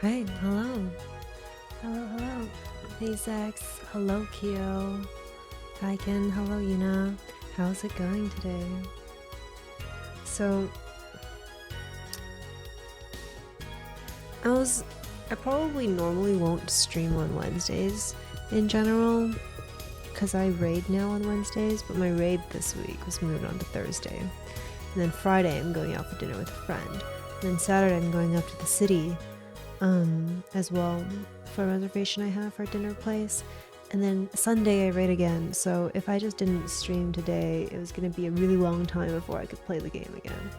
Hi, hello. Hello. Hey, Zex. Hello, Kyo. Hi, Ken. Hello, Yuna. How's it going today? So, I probably normally won't stream on Wednesdays in general, because I raid now on Wednesdays, but my raid this week was moved on to Thursday. And then Friday, I'm going out for dinner with a friend. And then Saturday, I'm going up to the city as well for a reservation I have for a dinner place. And then Sunday I raid again, so if I just didn't stream today, it was going to be a really long time before I could play the game again.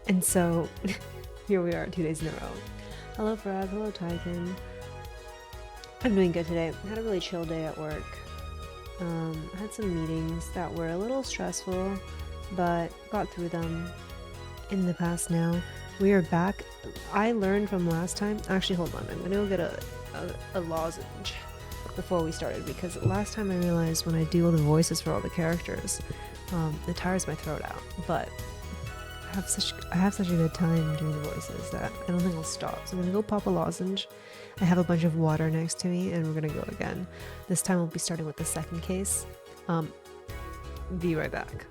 And so here we are 2 days in a row. Hello Frog, hello Tyken. I'm doing good today. I had a really chill day at work. I had some meetings that were a little stressful, but got through them in the past now. We are back. I learned from last time. Actually, hold on. I'm going to go get a lozenge before we started, because last time I realized when I do all the voices for all the characters, it tires my throat out. But I have such a good time doing the voices that I don't think I'll stop. So I'm going to go pop a lozenge. I have a bunch of water next to me, and we're going to go again. This time we'll be starting with the second case. Be right back.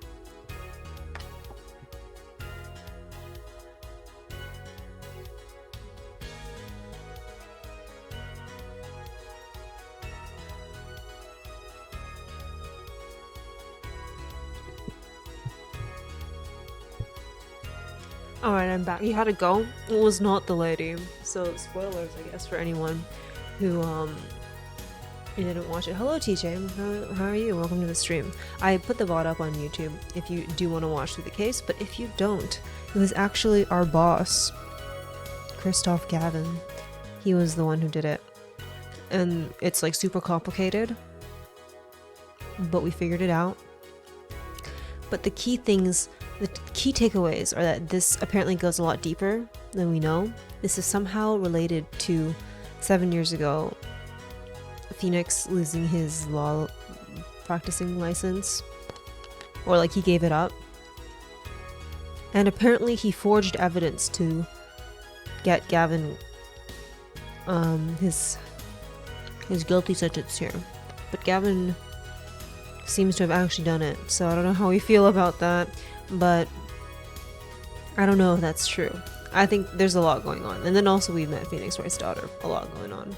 Alright, I'm back. You had to go? It was not the lady. So, spoilers, I guess, for anyone who, didn't watch it. Hello, TJ. How are you? Welcome to the stream. I put the VOD up on YouTube if you do want to watch through the case, but if you don't, it was actually our boss, Christoph Gavin. He was the one who did it. And it's, like, super complicated, but we figured it out. But the key takeaways are that this apparently goes a lot deeper than we know. This is somehow related to 7 years ago, Phoenix losing his law practicing license, or like he gave it up. And apparently he forged evidence to get Gavin his guilty sentence here. But Gavin seems to have actually done it, so I don't know how we feel about that, but I don't know if that's true. I think there's a lot going on. And then also we met Phoenix Wright's daughter. A lot going on.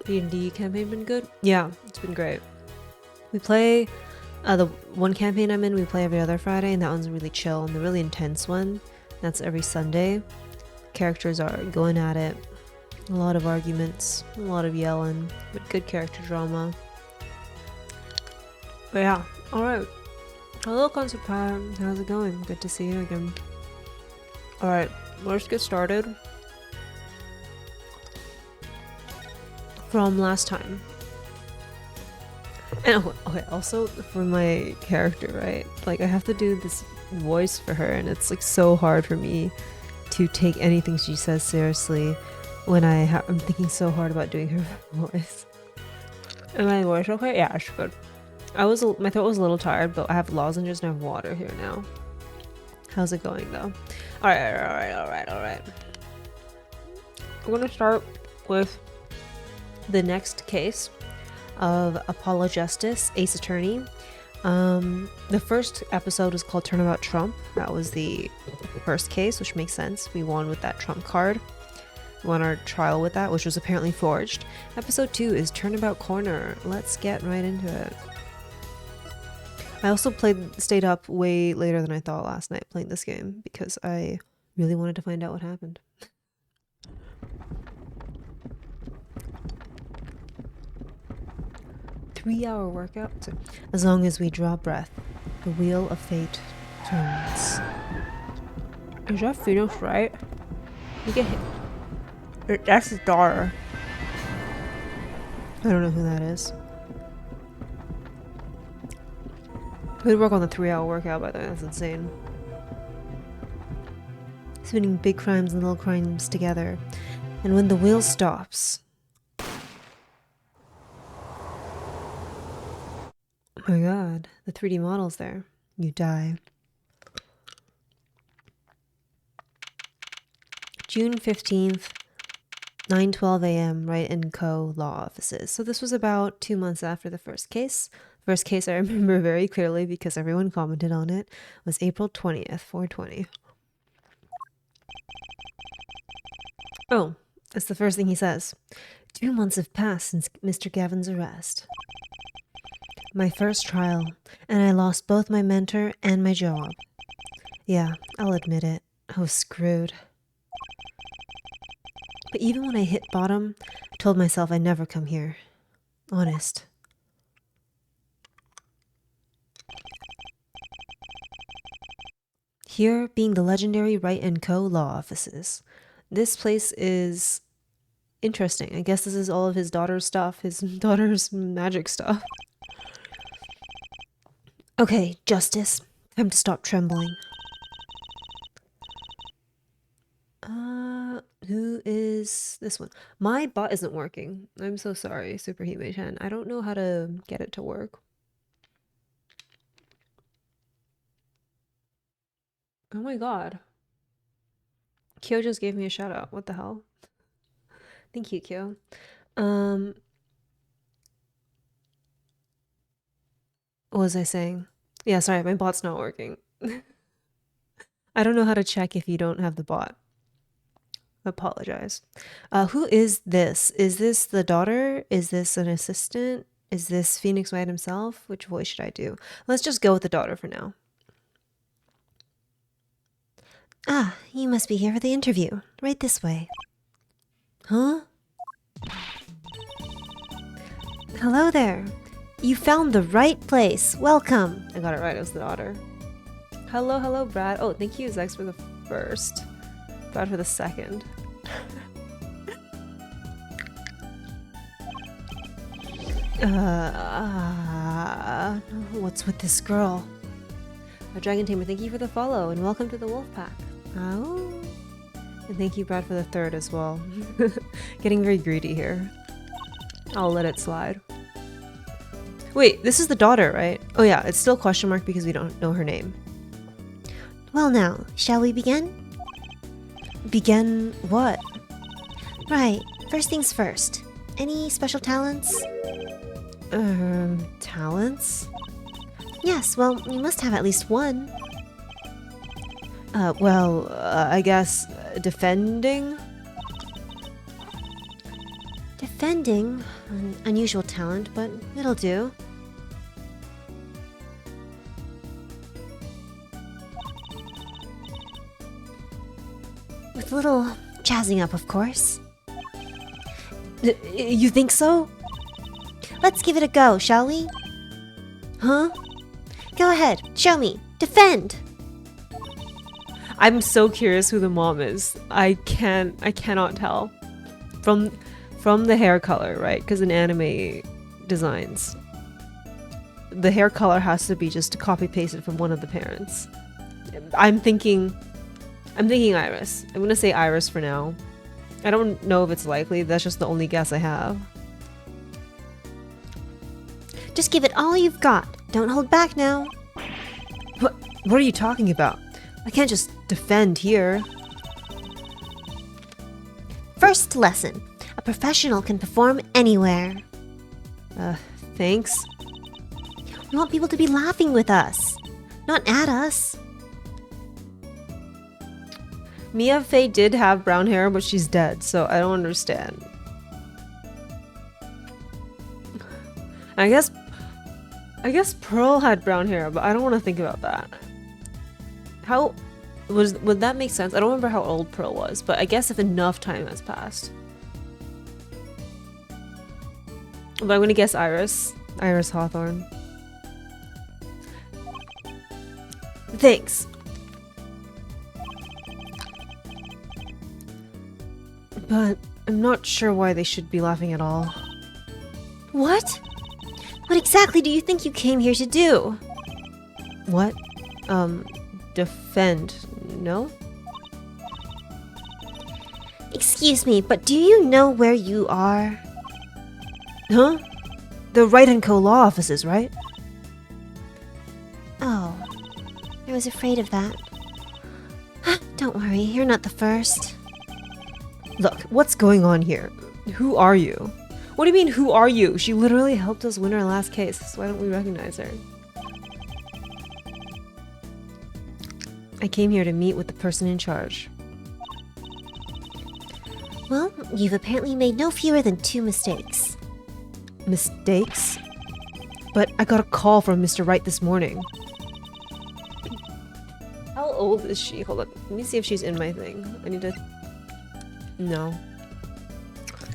D&D campaign been good? Yeah, it's been great. We play the one campaign I'm in, we play every other Friday, and that one's really chill. And the really intense one, that's every Sunday. Characters are going at it. A lot of arguments, a lot of yelling, but good character drama. But yeah, alright. Hello, Concept Pie. How's it going? Good to see you again. Alright, let's get started. From last time. And okay, also for my character, right? Like, I have to do this voice for her, and it's like so hard for me to take anything she says seriously when I'm thinking so hard about doing her voice. And my voice okay? Yeah, it's good. My throat was a little tired, but I have lozenges and I have water here now. How's it going though? Alright. We're gonna start with the next case of Apollo Justice, Ace Attorney. The first episode was called Turnabout Trump. That was the first case, which makes sense. We won with that Trump card. We won our trial with that, which was apparently forged. Episode 2 is Turnabout Corner. Let's get right into it. I also stayed up way later than I thought last night playing this game because I really wanted to find out what happened. Three-hour workout. As long as we draw breath, the wheel of fate turns. Is that Phoenix right? You get hit. That's his daughter. I don't know who that is. We'd work on the 3-hour workout, by the way. That's insane. Spinning big crimes and little crimes together. And when the wheel stops... Oh my god, the 3D model's there. You die. June 15th, 9:12 a.m., Wright & Co. law offices. So this was about 2 months after the first case. First case I remember very clearly because everyone commented on it was April 20th, 420. Oh, that's the first thing he says. 2 months have passed since Mr. Gavin's arrest. My first trial, and I lost both my mentor and my job. Yeah, I'll admit it. I was screwed. But even when I hit bottom, I told myself I'd never come here. Honest. Here being the legendary Wright & Co. law offices. This place is interesting. I guess this is all of his daughter's stuff, his daughter's magic stuff. Okay, Justice. Time to stop trembling. Who is this one? My bot isn't working. I'm so sorry, Superheat Mage Hen. I don't know how to get it to work. Oh my god. Kyo just gave me a shout out. What the hell? Thank you, Kyo. What was I saying? Yeah, sorry, my bot's not working. I don't know how to check if you don't have the bot. Apologize. Who is this? Is this the daughter? Is this an assistant? Is this Phoenix Wright himself? Which voice should I do? Let's just go with the daughter for now. Ah, you must be here for the interview. Right this way. Huh? Hello there. You found the right place. Welcome. I got it right. It was the daughter. Hello, Brad. Oh, thank you, Zex, for the first. Brad for the second. What's with this girl? Dragon Tamer, thank you for the follow, and welcome to the Wolf Pack. Oh. And thank you, Brad, for the third as well. Getting very greedy here. I'll let it slide. Wait, this is the daughter, right? Oh yeah, it's still question mark because we don't know her name. Well now, shall we begin? Begin what? Right, first things first. Any special talents? Talents? Yes, well, you must have at least one. I guess defending? Defending? An unusual talent, but it'll do. With a little jazzing up, of course. You think so? Let's give it a go, shall we? Huh? Go ahead, show me. Defend! I'm so curious who the mom is. I cannot tell. From the hair color, right? Because in anime designs, the hair color has to be just copy pasted from one of the parents. I'm thinking Iris. I'm gonna say Iris for now. I don't know if it's likely. That's just the only guess I have. Just give it all you've got. Don't hold back now. What are you talking about? I can't just defend here. First lesson. A professional can perform anywhere. Thanks. We want people to be laughing with us, not at us. Mia Fey did have brown hair, but she's dead, so I don't understand. I I guess Pearl had brown hair, but I don't want to think about that. How would that make sense? I don't remember how old Pearl was, but I guess if enough time has passed. But I'm gonna guess Iris. Iris Hawthorne. Thanks. But I'm not sure why they should be laughing at all. What? What exactly do you think you came here to do? What? Defend, no? Excuse me, but do you know where you are? Huh? The Wright & Co. law offices, right? Oh, I was afraid of that. Don't worry, you're not the first. Look, what's going on here? Who are you? What do you mean, who are you? She literally helped us win our last case, so why don't we recognize her? I came here to meet with the person in charge. Well, you've apparently made no fewer than 2 mistakes. Mistakes? But I got a call from Mr. Wright this morning. How old is she? Hold on, let me see if she's in my thing. I need to... No.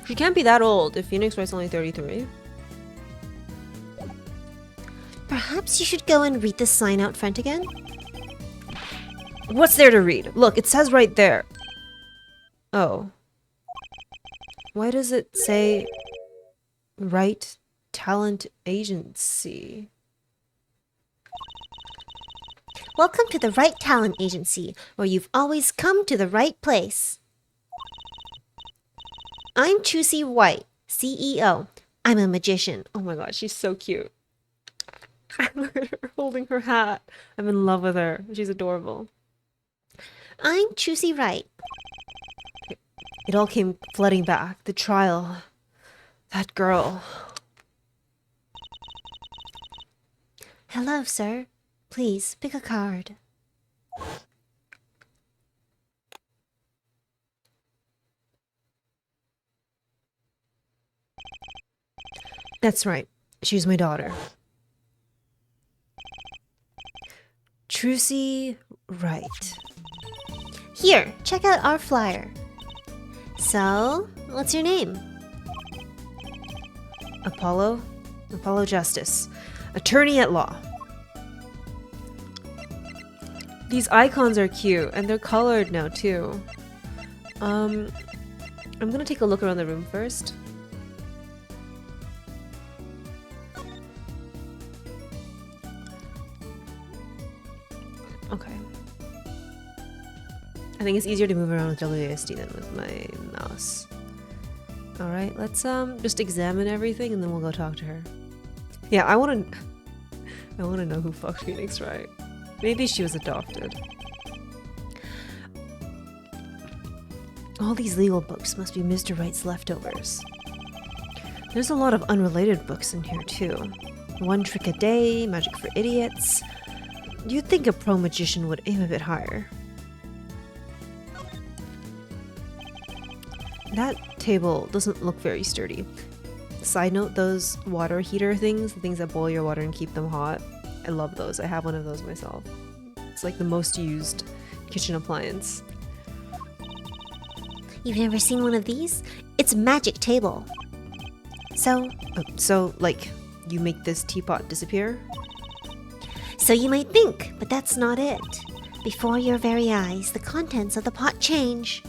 She can't be that old if Phoenix Wright's only 33. Perhaps you should go and read the sign out front again? What's there to read? Look, it says right there. Oh. Why does it say Wright Talent Agency? Welcome to the Wright Talent Agency, where you've always come to the right place. I'm Chusi White, CEO. I'm a magician. Oh my god, she's so cute. Look at her holding her hat. I'm in love with her. She's adorable. I'm Chusi Wright. It all came flooding back. The trial. That girl. Hello, sir. Please, pick a card. That's right. She's my daughter. Trucy Wright. Here, check out our flyer. So, what's your name? Apollo? Apollo Justice. Attorney at law. These icons are cute, and they're colored now, too. I'm gonna take a look around the room first. Okay. I think it's easier to move around with WASD than with my mouse. Alright, let's just examine everything and then we'll go talk to her. Yeah, I wanna know who fucked Phoenix Wright. Maybe she was adopted. All these legal books must be Mr. Wright's leftovers. There's a lot of unrelated books in here too. One Trick a Day, Magic for Idiots. You'd think a pro magician would aim a bit higher. That table doesn't look very sturdy. Side note, those water heater things, the things that boil your water and keep them hot, I love those. I have one of those myself. It's like the most used kitchen appliance. You've never seen one of these? It's a magic table. So, like, you make this teapot disappear? So you might think, but that's not it. Before your very eyes, the contents of the pot change.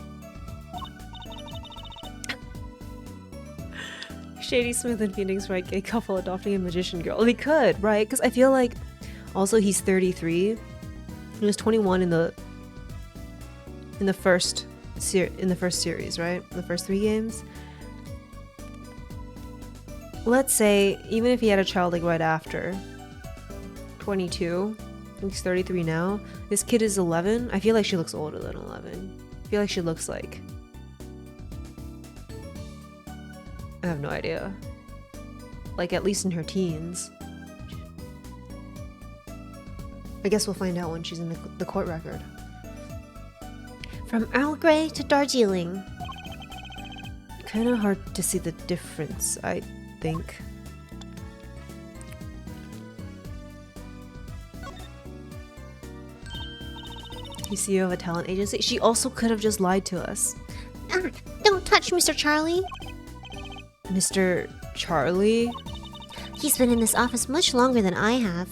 Shady Smith and Phoenix Wright, gay couple adopting a magician girl. They could, right? Because I feel like, also he's 33. He was 21 in the first series, right? The first 3 games. Let's say, even if he had a child like right after, 22, he's 33 now. This kid is 11. I feel like she looks older than 11. I feel like she looks like... I have no idea. Like, at least in her teens. I guess we'll find out when she's in the court record. From Earl Grey to Darjeeling. Kinda hard to see the difference, I think. You CEO of a talent agency? She also could have just lied to us. Don't touch Mr. Charlie. Mr. Charlie? He's been in this office much longer than I have.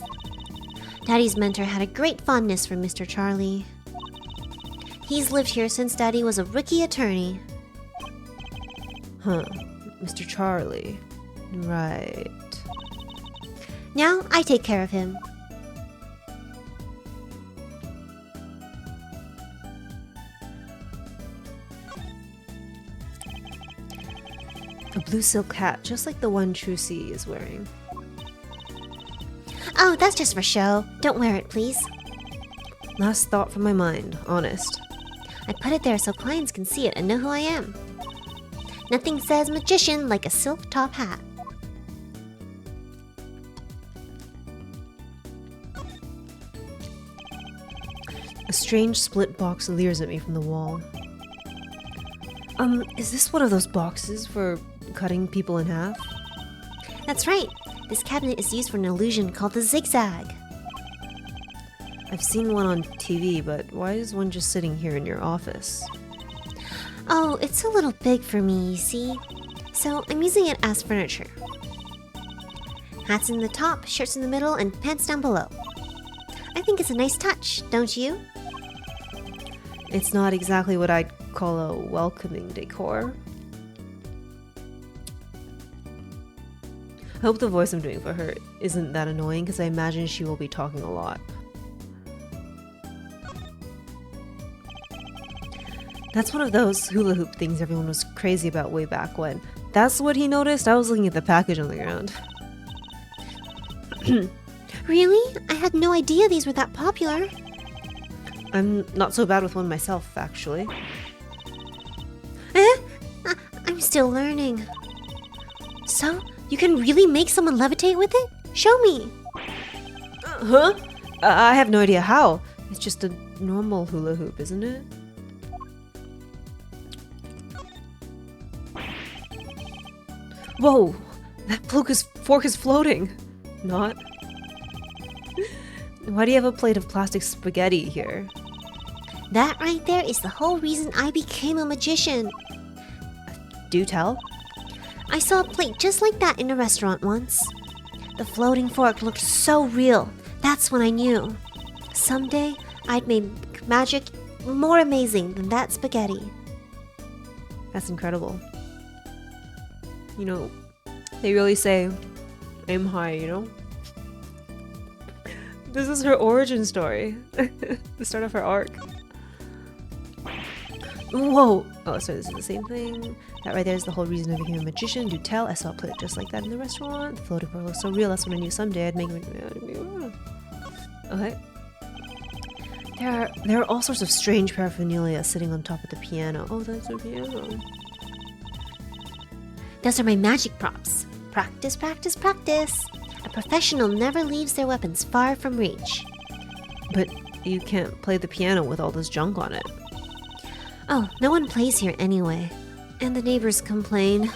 Daddy's mentor had a great fondness for Mr. Charlie. He's lived here since Daddy was a rookie attorney. Huh. Mr. Charlie. Right. Now I take care of him. A blue silk hat, just like the one True C is wearing. Oh, that's just for show. Don't wear it, please. Last thought from my mind, honest. I put it there so clients can see it and know who I am. Nothing says magician like a silk top hat. A strange split box leers at me from the wall. Is this one of those boxes for cutting people in half? That's right. This cabinet is used for an illusion called the zigzag. I've seen one on TV, but why is one just sitting here in your office? Oh, it's a little big for me, you see? So I'm using it as furniture. Hats in the top, shirts in the middle, and pants down below. I think it's a nice touch, don't you? It's not exactly what I'd call a welcoming decor. I hope the voice I'm doing for her isn't that annoying, because I imagine she will be talking a lot. That's one of those hula hoop things everyone was crazy about way back when. That's what he noticed? I was looking at the package on the ground. Really? I had no idea these were that popular. I'm not so bad with one myself, actually. I'm still learning. So, you can really make someone levitate with it? Show me! Huh? I have no idea how. It's just a normal hula hoop, isn't it? Whoa! That fork is floating! Not. Why do you have a plate of plastic spaghetti here? That right there is the whole reason I became a magician. Do tell. I saw a plate just like that in a restaurant once. The floating fork looked so real. That's when I knew. Someday, I'd make magic more amazing than that spaghetti. That's incredible. You know, they really say, aim high, you know? This is her origin story. The start of her arc. Whoa! Oh, so this is the same thing. That right there is the whole reason I became a magician. Do tell. I saw a plate just like that in the restaurant. The floating fork looks so real. That's when I knew someday I'd make it. Okay. There are all sorts of strange paraphernalia sitting on top of the piano. Oh, that's a piano. Those are my magic props. Practice, practice, practice. A professional never leaves their weapons far from reach. But you can't play the piano with all this junk on it. Oh, no one plays here anyway. And the neighbors complain.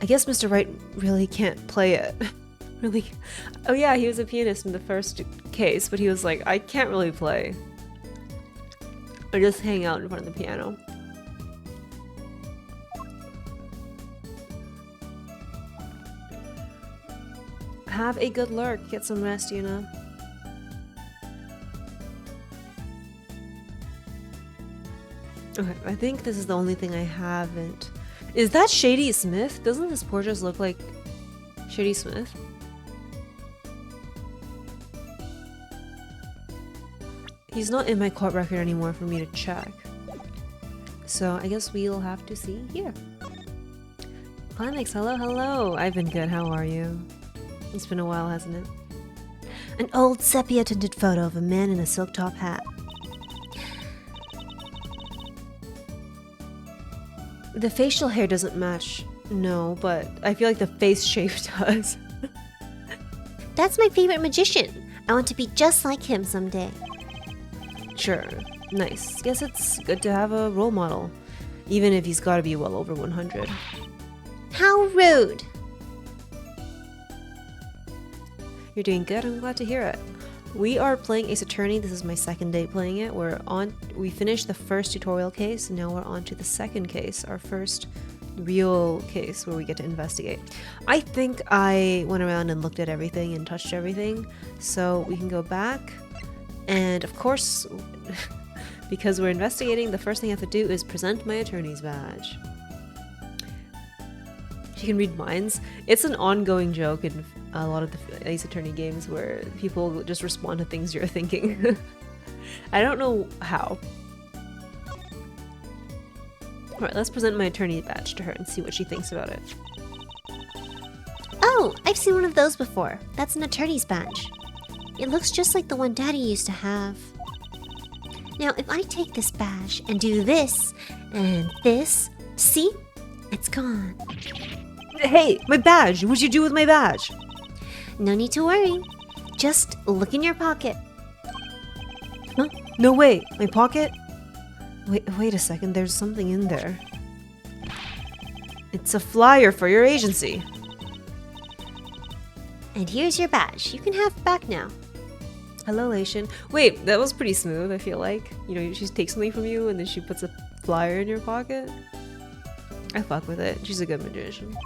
I guess Mr. Wright really can't play it. Really? Oh yeah, he was a pianist in the first case, but he was like, I can't really play. I just hang out in front of the piano. Have a good lurk. Get some rest, you know. Okay, I think this is the only thing I haven't. Is that Shady Smith? Doesn't this portrait look like Shady Smith? He's not in my court record anymore for me to check. So I guess we'll have to see here. Climax, hello, hello. I've been good, how are you? It's been a while, hasn't it? An old sepia-tinted photo of a man in a silk top hat. The facial hair doesn't match, no, but I feel like the face shape does. That's my favorite magician. I want to be just like him someday. Sure, nice. Guess it's good to have a role model, even if he's gotta be well over 100. How rude! You're doing good, I'm glad to hear it. We are playing Ace Attorney. This is my second day playing it. We finished the first tutorial case, and now we're on to the second case, our first real case where we get to investigate. I think I went around and looked at everything and touched everything, so we can go back. And of course, because we're investigating, the first thing I have to do is present my attorney's badge. You can read minds. It's an ongoing joke in a lot of the Ace Attorney games where people just respond to things you're thinking. I don't know how. Alright, let's present my attorney badge to her and see what she thinks about it. Oh, I've seen one of those before. That's an attorney's badge. It looks just like the one Daddy used to have. Now, if I take this badge and do this and this, see? It's gone. Hey, my badge! What'd you do with my badge? No need to worry. Just look in your pocket. Huh? No way! My pocket? Wait a second, there's something in there. It's a flyer for your agency. And here's your badge. You can have it back now. Hello, Lation. Wait, that was pretty smooth, I feel like. You know, she takes something from you and then she puts a flyer in your pocket. I fuck with it. She's a good magician.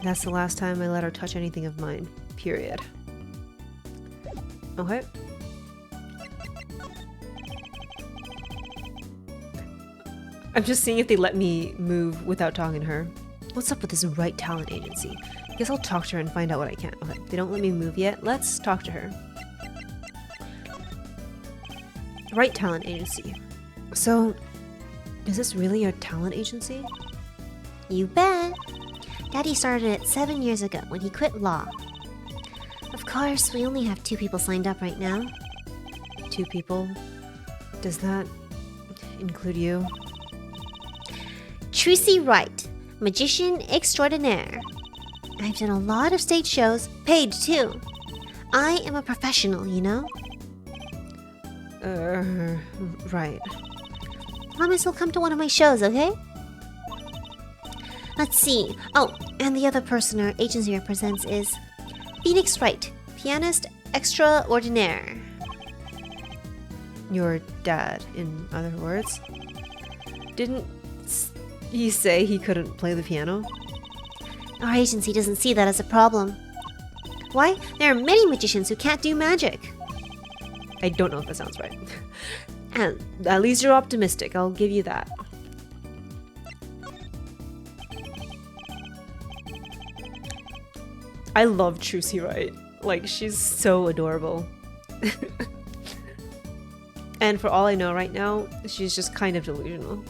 That's the last time I let her touch anything of mine. Period. Okay. I'm just seeing if they let me move without talking to her. What's up with this Right Talent Agency? I guess I'll talk to her and find out what I can. Okay, they don't let me move yet. Let's talk to her. Right Talent Agency. So, is this really a talent agency? You bet. Daddy started it 7 years ago when he quit law. Of course, we only have 2 people signed up right now. 2 people? Does that include you? Trilogy Wright, magician extraordinaire. I've done a lot of stage shows, paid too. I am a professional, you know? Right. Promise you'll come to one of my shows, okay? Let's see. Oh, and the other person our agency represents is Phoenix Wright, pianist extraordinaire. Your dad, in other words. Didn't he say he couldn't play the piano? Our agency doesn't see that as a problem. Why? There are many magicians who can't do magic. I don't know if that sounds right. And at least you're optimistic, I'll give you that. I love Trilogy Wright. Like, she's so adorable. And for all I know right now, she's just kind of delusional.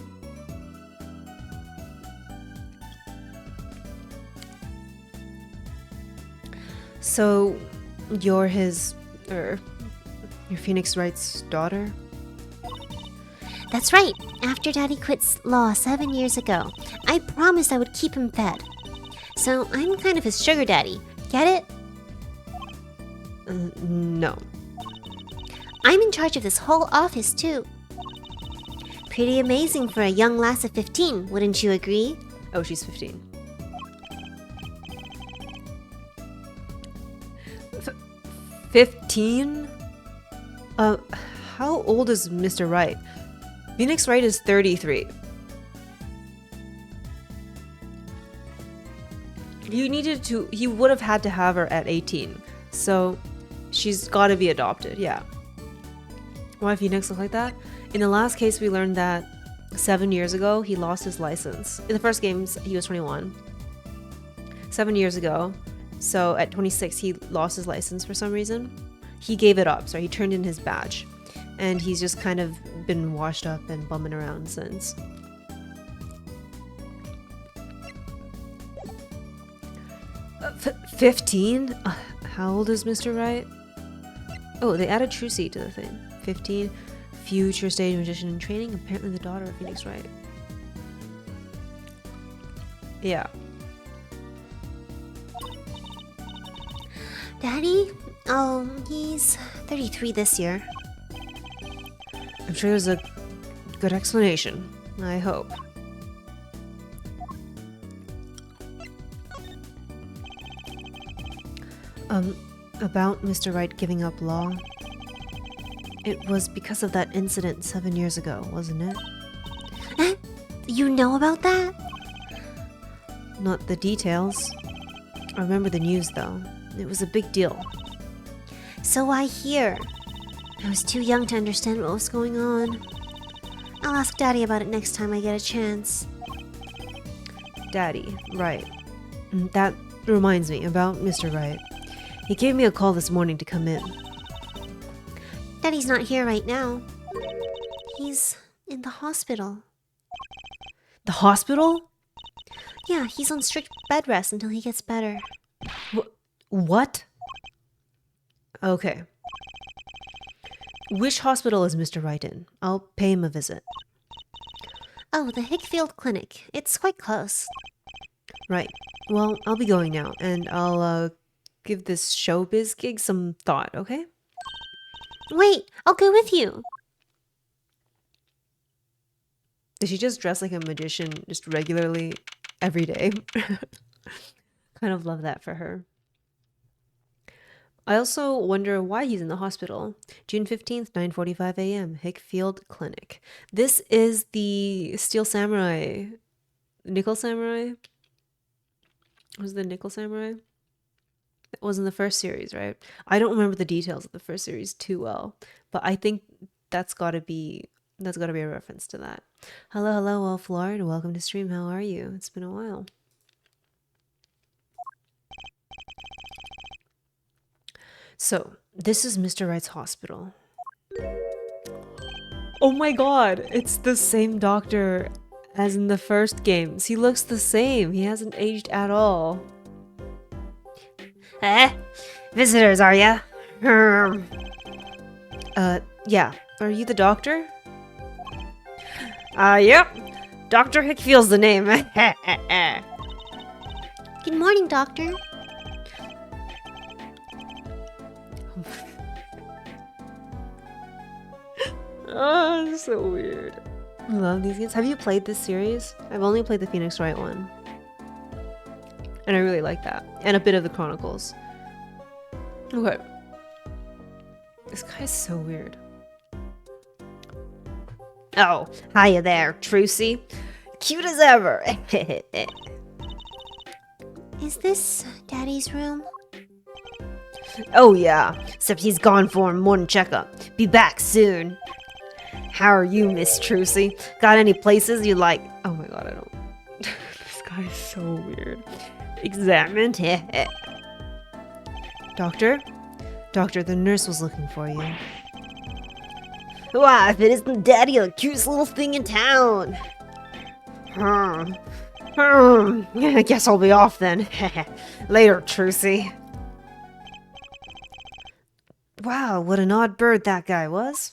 So, you're your Phoenix Wright's daughter? That's right. After Daddy quit law 7 years ago, I promised I would keep him fed. So I'm kind of his sugar daddy. Get it? No. I'm in charge of this whole office too. Pretty amazing for a young lass of 15, wouldn't you agree? Oh, she's 15. 15? How old is Mr. Wright? Phoenix Wright is 33. He would have had to have her at 18. So, she's gotta be adopted, yeah. Why Phoenix look like that? In the last case, we learned that 7 years ago, he lost his license. In the first games, he was 21. 7 years ago, so at 26, he lost his license for some reason. He gave it up, so he turned in his badge. And he's just kind of been washed up and bumming around since. Uh, 15? How old is Mr. Wright? Oh, they added Trilogy to the thing. 15, future stage magician in training, apparently the daughter of Phoenix Wright. Yeah. Daddy? Oh, he's 33 this year. I'm sure there's a good explanation. I hope. About Mr. Wright giving up law. It was because of that incident 7 years ago, wasn't it? Eh? You know about that? Not the details. I remember the news though. It was a big deal. So I hear. I was too young to understand what was going on. I'll ask Daddy about it next time I get a chance. Daddy, right. That reminds me about Mr. Wright. He gave me a call this morning to come in. Daddy's not here right now. He's in the hospital. The hospital? Yeah, he's on strict bed rest until he gets better. What? Okay. Which hospital is Mr. Wright in? I'll pay him a visit. Oh, the Hickfield Clinic. It's quite close. Right. Well, I'll be going now, and I'll give this showbiz gig some thought, okay? Wait, I'll go with you. Does she just dress like a magician just regularly every day? Kind of love that for her. I also wonder why he's in the hospital. June 15th, 9:45 a.m., Hickfield Clinic. This is the Steel Samurai. Nickel Samurai? Was the Nickel Samurai? It was in the first series, right? I don't remember the details of the first series too well, but I think that's gotta be a reference to that. Hello, Wolf Lord. Welcome to stream. How are you? It's been a while. So, this is Mr. Wright's hospital. Oh my god, it's the same doctor as in the first games. He looks the same. He hasn't aged at all. Visitors, are ya? Yeah. Are you the doctor? Yep. Dr. Hickfield's the name. Good morning, Doctor. Oh, it's so weird. I love these games. Have you played this series? I've only played the Phoenix Wright one. And I really like that. And a bit of the Chronicles. Okay. This guy's so weird. Oh, hiya there, Trucy. Cute as ever. Is this Daddy's room? Oh yeah, except he's gone for a morning checkup. Be back soon. How are you, Miss Trucy? Got any places you like? Oh my god, I don't... This guy is so weird. Examined? Doctor? Doctor, the nurse was looking for you. Why, if it isn't Daddy, the cutest little thing in town. I guess I'll be off then. Later, Trucy. Wow, what an odd bird that guy was.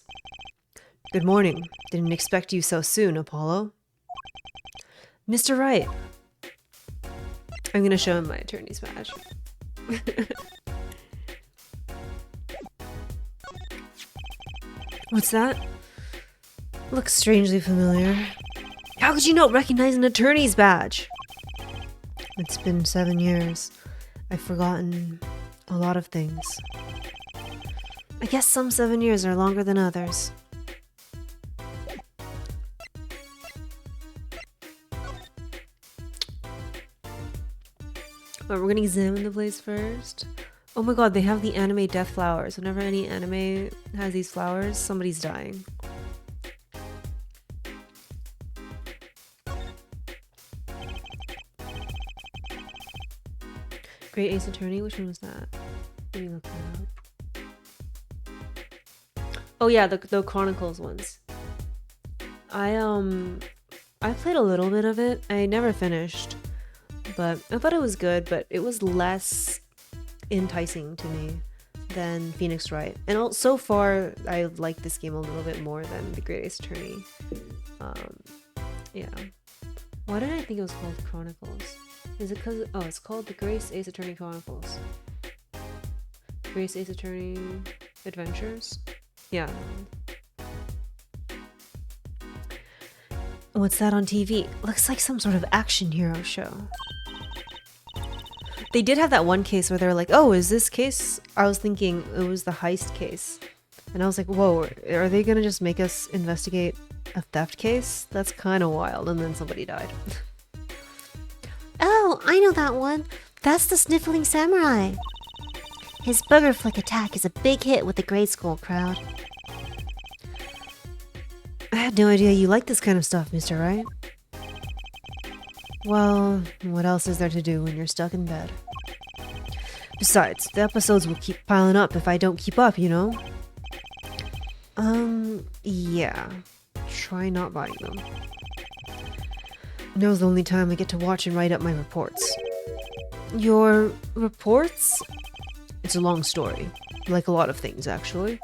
Good morning. Didn't expect you so soon, Apollo. Mr. Wright. I'm gonna show him my attorney's badge. What's that? Looks strangely familiar. How could you not recognize an attorney's badge? It's been 7 years. I've forgotten a lot of things. I guess some 7 years are longer than others. Alright, we're gonna examine the place first. Oh my god, they have the anime death flowers. Whenever any anime has these flowers, somebody's dying. Great Ace Attorney, which one was that? Let me look that up. Oh yeah, the Chronicles ones. I played a little bit of it. I never finished, but I thought it was good, but it was less enticing to me than Phoenix Wright. And so far, I like this game a little bit more than the Great Ace Attorney. Yeah. Why did I think it was called Chronicles? Is it because... Oh, it's called the Grace Ace Attorney Chronicles. Grace Ace Attorney Adventures? Yeah. What's that on TV? Looks like some sort of action hero show. They did have that one case where they were like, oh, is this case? I was thinking it was the heist case. And I was like, whoa, are they gonna just make us investigate a theft case? That's kind of wild. And then somebody died. Oh, I know that one. That's the Sniffling Samurai. His burger flick attack is a big hit with the grade school crowd. I had no idea you like this kind of stuff, Mr. Wright. Well, what else is there to do when you're stuck in bed? Besides, the episodes will keep piling up if I don't keep up, you know? Yeah. Try not buying them. Now's the only time I get to watch and write up my reports. Your reports? It's a long story. Like a lot of things, actually.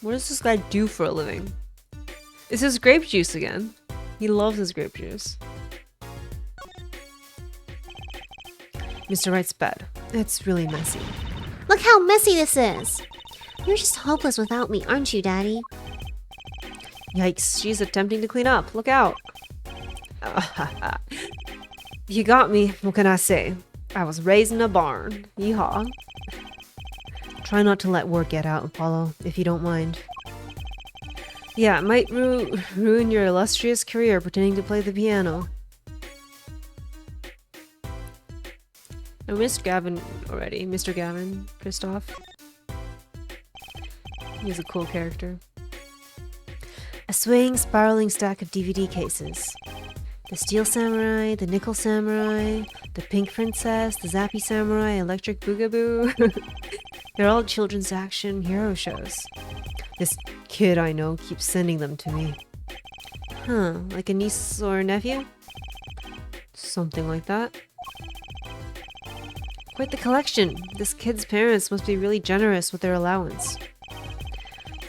What does this guy do for a living? It's his grape juice again. He loves his grape juice. Mr. Wright's bed. It's really messy. Look how messy this is. You're just hopeless without me, aren't you, Daddy? Yikes, she's attempting to clean up. Look out. You got me. What can I say? I was raised in a barn. Yeehaw. Try not to let word get out, Apollo, if you don't mind. Yeah, it might ruin your illustrious career pretending to play the piano. I missed Gavin already. Mr. Gavin Kristoff. He's a cool character. A swaying, spiraling stack of DVD cases. The Steel Samurai, the Nickel Samurai, the Pink Princess, the Zappy Samurai, Electric Boogaboo. They're all children's action hero shows. This kid I know keeps sending them to me. Huh, like a niece or a nephew? Something like that. Quite the collection. This kid's parents must be really generous with their allowance.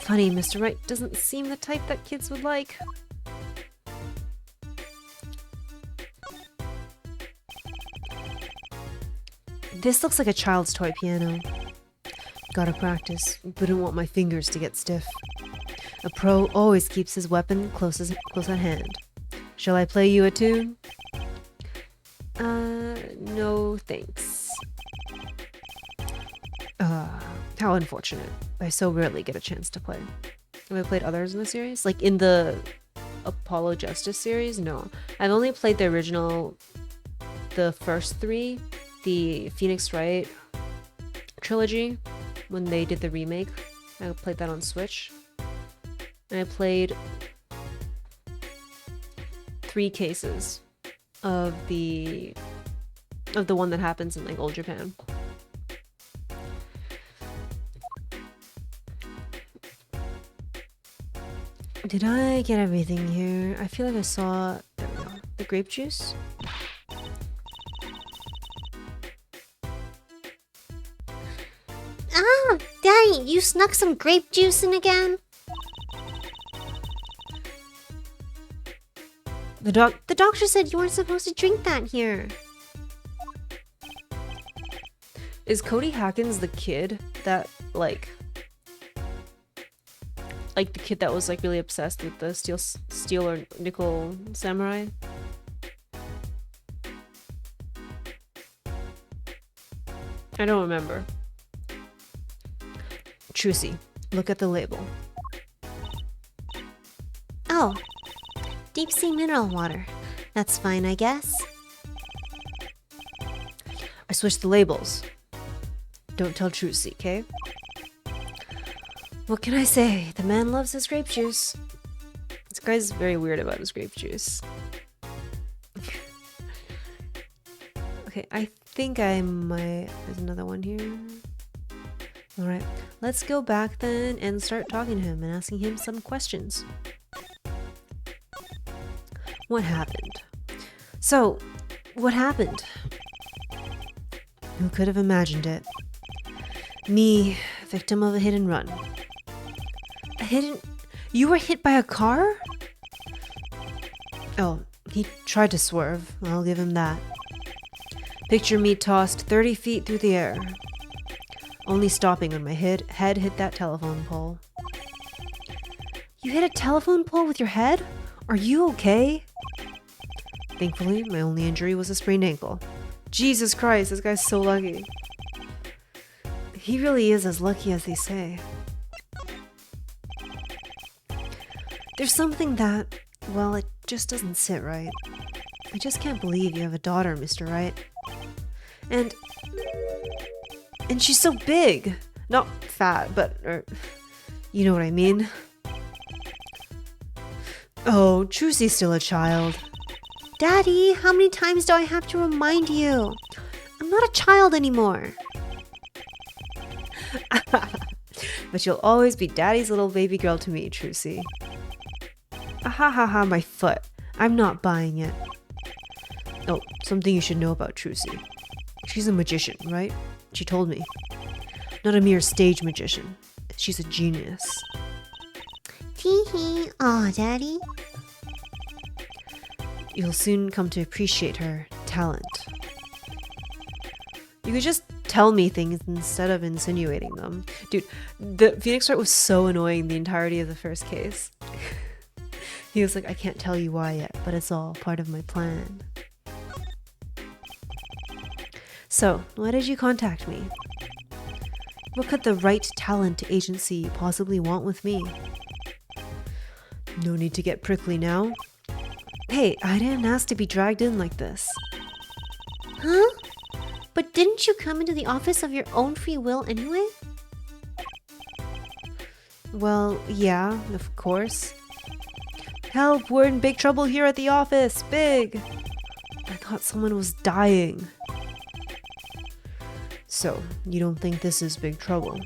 Funny, Mr. Wright doesn't seem the type that kids would like. This looks like a child's toy piano. Gotta practice. Wouldn't want my fingers to get stiff. A pro always keeps his weapon close at hand. Shall I play you a tune? No thanks. How unfortunate. I so rarely get a chance to play. Have I played others in the series? Like in the Apollo Justice series? No. I've only played the original, the first three, the Phoenix Wright trilogy, when they did the remake. I played that on Switch. And I played 3 cases of the one that happens in like old Japan. Did I get everything here? I feel like I saw, there we go, the grape juice. Ah, Daddy, you snuck some grape juice in again? The doctor said you weren't supposed to drink that here. Is Cody Hackins the kid that like the kid that was like really obsessed with the steel or nickel samurai? I don't remember. Trucy, look at the label. Oh, deep sea mineral water. That's fine, I guess. I switched the labels. Don't tell Trucy, okay? What can I say? The man loves his grape juice. This guy's very weird about his grape juice. Okay, I think I might... There's another one here. Alright, let's go back then and start talking to him and asking him some questions. What happened? So, what happened? Who could have imagined it? Me, victim of a hit and run. A hidden... You were hit by a car? Oh, he tried to swerve. I'll give him that. Picture me tossed 30 feet through the air. Only stopping when my head hit that telephone pole. You hit a telephone pole with your head? Are you okay? Thankfully, my only injury was a sprained ankle. Jesus Christ, this guy's so lucky. He really is as lucky as they say. There's something that, well, it just doesn't sit right. I just can't believe you have a daughter, Mr. Wright. And she's so big. Not fat, but, you know what I mean. Oh, Trucy's still a child. Daddy, how many times do I have to remind you? I'm not a child anymore. But you'll always be Daddy's little baby girl to me, Trucy. Ha ha ha, my foot. I'm not buying it. Oh, something you should know about Trucy. She's a magician, right? She told me. Not a mere stage magician. She's a genius. Tee-hee. Aw, Daddy. You'll soon come to appreciate her talent. You could just tell me things instead of insinuating them. Dude, the Phoenix Wright was so annoying the entirety of the first case. He was like, I can't tell you why yet, but it's all part of my plan. So, why did you contact me? What could the Right Talent Agency possibly want with me? No need to get prickly now. Hey, I didn't ask to be dragged in like this. Huh? But didn't you come into the office of your own free will anyway? Well, yeah, of course. Help, we're in big trouble here at the office. Big! I thought someone was dying. So, you don't think this is big trouble?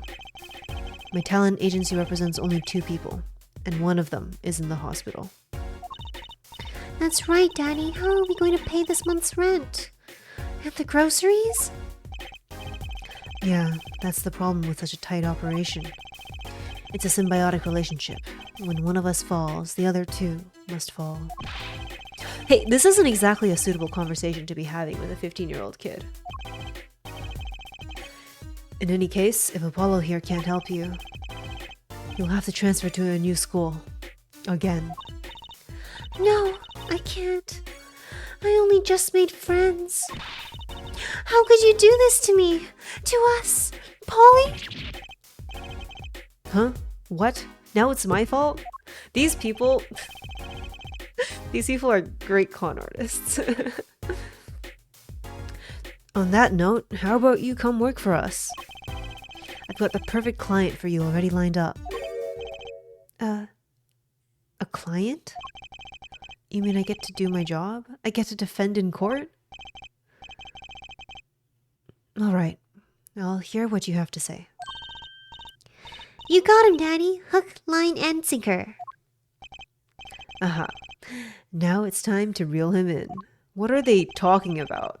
My talent agency represents only 2 people, and one of them is in the hospital. That's right, Daddy. How are we going to pay this month's rent? And the groceries? Yeah, that's the problem with such a tight operation. It's a symbiotic relationship. When one of us falls, the other 2 must fall. Hey, this isn't exactly a suitable conversation to be having with a 15-year-old kid. In any case, if Apollo here can't help you, you'll have to transfer to a new school. Again. No, I can't. I only just made friends. How could you do this to me? To us? Polly? Huh? What? Now it's my fault? These people are great con artists. On that note, how about you come work for us? I've got the perfect client for you already lined up. A client? You mean I get to do my job? I get to defend in court? Alright, I'll hear what you have to say. You got him, Daddy. Hook, line, and sinker. Aha. Now it's time to reel him in. What are they talking about?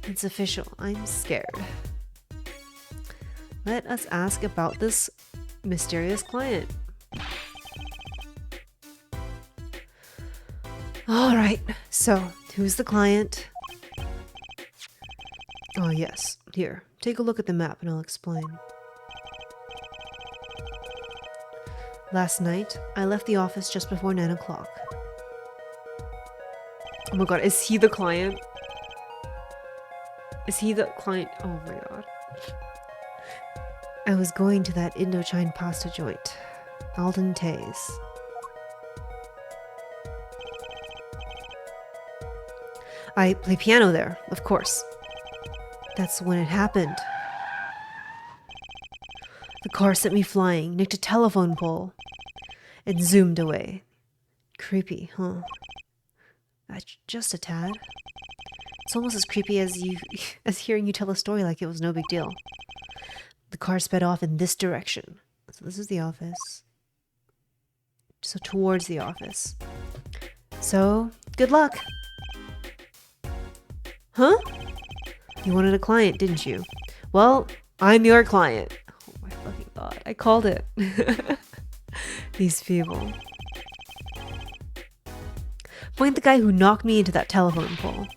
It's official. I'm scared. Let us ask about this mysterious client. Alright, so who's the client? Oh yes, here, take a look at the map and I'll explain. Last night, I left the office just before 9 o'clock. Oh my god, is he the client? Is he the client? Oh my god. I was going to that Indochine pasta joint, Alden Tay's. I play piano there, of course. That's when it happened. The car sent me flying, nicked a telephone pole, and zoomed away. Creepy, huh? Just a tad. It's almost as creepy as hearing you tell a story like it was no big deal. The car sped off in this direction. So this is the office. So towards the office. So, good luck! Huh? You wanted a client, didn't you? Well, I'm your client. Oh my fucking god, I called it. These people. Find the guy who knocked me into that telephone pole.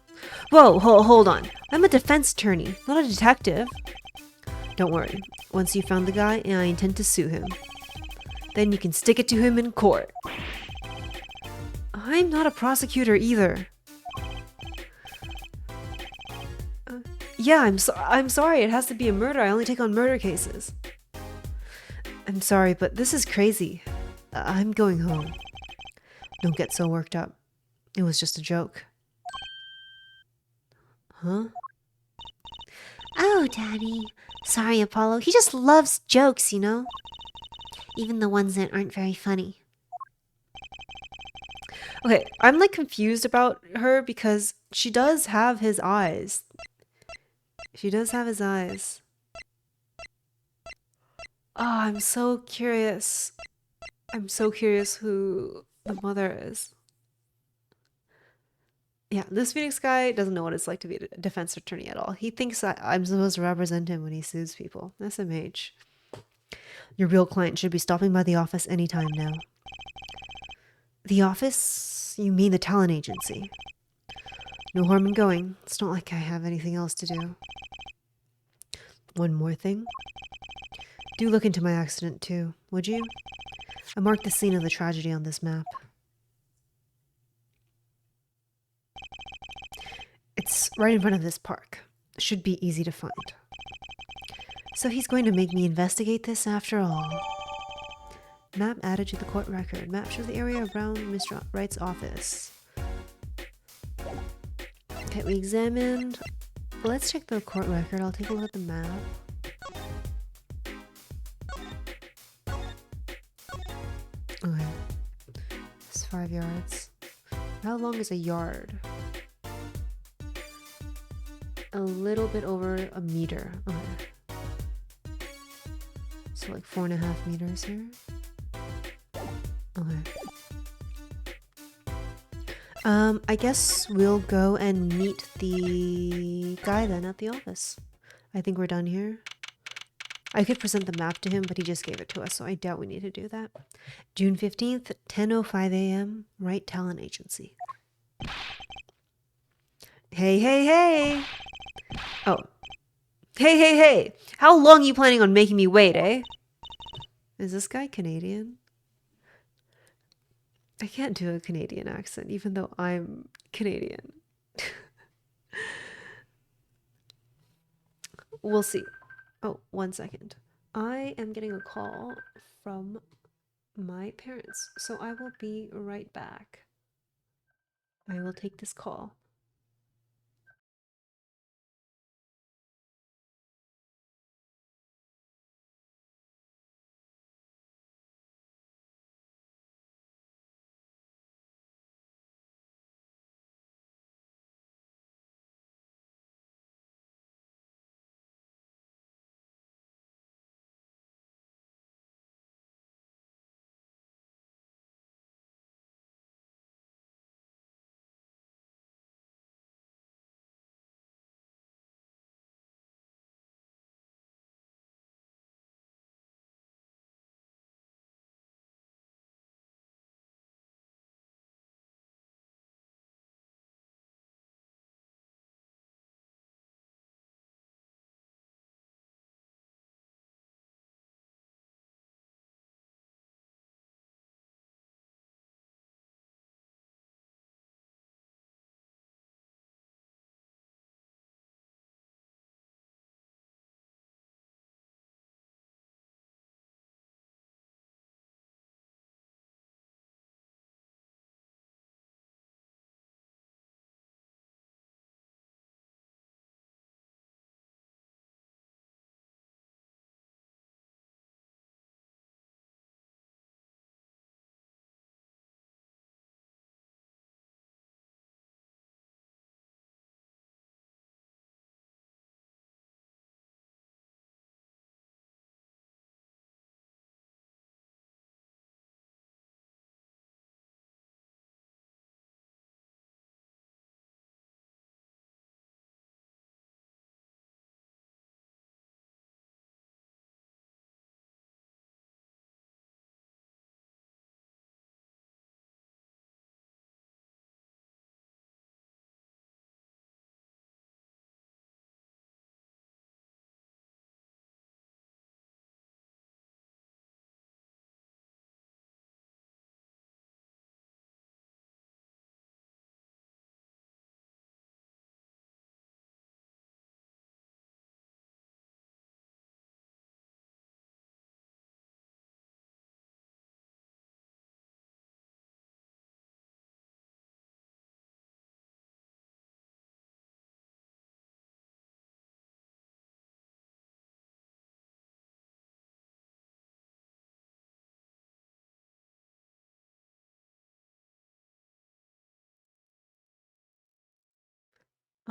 Whoa, hold on. I'm a defense attorney, not a detective. Don't worry. Once you found the guy, I intend to sue him. Then you can stick it to him in court. I'm not a prosecutor either. Yeah, I'm sorry. It has to be a murder. I only take on murder cases. I'm sorry, but this is crazy. I'm going home. Don't get so worked up. It was just a joke. Huh? Oh, Daddy. Sorry, Apollo. He just loves jokes, you know? Even the ones that aren't very funny. Okay, I'm like confused about her because she does have his eyes. She does have his eyes. Oh, I'm so curious. I'm so curious who the mother is. Yeah, this Phoenix guy doesn't know what it's like to be a defense attorney at all. He thinks I'm supposed to represent him when he sues people. SMH. Your real client should be stopping by the office anytime now. The office? You mean the talent agency? No harm in going. It's not like I have anything else to do. One more thing. Do look into my accident too, would you? I marked the scene of the tragedy on this map. It's right in front of this park. Should be easy to find. So he's going to make me investigate this after all. Map added to the court record. Map shows the area around Mr. Wright's office. Okay, we examined. Let's check the court record. I'll take a look at the map. Okay. It's 5 yards. How long is a yard? A little bit over a meter. Okay. So like 4.5 meters here. Okay. I guess we'll go and meet the guy then at the office. I think we're done here. I could present the map to him, but he just gave it to us, so I doubt we need to do that. June 15th, 10:05 a.m., Wright Talent Agency. Hey, hey, hey! Oh. Hey, hey, hey! How long are you planning on making me wait, eh? Is this guy Canadian? I can't do a Canadian accent, even though I'm Canadian. We'll see. Oh, 1 second. I am getting a call from my parents, so I will be right back. I will take this call.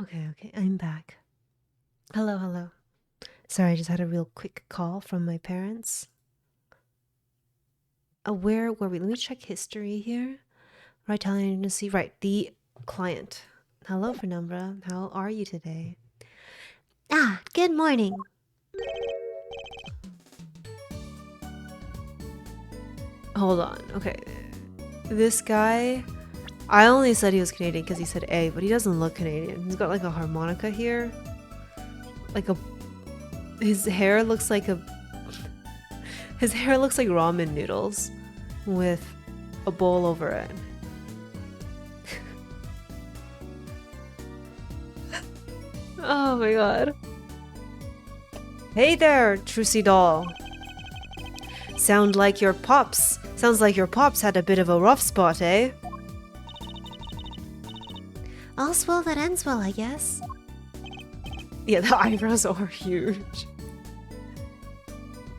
Okay, I'm back. Hello. Sorry, I just had a real quick call from my parents. Where were we? Let me check history here. Right, telling to see. Right, the client. Hello, Penumbra. How are you today? Ah, good morning. Hold on. Okay. This guy, I only said he was Canadian because he said A, but he doesn't look Canadian. He's got like a harmonica here. His hair looks like ramen noodles with a bowl over it. Oh my god. Hey there, Trucy doll. Sounds like your pops had a bit of a rough spot, eh? All's well that ends well, I guess. Yeah, the eyebrows are huge.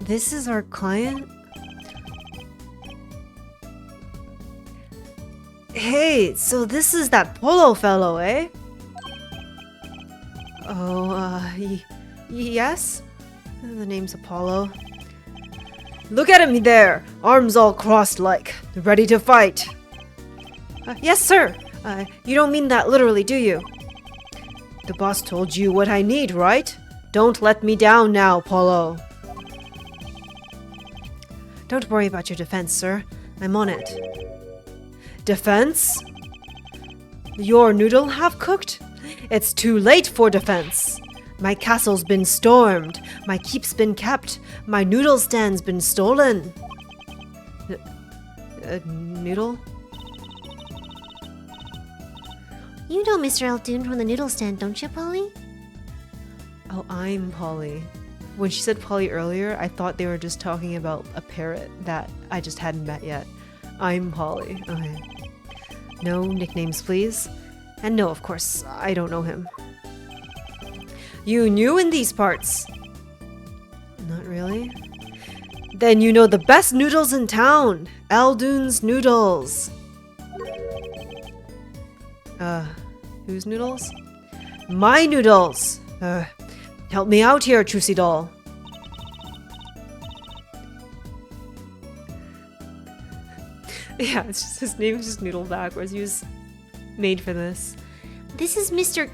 This is our client? Hey, so this is that Polo fellow, eh? Oh, yes? The name's Apollo. Look at him there! Arms all crossed like, ready to fight. Yes, sir! You don't mean that literally, do you? The boss told you what I need, right? Don't let me down now, Polo. Don't worry about your defense, sir. I'm on it. Defense? Your noodle half cooked? It's too late for defense. My castle's been stormed. My keep's been kept. My noodle stand's been stolen. Noodle? You know Mr. Altoon from the noodle stand, don't you, Polly? Oh, I'm Polly. When she said Polly earlier, I thought they were just talking about a parrot that I just hadn't met yet. I'm Polly. Okay. No nicknames, please. And no, of course, I don't know him. You new in these parts? Not really. Then you know the best noodles in town. Aldoon's Noodles. Whose noodles? My noodles! Help me out here, Trucy doll. Yeah, it's just his name is just Noodle backwards. He was made for this. This is Mr.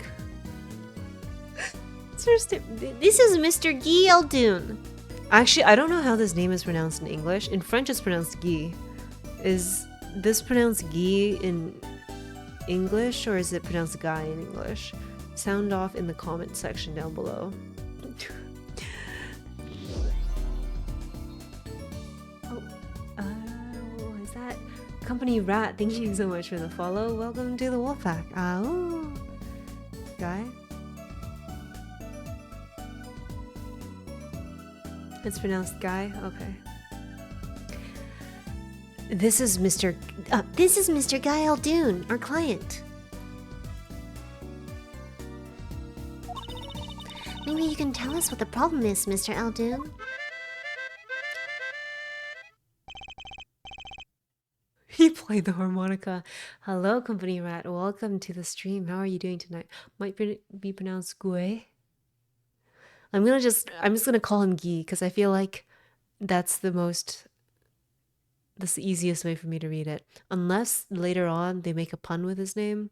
This is Mr. Guy Aldoon. Actually, I don't know how this name is pronounced in English. In French, it's pronounced Guy. Is this pronounced Guy in English, or is it pronounced Guy in English? Sound off in the comment section down below. What is that? Company Rat, thank you so much for the follow. Welcome to the Wolfpack. Oh, Guy. It's pronounced Guy? Okay. This is Mr. Guy Aldoon, our client. Maybe you can tell us what the problem is, Mr. Aldoon. He played the harmonica. Hello, Company Rat. Welcome to the stream. How are you doing tonight? Might be pronounced Gue. I'm just gonna call him Guy because I feel like that's the easiest way for me to read it. Unless later on they make a pun with his name,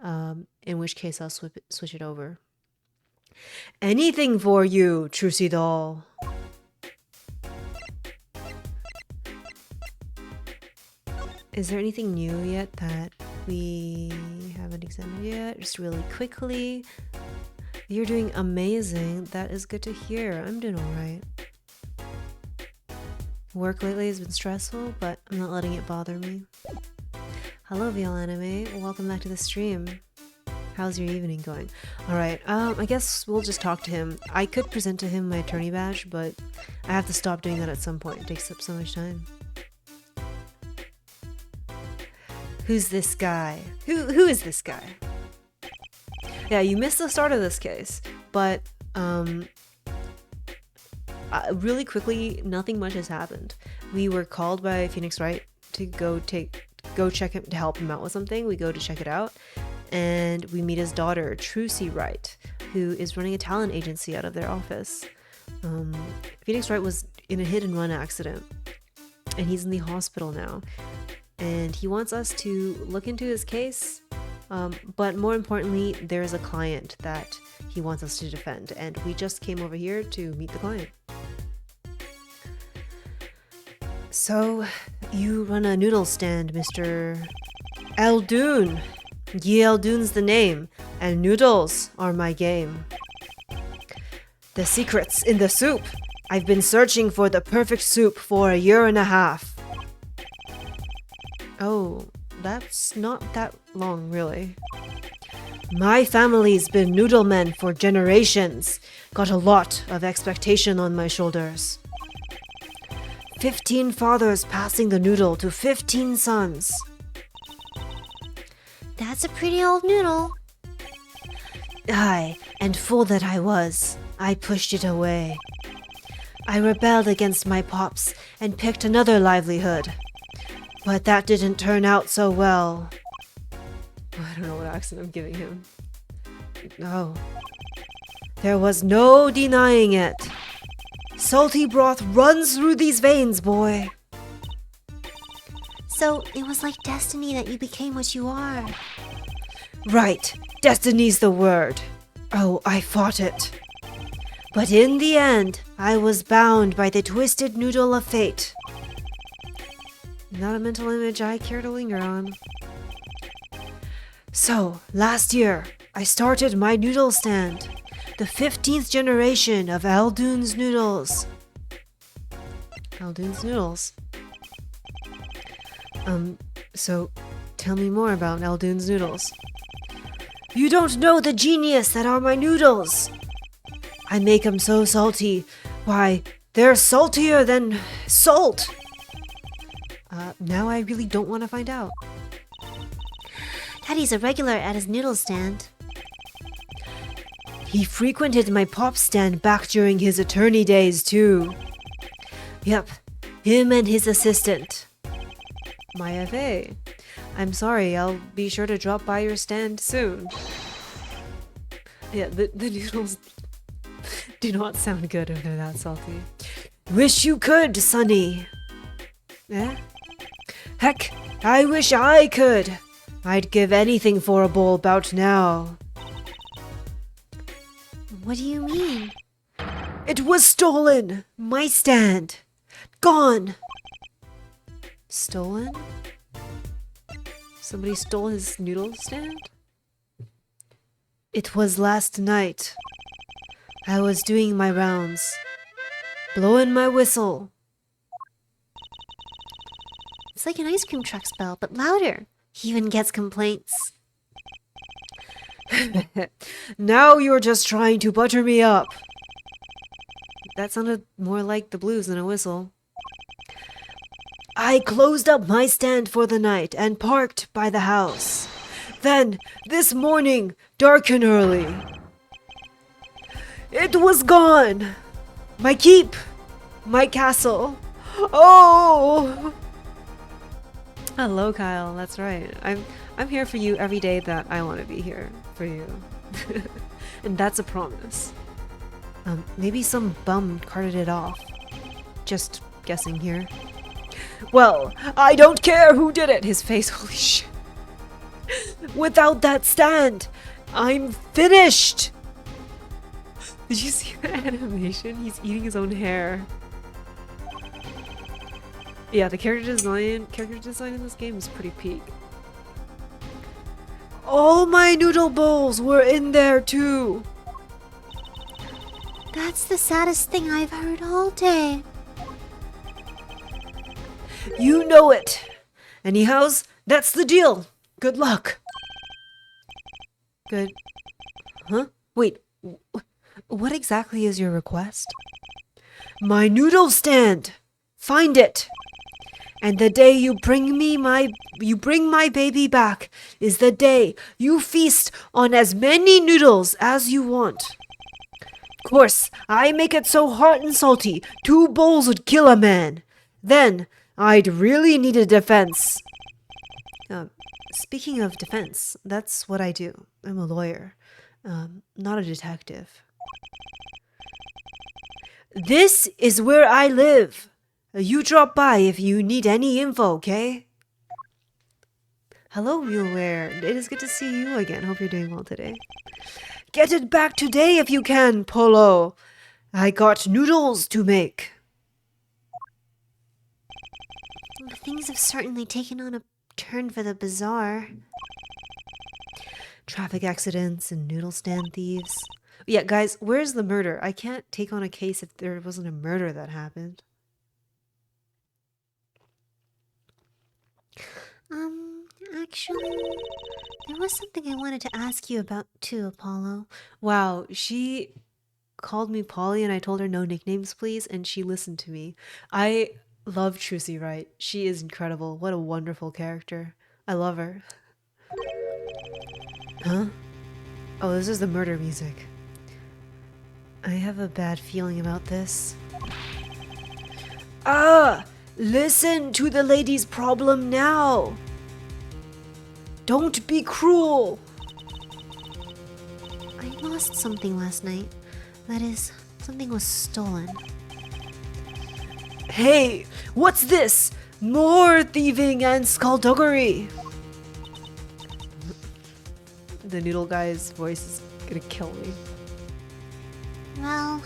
in which case I'll switch it over. Anything for you, Trucy doll. Is there anything new yet that we haven't examined yet? Just really quickly. You're doing amazing. That is good to hear. I'm doing alright. Work lately has been stressful, but I'm not letting it bother me. Hello, VL Anime. Welcome back to the stream. How's your evening going? Alright, I guess we'll just talk to him. I could present to him my attorney badge, but I have to stop doing that at some point. It takes up so much time. Who's this guy? Who is this guy? Yeah, you missed the start of this case, but really quickly, nothing much has happened. We were called by Phoenix Wright to go check him, to help him out with something. We go to check it out, and we meet his daughter, Trucy Wright, who is running a talent agency out of their office. Phoenix Wright was in a hit-and-run accident, and he's in the hospital now. And he wants us to look into his case, but more importantly, there is a client that he wants us to defend, and we just came over here to meet the client. So, you run a noodle stand, Mr. Eldoon. Ye Eldoon's the name, and noodles are my game. The secret's in the soup. I've been searching for the perfect soup for 1.5 years. Oh, that's not that long, really. My family's been noodle men for generations. Got a lot of expectation on my shoulders. 15 fathers passing the noodle to 15 sons. That's a pretty old noodle. Aye, and fool that I was, I pushed it away. I rebelled against my pops and picked another livelihood. But that didn't turn out so well. I don't know what accent I'm giving him. Oh. There was no denying it. Salty broth runs through these veins, boy. So it was like destiny that you became what you are. Right, destiny's the word. Oh, I fought it. But in the end, I was bound by the twisted noodle of fate. Not a mental image I care to linger on. So, last year, I started my noodle stand. The 15th generation of Eldoon's Noodles. Eldoon's Noodles. So, tell me more about Eldoon's Noodles. You don't know the genius that are my noodles! I make 'em so salty. Why, they're saltier than salt! Now I really don't want to find out. Daddy's a regular at his noodle stand. He frequented my pop stand back during his attorney days, too. Yep, him and his assistant. My FA. I'm sorry, I'll be sure to drop by your stand soon. Yeah, the noodles do not sound good if they're that salty. Wish you could, Sonny. Eh? Heck, I wish I could. I'd give anything for a bowl about now. What do you mean? It was stolen! My stand! Gone! Stolen? Somebody stole his noodle stand? It was last night. I was doing my rounds, blowing my whistle. It's like an ice cream truck's bell, but louder. He even gets complaints. Now you're just trying to butter me up. That sounded more like the blues than a whistle. I closed up my stand for the night and parked by the house. Then, this morning, dark and early, it was gone! My keep! My castle! Oh! Hello, Kyle. That's right. I'm here for you every day that I want to be here for you. And that's a promise. Maybe some bum carted it off. Just guessing here. Well, I don't care who did it! His face, holy shit. Without that stand, I'm finished! Did you see that animation? He's eating his own hair. Yeah, the character design in this game is pretty peak. All my noodle bowls were in there too! That's the saddest thing I've heard all day. You know it! Anyhows, that's the deal! Good luck! Good... Huh? Wait, what exactly is your request? My noodle stand! Find it! And the day you bring my baby back is the day you feast on as many noodles as you want. Of course, I make it so hot and salty, 2 bowls would kill a man. Then, I'd really need a defense. Speaking of defense, that's what I do. I'm a lawyer, not a detective. This is where I live. You drop by if you need any info, okay? Hello, Muleware. It is good to see you again. Hope you're doing well today. Get it back today if you can, Polo. I got noodles to make. Things have certainly taken on a turn for the bizarre. Traffic accidents and noodle stand thieves. Yeah, guys, where's the murder? I can't take on a case if there wasn't a murder that happened. Actually, there was something I wanted to ask you about too, Apollo. Wow, she called me Polly and I told her no nicknames, please, and she listened to me. I love Trucy Wright. She is incredible. What a wonderful character. I love her. Huh? Oh, this is the murder music. I have a bad feeling about this. Ah! Listen to the lady's problem now! Don't be cruel! I lost something last night. That is, something was stolen. Hey, what's this? More thieving and skullduggery! The noodle guy's voice is gonna kill me. Well,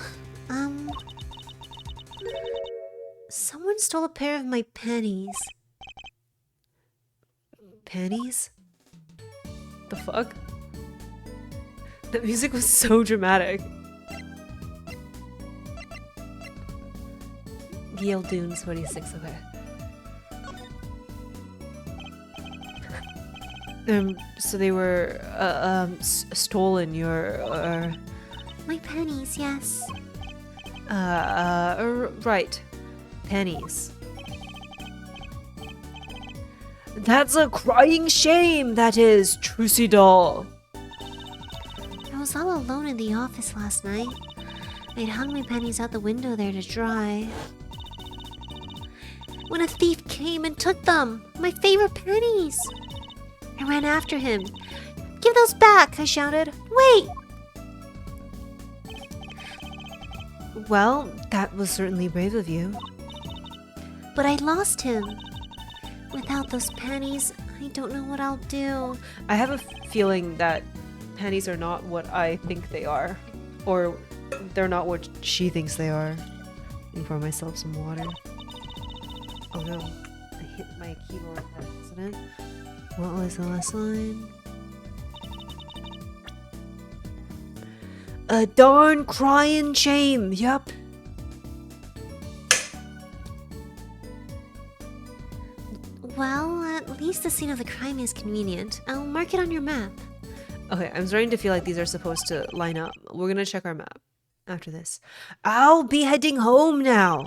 someone stole a pair of my pennies. Panties? The fuck? The music was so dramatic. Gale Dunes 26, okay. So they were, stolen your, My pennies, yes. right. Pennies. That's a crying shame, that is, Trucy Doll. I was all alone in the office last night. I'd hung my pennies out the window there to dry. When a thief came and took them, my favorite pennies. I ran after him. Give those back, I shouted. Wait! Well, that was certainly brave of you. But I lost him. Without those pennies, I don't know what I'll do. I have a feeling that pennies are not what I think they are. Or they're not what she thinks they are. Let me pour myself some water. Oh no, I hit my keyboard by accident. What was the last line? A darn crying shame, yup. Well, at least the scene of the crime is convenient. I'll mark it on your map. Okay, I'm starting to feel like these are supposed to line up. We're gonna check our map after this. I'll be heading home now.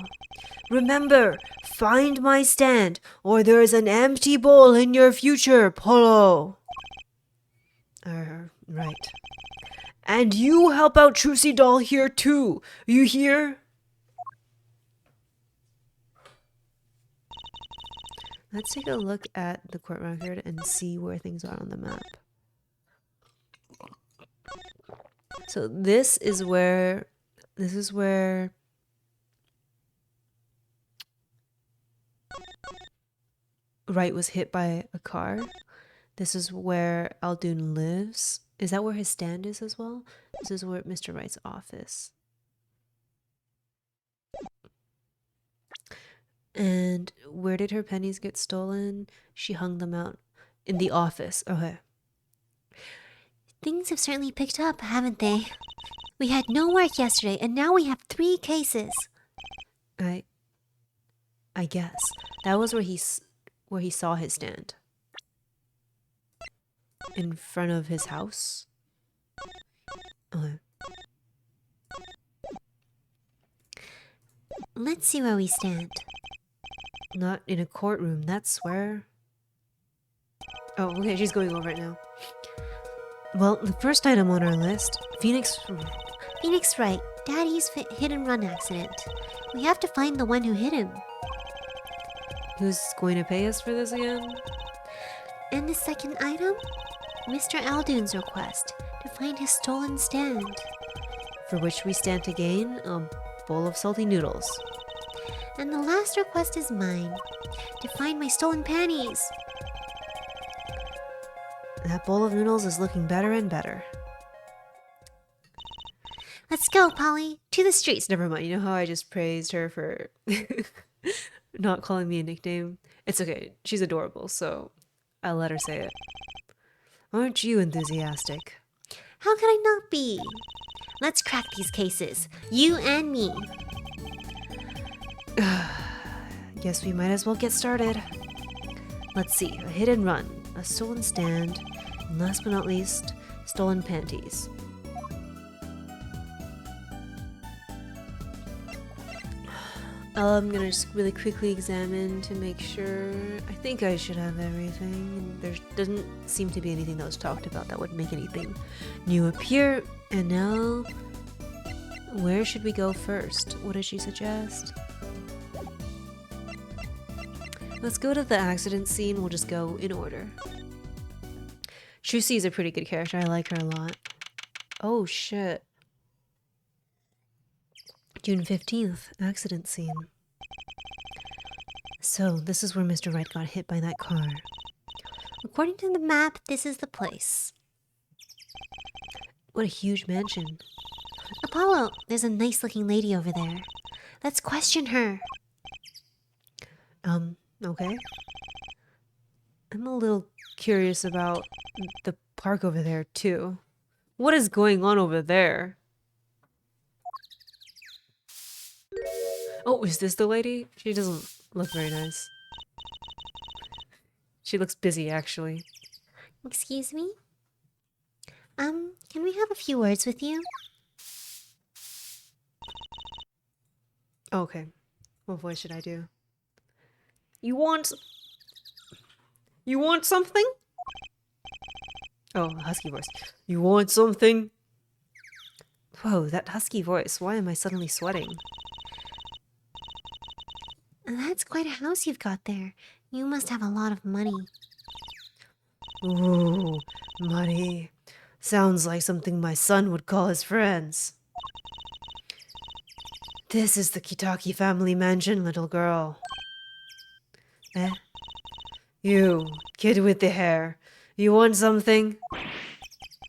Remember, find my stand, or there's an empty bowl in your future, Polo. Right. And you help out Trucy Doll here too. You hear? Let's take a look at the court record and see where things are on the map. So this is where Wright was hit by a car. This is where Aldoon lives. Is that where his stand is as well? This is where Mr. Wright's office. And where did her pennies get stolen? She hung them out in the office. Okay. Things have certainly picked up, haven't they? We had no work yesterday, and now we have 3 cases. I guess that was where he saw his stand. In front of his house. Okay. Let's see where we stand. Not in a courtroom, that's where. Oh, okay, she's going over it now. Well, the first item on our list, Phoenix Wright, Daddy's hit and run accident. We have to find the one who hit him. Who's going to pay us for this again? And the second item? Mr. Aldoon's request to find his stolen stand. For which we stand to gain a bowl of salty noodles. And the last request is mine, to find my stolen panties. That bowl of noodles is looking better and better. Let's go, Polly, to the streets. Never mind, you know how I just praised her for not calling me a nickname? It's okay, she's adorable, so I'll let her say it. Aren't you enthusiastic? How could I not be? Let's crack these cases, you and me. Guess we might as well get started. Let's see, a hit and run, a stolen stand, and last but not least, stolen panties. I'm gonna just really quickly examine to make sure. I think I should have everything. There doesn't seem to be anything that was talked about that would make anything new appear. And now, where should we go first? What does she suggest? Let's go to the accident scene. We'll just go in order. Trucy is a pretty good character. I like her a lot. Oh shit. June 15th, accident scene. So, this is where Mr. Wright got hit by that car. According to the map, this is the place. What a huge mansion. Apollo, there's a nice looking lady over there. Let's question her. Okay. I'm a little curious about the park over there, too. What is going on over there? Oh, is this the lady? She doesn't look very nice. She looks busy, actually. Excuse me? Can we have a few words with you? Oh, okay. What voice should I do? You want something? Oh, husky voice. You want something? Whoa, that husky voice. Why am I suddenly sweating? That's quite a house you've got there. You must have a lot of money. Ooh, money. Sounds like something my son would call his friends. This is the Kitaki family mansion, little girl. Eh? You, kid with the hair. You want something?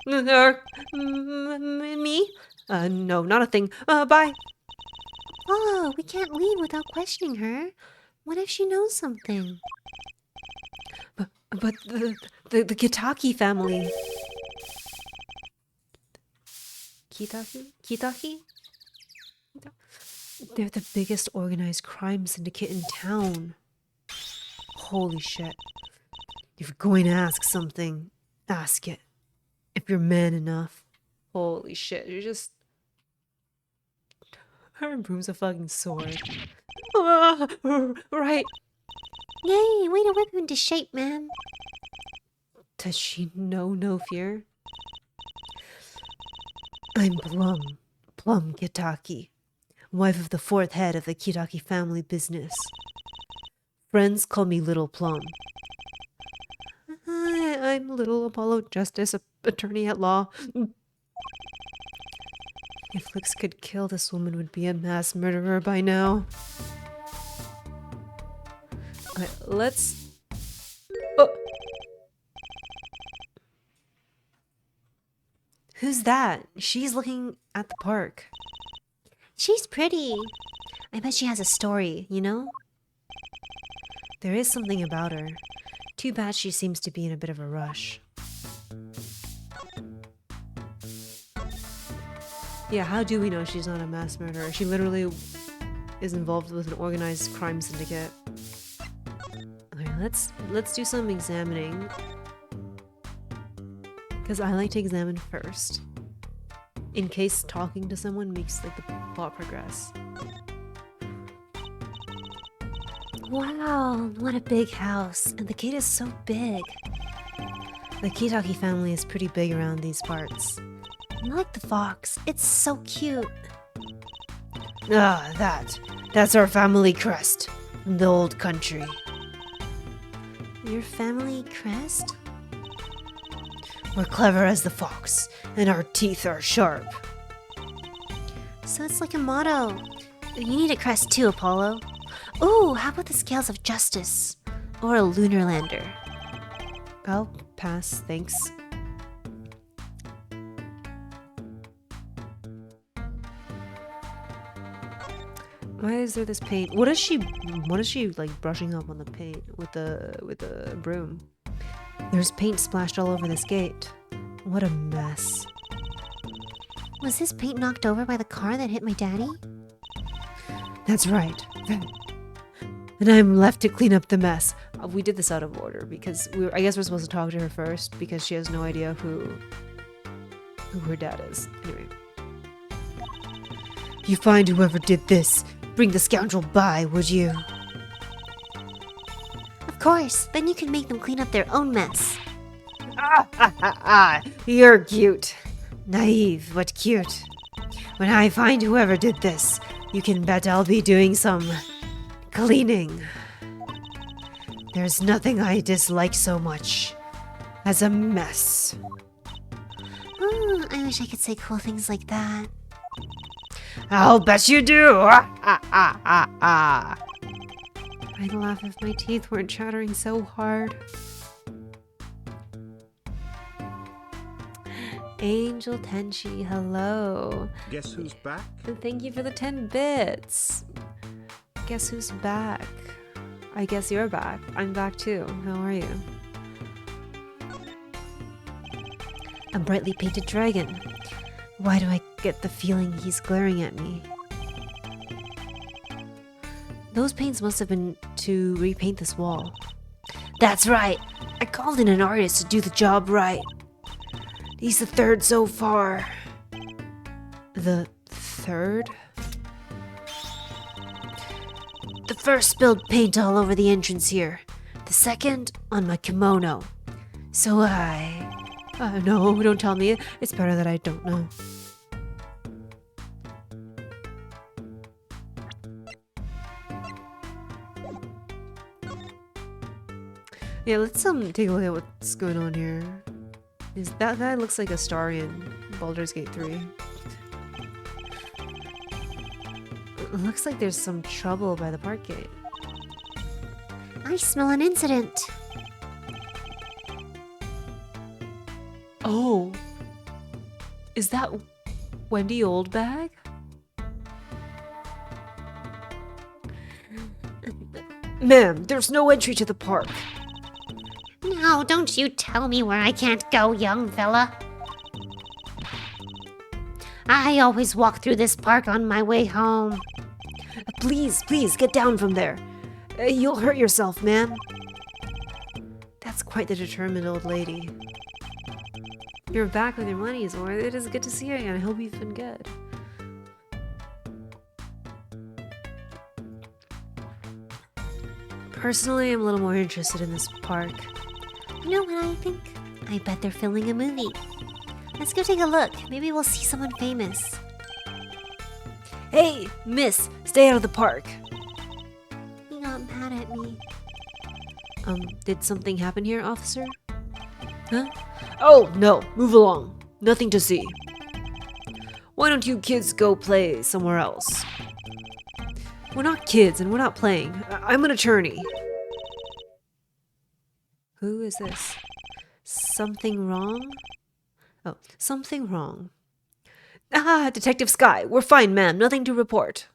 Me? No, not a thing. Bye. Oh, we can't leave without questioning her. What if she knows something? But the Kitaki family. Kitaki? They're the biggest organized crime syndicate in town. Holy shit. If you're going to ask something, ask it. If you're man enough. Holy shit, you're just... Her broom's a fucking sword. Right. Yay, way to whip him into shape, ma'am. Does she know no fear? I'm Plum Kitaki, wife of the fourth head of the Kitaki family business. Friends call me Little Plum. I'm Little Apollo Justice, attorney at law. If looks could kill, this woman would be a mass murderer by now. Okay, let's... Oh! Who's that? She's looking at the park. She's pretty. I bet she has a story, you know? There is something about her. Too bad she seems to be in a bit of a rush. Yeah, how do we know she's not a mass murderer? She literally is involved with an organized crime syndicate. Okay, let's do some examining. Because I like to examine first. In case talking to someone makes like the plot progress. Wow, what a big house. And the gate is so big. The Kitaki family is pretty big around these parts. I like the fox. It's so cute. Ah, that's our family crest from the old country. Your family crest? We're clever as the fox, and our teeth are sharp. So it's like a motto. You need a crest too, Apollo. Ooh, how about the scales of justice? Or a lunar lander? I'll pass, thanks. Why is there this paint? What is she like brushing up on the paint with the broom? There's paint splashed all over this gate. What a mess. Was this paint knocked over by the car that hit my daddy? That's right. And I'm left to clean up the mess. We did this out of order because I guess we're supposed to talk to her first because she has no idea who her dad is. Anyway. You find whoever did this. Bring the scoundrel by, would you? Of course, then you can make them clean up their own mess. You're cute. Naive, but cute. When I find whoever did this, you can bet I'll be doing some cleaning. There's nothing I dislike so much as a mess. Oh, I wish I could say cool things like that. I'll bet you do. I'd laugh if my teeth weren't chattering so hard. Angel Tenchi, hello. Guess who's back? And thank you for the 10 bits. Guess who's back? I guess you're back. I'm back too. How are you? A brightly painted dragon. Why do I get the feeling he's glaring at me? Those paints must have been to repaint this wall. That's right. I called in an artist to do the job right. He's the third so far. The third? The first spilled paint all over the entrance here. The second on my kimono. So No, don't tell me. It's better that I don't know. Yeah, let's take a look at what's going on here. That guy looks like a star in Baldur's Gate 3. It looks like there's some trouble by the park gate. I smell an incident. Oh, is that Wendy Oldbag? Ma'am, there's no entry to the park. Now, don't you tell me where I can't go, young fella. I always walk through this park on my way home. Please, get down from there. You'll hurt yourself, ma'am. That's quite the determined old lady. You're back with your money's worth. It is good to see you again. I hope you've been good. Personally, I'm a little more interested in this park. You know what I think? I bet they're filming a movie. Let's go take a look. Maybe we'll see someone famous. Hey, miss, stay out of the park. He got mad at me. Did something happen here, officer? Huh? Oh, no, move along. Nothing to see. Why don't you kids go play somewhere else? We're not kids and we're not playing. I'm an attorney. Who is this? Something wrong? Oh, something wrong. Ah, Detective Sky. We're fine, ma'am. Nothing to report.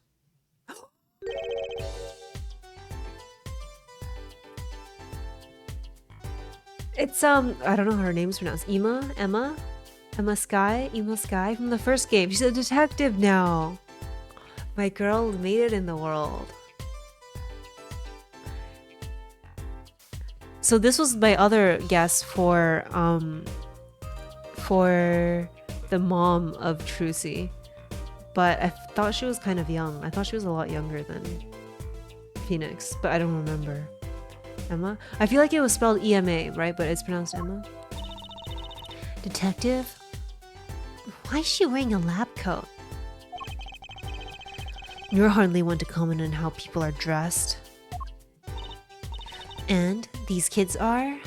It's, I don't know how her name's pronounced. Emma Sky from the first game. She's a detective now. My girl made it in the world. So this was my other guess for the mom of Trucy. But I thought she was kind of young. I thought she was a lot younger than Phoenix, but I don't remember. Emma? I feel like it was spelled E-M-A, right? But it's pronounced Emma. Detective? Why is she wearing a lab coat? You're hardly one to comment on how people are dressed. And These kids are?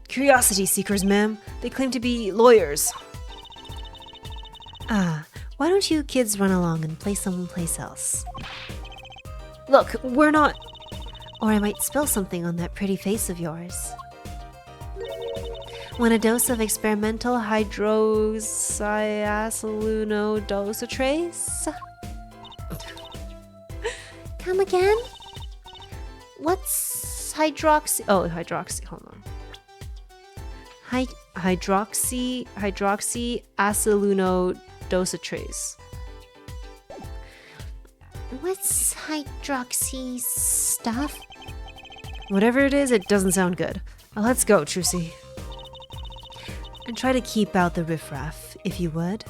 Curiosity seekers, ma'am. They claim to be lawyers. Ah, why don't you kids run along and play someplace else? Look, we're not... Or I might spill something on that pretty face of yours. Want a dose of experimental hydroxyacetylenodosatrace? Come again? What's hydroxy? Oh, hydroxy. Hold on. Hydroxyacetylenodosatrace. What's hydroxy stuff? Whatever it is, it doesn't sound good. Let's go, Trucy. And try to keep out the riffraff, if you would.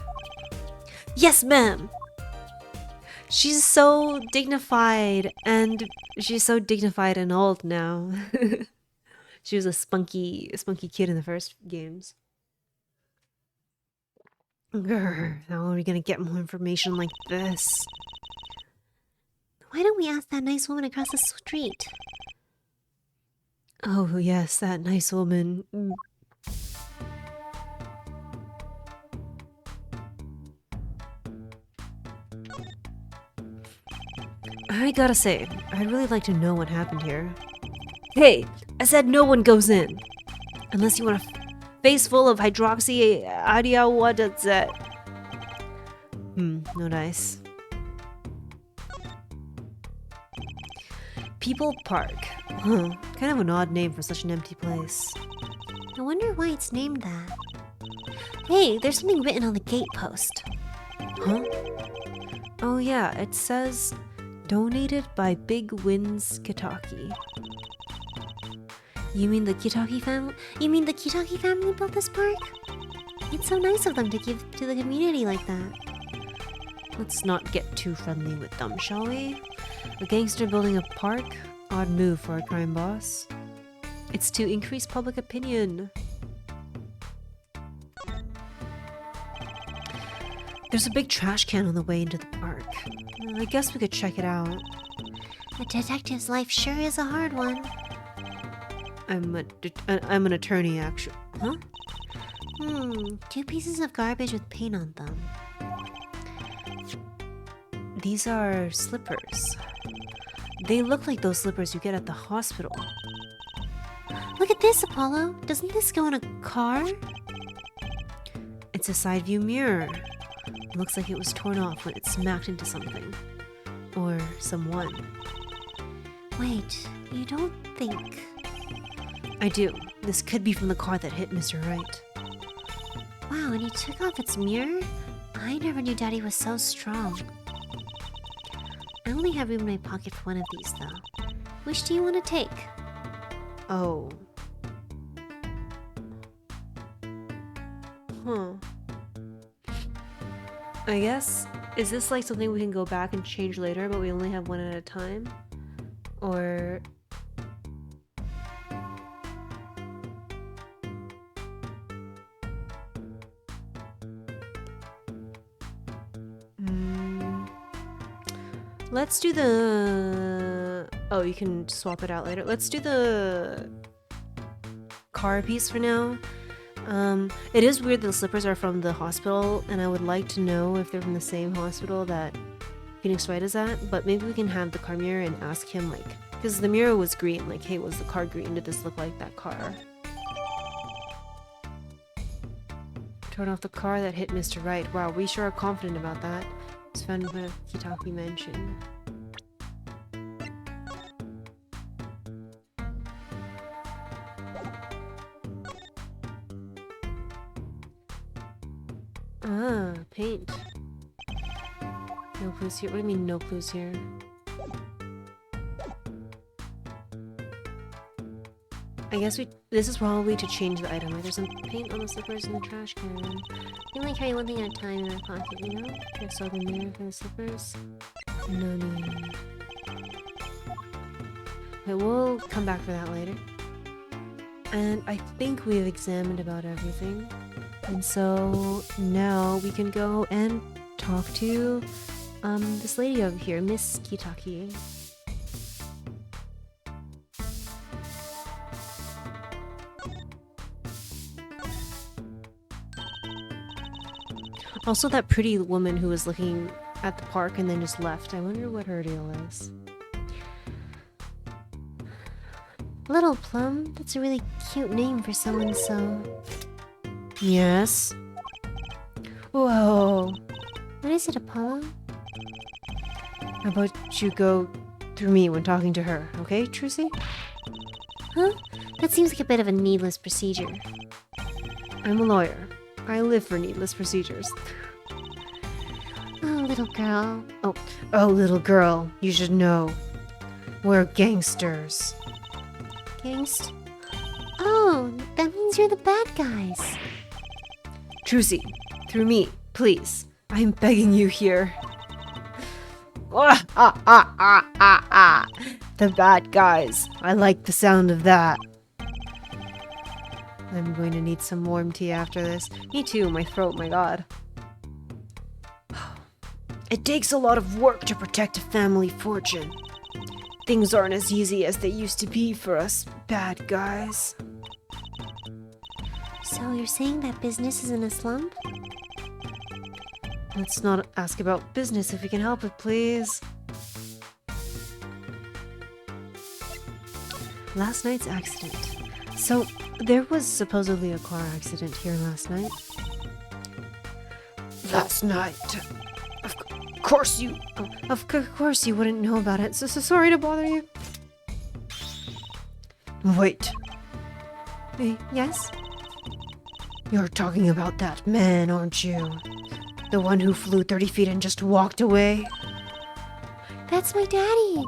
Yes, ma'am! She's so dignified, and she's so dignified and old now. She was a spunky kid in the first games. Grr, how are we gonna get more information like this? Why don't we ask that nice woman across the street? Oh, yes, that nice woman. I gotta say, I'd really like to know what happened here. Hey, I said no one goes in! Unless you want a face full of hydroxy idea, what is that? No dice. People Park. Huh, kind of an odd name for such an empty place. I wonder why it's named that. Hey, there's something written on the gate post. Huh? Oh yeah, it says donated by Big Winds Kitaki. You mean the Kitaki family? You mean the Kitaki family built this park? It's so nice of them to give to the community like that. Let's not get too friendly with them, shall we? A gangster building a park? Odd move for a crime boss. It's to increase public opinion. There's a big trash can on the way into the park. I guess we could check it out. A detective's life sure is a hard one. I'm an attorney, actually. Huh? 2 pieces of garbage with paint on them. These are slippers. They look like those slippers you get at the hospital. Look at this, Apollo. Doesn't this go in a car? It's a side view mirror. Looks like it was torn off when it smacked into something. Or someone. Wait, you don't think... I do. This could be from the car that hit Mr. Wright. Wow, and he took off its mirror? I never knew Daddy was so strong. I only have room in my pocket for one of these, though. Which do you want to take? Oh. Huh. I guess, is this like something we can go back and change later, but we only have one at a time? Or... Let's do the... Oh, you can swap it out later. Let's do the car piece for now. It is weird that the slippers are from the hospital, and I would like to know if they're from the same hospital that Phoenix Wright is at, but maybe we can have the car mirror and ask him, like, because the mirror was green, like, hey, was the car green? Did this look like that car? Turn off the car that hit Mr. Wright. Wow, we sure are confident about that. It's found what Kitaki mentioned. Ah, paint. No clues here. What do you mean no clues here? I guess this is probably to change the item. Like there's some paint on the slippers in the trash can. We only carry one thing at a time in our pocket, you know? Check out the mirror for the slippers. No need. Okay, we'll come back for that later. And I think we've examined about everything. And so now we can go and talk to this lady over here, Miss Kitaki. Also, that pretty woman who was looking at the park and then just left. I wonder what her deal is. Little Plum, that's a really cute name for someone so... Yes? Whoa. What is it, Apollo? How about you go through me when talking to her, okay, Trucy? Huh? That seems like a bit of a needless procedure. I'm a lawyer. I live for needless procedures. Oh, little girl. Oh, little girl, you should know. We're gangsters. Gangst? Oh, that means you're the bad guys. Trucy, through me, please. I'm begging you here. The bad guys. I like the sound of that. I'm going to need some warm tea after this. Me too, my throat, my god. It takes a lot of work to protect a family fortune. Things aren't as easy as they used to be for us bad guys. So you're saying that business is in a slump? Let's not ask about business if we can help it, please. Last night's accident. So, there was supposedly a car accident here last night. Last night? Of course you... Of course you wouldn't know about it, so sorry to bother you. Wait. Yes? You're talking about that man, aren't you? The one who flew 30 feet and just walked away? That's my daddy!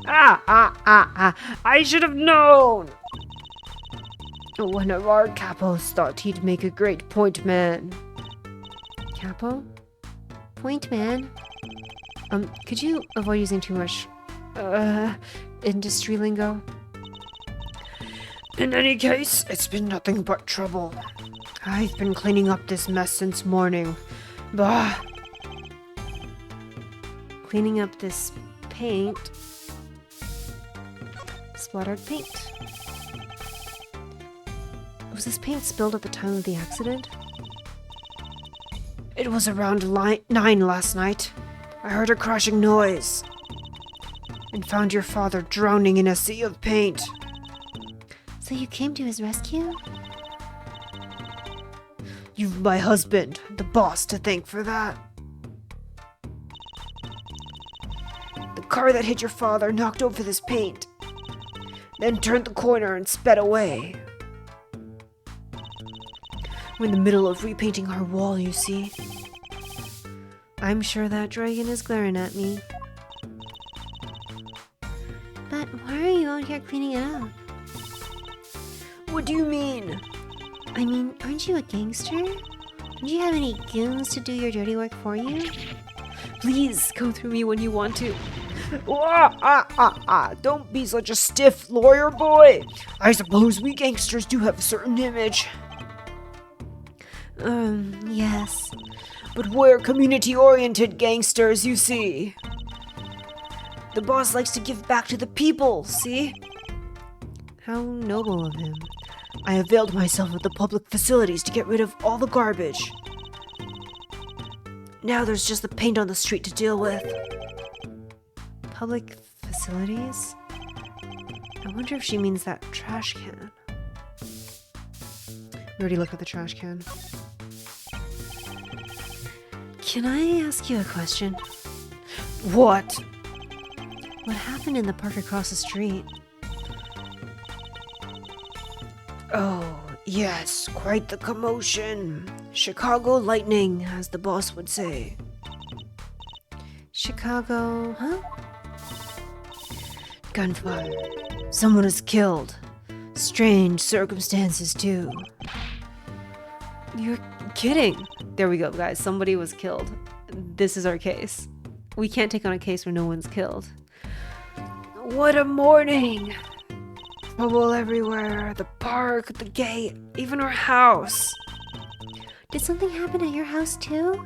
I should have known! One of our capos thought he'd make a great point man. Capo? Point man? Could you avoid using too much, industry lingo? In any case, it's been nothing but trouble. I've been cleaning up this mess since morning. Bah! Cleaning up this paint. Splattered paint. Was this paint spilled at the time of the accident? It was around 9 last night. I heard a crashing noise. And found your father drowning in a sea of paint. So you came to his rescue? You've my husband, the boss, to thank for that. The car that hit your father knocked over this paint, then turned the corner and sped away. We're in the middle of repainting our wall, you see. I'm sure that dragon is glaring at me. But why are you out here cleaning it up? What do you mean? I mean, aren't you a gangster? Don't you have any goons to do your dirty work for you? Please go through me when you want to. Don't be such a stiff lawyer boy. I suppose we gangsters do have a certain image. Yes. But we're community-oriented gangsters, you see. The boss likes to give back to the people, see? How noble of him. I availed myself of the public facilities to get rid of all the garbage. Now there's just the paint on the street to deal with. Public facilities? I wonder if she means that trash can. We already looked at the trash can. Can I ask you a question? What? What happened in the park across the street? Oh, yes, quite the commotion. Chicago lightning, as the boss would say. Chicago, huh? Gunfire. Someone is killed. Strange circumstances, too. You're kidding. There we go, guys. Somebody was killed. This is our case. We can't take on a case where no one's killed. What a morning! Trouble everywhere. The park, the gate, even our house. Did something happen at your house too?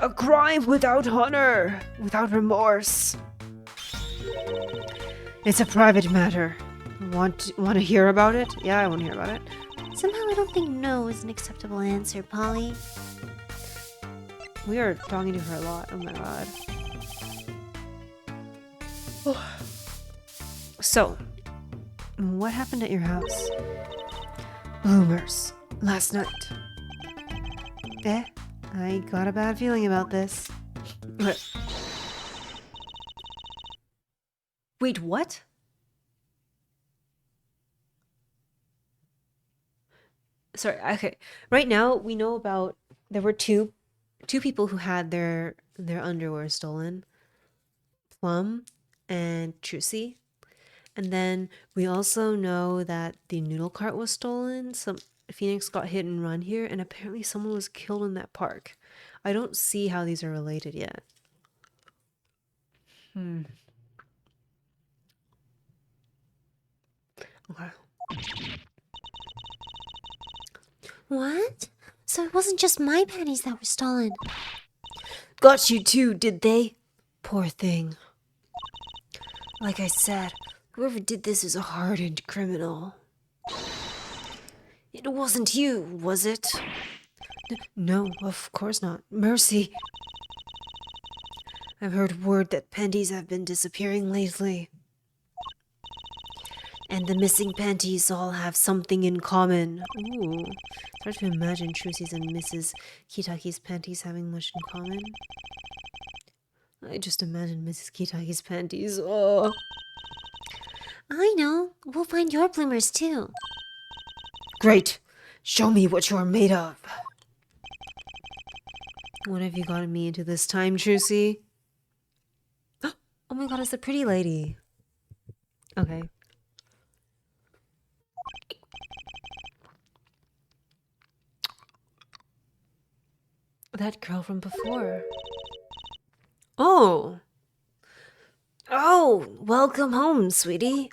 A crime without honor, without remorse. It's a private matter. Want to hear about it? Yeah, I want to hear about it. Somehow I don't think no is an acceptable answer, Polly. We are talking to her a lot. Oh my god. So, what happened at your house? Bloomers. Last night. I got a bad feeling about this. Wait, what? Sorry, okay. Right now, we know about there were two people who had their underwear stolen. Plum and Trucy. And then we also know that the noodle cart was stolen. Phoenix got hit and run here, and apparently someone was killed in that park. I don't see how these are related yet. Okay. What? So it wasn't just my panties that were stolen. Got you too, did they? Poor thing. Like I said, whoever did this is a hardened criminal. It wasn't you, was it? No, of course not. Mercy. I've heard word that panties have been disappearing lately. And the missing panties all have something in common. Ooh. It's hard to imagine Trucy's and Mrs. Kitaki's panties having much in common. I just imagine Mrs. Kitaki's panties. Oh. I know. We'll find your bloomers too. Great. Show me what you're made of. What have you gotten me into this time, Trucy? Oh my god, it's the pretty lady. Okay. That girl from before. Oh. Oh, welcome home, sweetie.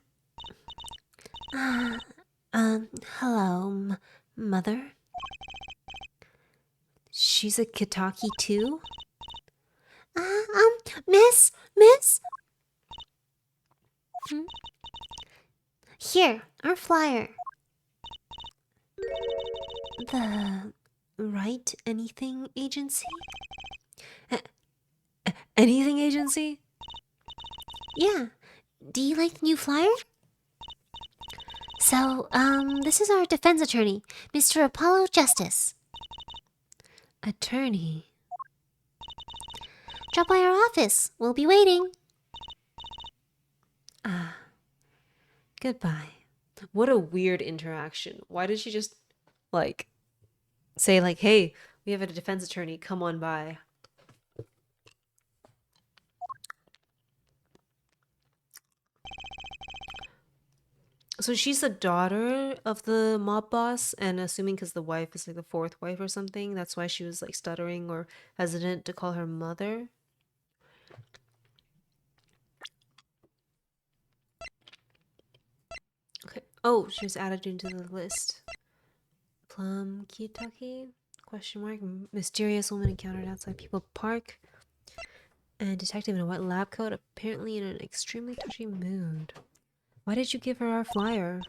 Hello, Mother? She's a Kitaki too? Miss? Here, our flyer. The Right Anything Agency? Anything agency? Yeah. Do you like the new flyer? So, this is our defense attorney, Mr. Apollo Justice. Attorney. Drop by our office. We'll be waiting. Goodbye. What a weird interaction. Why did she just, like, say, like, hey, we have a defense attorney, come on by. So she's the daughter of the mob boss, and assuming because the wife is like the fourth wife or something, that's why she was like stuttering or hesitant to call her mother. Okay. Oh, she was added into the list. Plum Kitaki? Question mark. Mysterious woman encountered outside People Park. And detective in a white lab coat, apparently in an extremely touchy mood. Why did you give her our flyer?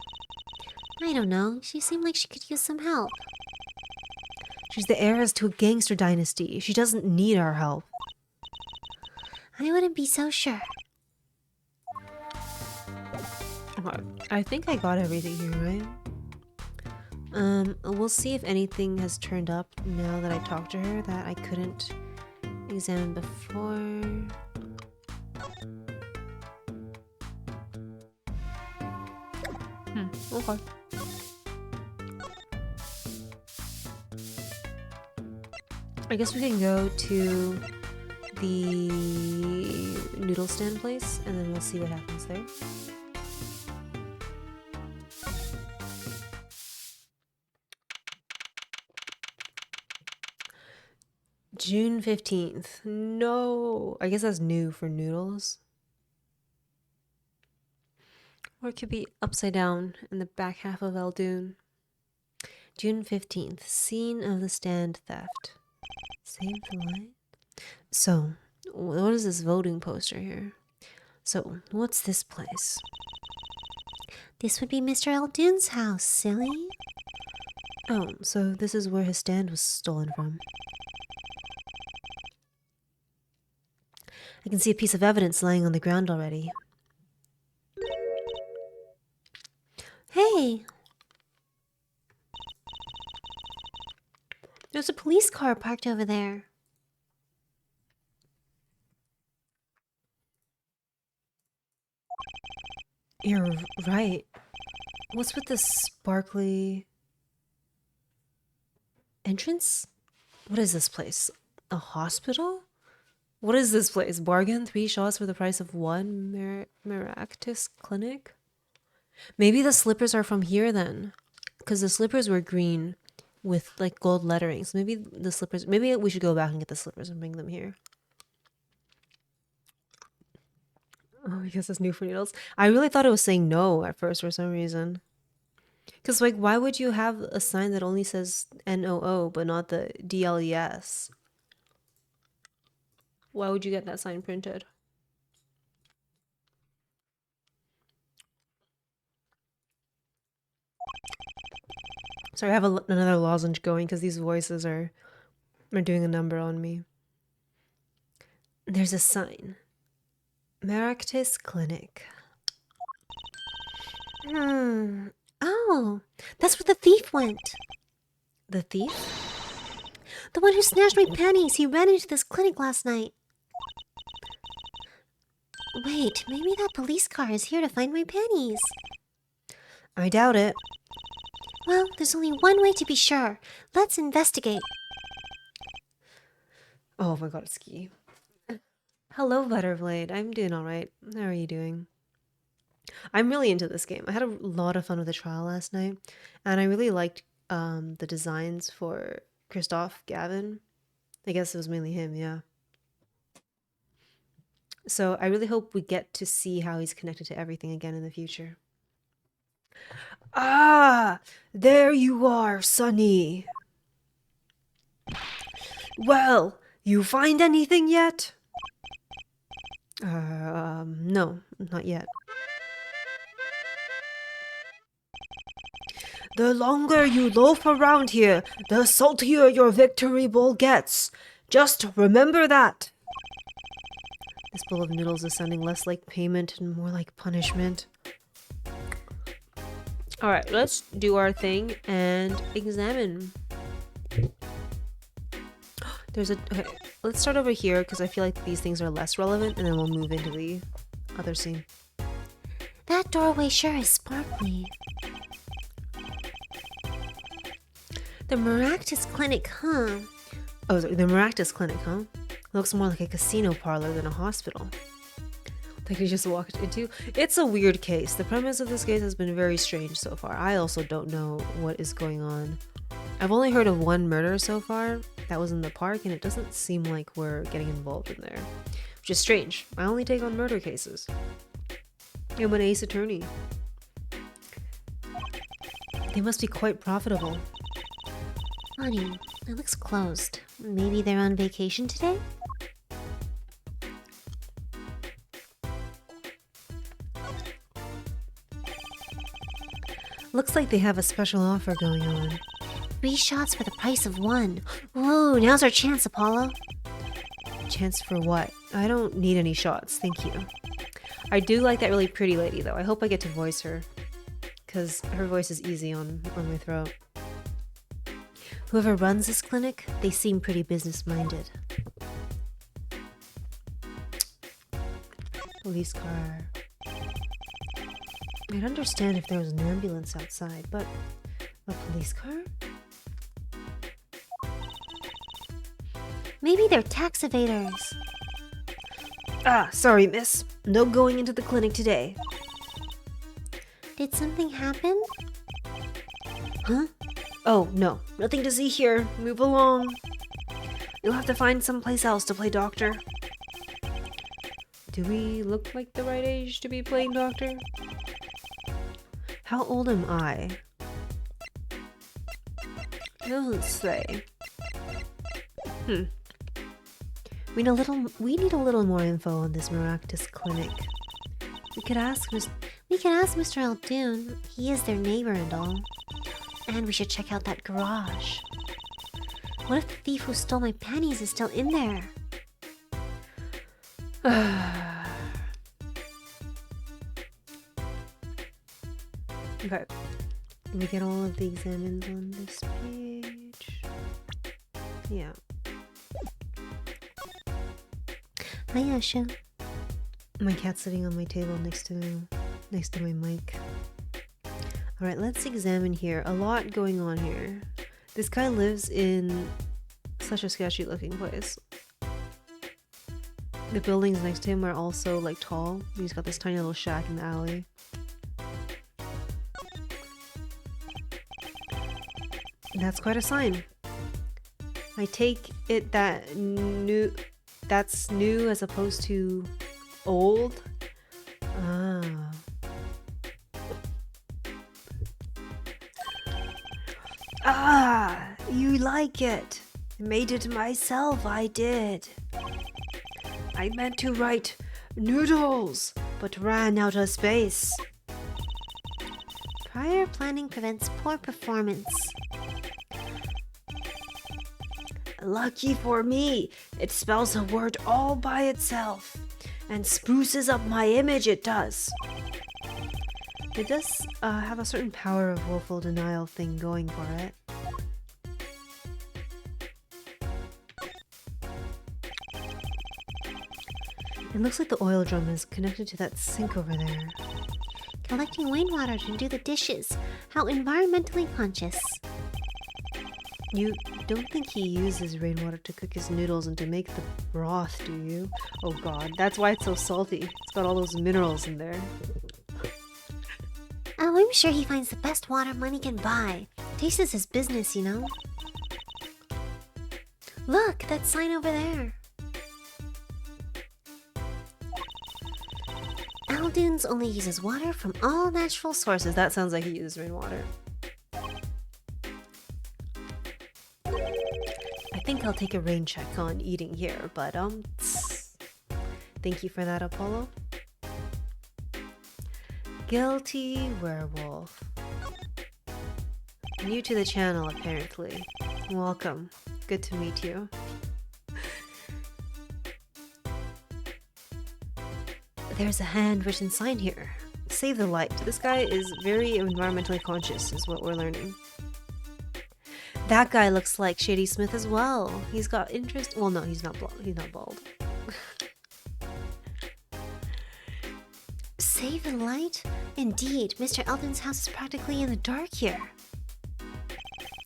I don't know. She seemed like she could use some help. She's the heiress to a gangster dynasty. She doesn't need our help. I wouldn't be so sure. Okay. I think I got everything here, right? We'll see if anything has turned up now that I talked to her that I couldn't examine before. Okay. I guess we can go to the noodle stand place and then we'll see what happens there. June 15th. No. I guess that's new for noodles. Or it could be upside down in the back half of Eldoon. June 15th. Scene of the stand theft. Save the light. So, what is this voting poster here? So, what's this place? This would be Mr. Eldoon's house, silly. Oh, so this is where his stand was stolen from. I can see a piece of evidence laying on the ground already. Hey! There's a police car parked over there. You're right. What's with this sparkly entrance? What is this place? A hospital? What is this place? Bargain? 3 shots for the price of 1 Maractus clinic? Maybe the slippers are from here then. Because the slippers were green with like gold lettering. So maybe the slippers, maybe we should go back and get the slippers and bring them here. Oh, I guess it's new for needles. I really thought it was saying no at first for some reason. Because, like, why would you have a sign that only says NOO but not the DLES? Why would you get that sign printed? Sorry, I have another lozenge going because these voices are doing a number on me. There's a sign. Maractus Clinic. Oh, that's where the thief went. The thief? The one who snatched my panties. He ran into this clinic last night. Wait, maybe that police car is here to find my panties. I doubt it. Well, there's only one way to be sure. Let's investigate. Oh my god, Ski. Hello, Butterblade. I'm doing alright. How are you doing? I'm really into this game. I had a lot of fun with the trial last night, and I really liked the designs for Christoph Gavin. I guess it was mainly him, yeah. So I really hope we get to see how he's connected to everything again in the future. Ah, there you are, Sonny. Well, you find anything yet? No, not yet. The longer you loaf around here, the saltier your victory bowl gets. Just remember that. This bowl of noodles is sounding less like payment and more like punishment. Alright, let's do our thing and examine. There's a... Okay, let's start over here because I feel like these things are less relevant and then we'll move into the other scene. That doorway sure is sparkly. The Maractus Clinic, huh? Oh, the Maractus Clinic, huh? Looks more like a casino parlor than a hospital. That you just walked into. It's a weird case. The premise of this case has been very strange so far. I also don't know what is going on. I've only heard of one murder so far. That was in the park, and it doesn't seem like we're getting involved in there. Which is strange. I only take on murder cases. I'm an ace attorney. They must be quite profitable. Funny, it looks closed. Maybe they're on vacation today? Looks like they have a special offer going on. 3 shots for the price of 1. Ooh, now's our chance, Apollo. Chance for what? I don't need any shots, thank you. I do like that really pretty lady, though. I hope I get to voice her. Because her voice is easy on my throat. Whoever runs this clinic, they seem pretty business-minded. Police car. I'd understand if there was an ambulance outside, but a police car? Maybe they're tax evaders. Ah, sorry, miss. No going into the clinic today. Did something happen? Huh? Oh, no. Nothing to see here. Move along. You'll have to find someplace else to play doctor. Do we look like the right age to be playing doctor? How old am I? It doesn't say. We need a little more info on this Maractus Clinic. We could ask Mr. Altoon. He is their neighbor and all. And we should check out that garage. What if the thief who stole my pennies is still in there? Okay. Let me get all of the examines on this page. Yeah. Hi, Asha. My cat's sitting on my table next to my mic. Alright, let's examine here. A lot going on here. This guy lives in such a sketchy looking place. The buildings next to him are also like tall. He's got this tiny little shack in the alley. That's quite a sign. I take it that that's new as opposed to old. Ah. Ah, you like it. Made it myself, I did. I meant to write noodles, but ran out of space. Prior planning prevents poor performance. Lucky for me, it spells a word all by itself. And spruces up my image, it does. It does have a certain power of willful denial thing going for it. It looks like the oil drum is connected to that sink over there. Collecting rainwater to do the dishes. How environmentally conscious. You don't think he uses rainwater to cook his noodles and to make the broth, do you? Oh god, that's why it's so salty. It's got all those minerals in there. Oh, I'm sure he finds the best water money can buy. Taste is his business, you know? Look, that sign over there. Aldunes only uses water from all natural sources. That sounds like he uses rainwater. I think I'll take a rain check on eating here, but thank you for that, Apollo. Guilty werewolf. New to the channel, apparently. Welcome. Good to meet you. There's a handwritten sign here. Save the light. This guy is very environmentally conscious, is what we're learning. That guy looks like Shady Smith as well. He's got interest. Well, no, he's not bald. He's not bald. Save the light? Indeed, Mr. Eldon's house is practically in the dark here.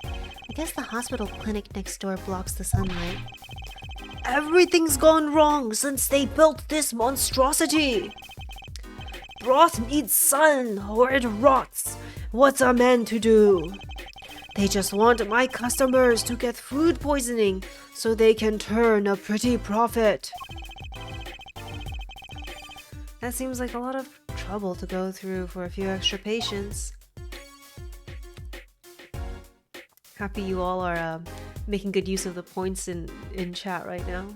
I guess the hospital clinic next door blocks the sunlight. Everything's gone wrong since they built this monstrosity. Broth needs sun or it rots. What's a man to do? They just want my customers to get food poisoning so they can turn a pretty profit. That seems like a lot of trouble to go through for a few extra patients. Happy you all are making good use of the points in chat right now.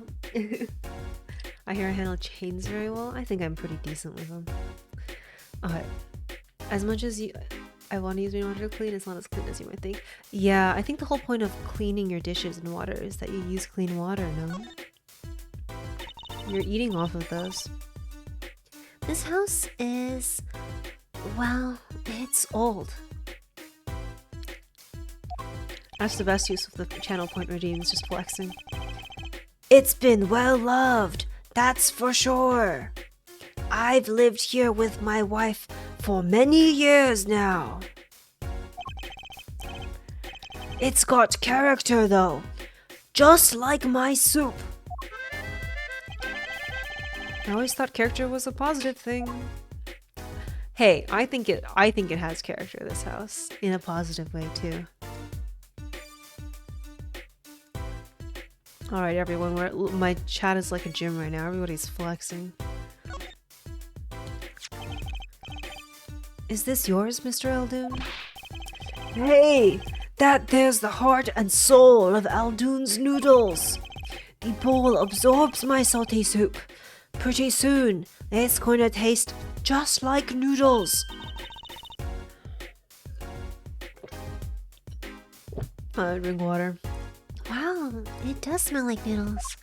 I hear I handle chains very well. I think I'm pretty decent with them. Okay. As much as I want to use rainwater to clean, it's not as clean as you might think. Yeah, I think the whole point of cleaning your dishes in water is that you use clean water, no? You're eating off of those. This house is... well, it's old. That's the best use of the channel point redeem, is just flexing. It's been well loved, that's for sure. I've lived here with my wife for many years now. It's got character though, just like my soup. I always thought character was a positive thing. Hey, I think it has character, this house, in a positive way too. Alright everyone, my chat is like a gym right now. Everybody's flexing. Is this yours, Mr. Eldoon? Hey, that there's the heart and soul of Aldoon's noodles. The bowl absorbs my salty soup. Pretty soon, it's going to taste just like noodles. Drink water. Wow, it does smell like noodles.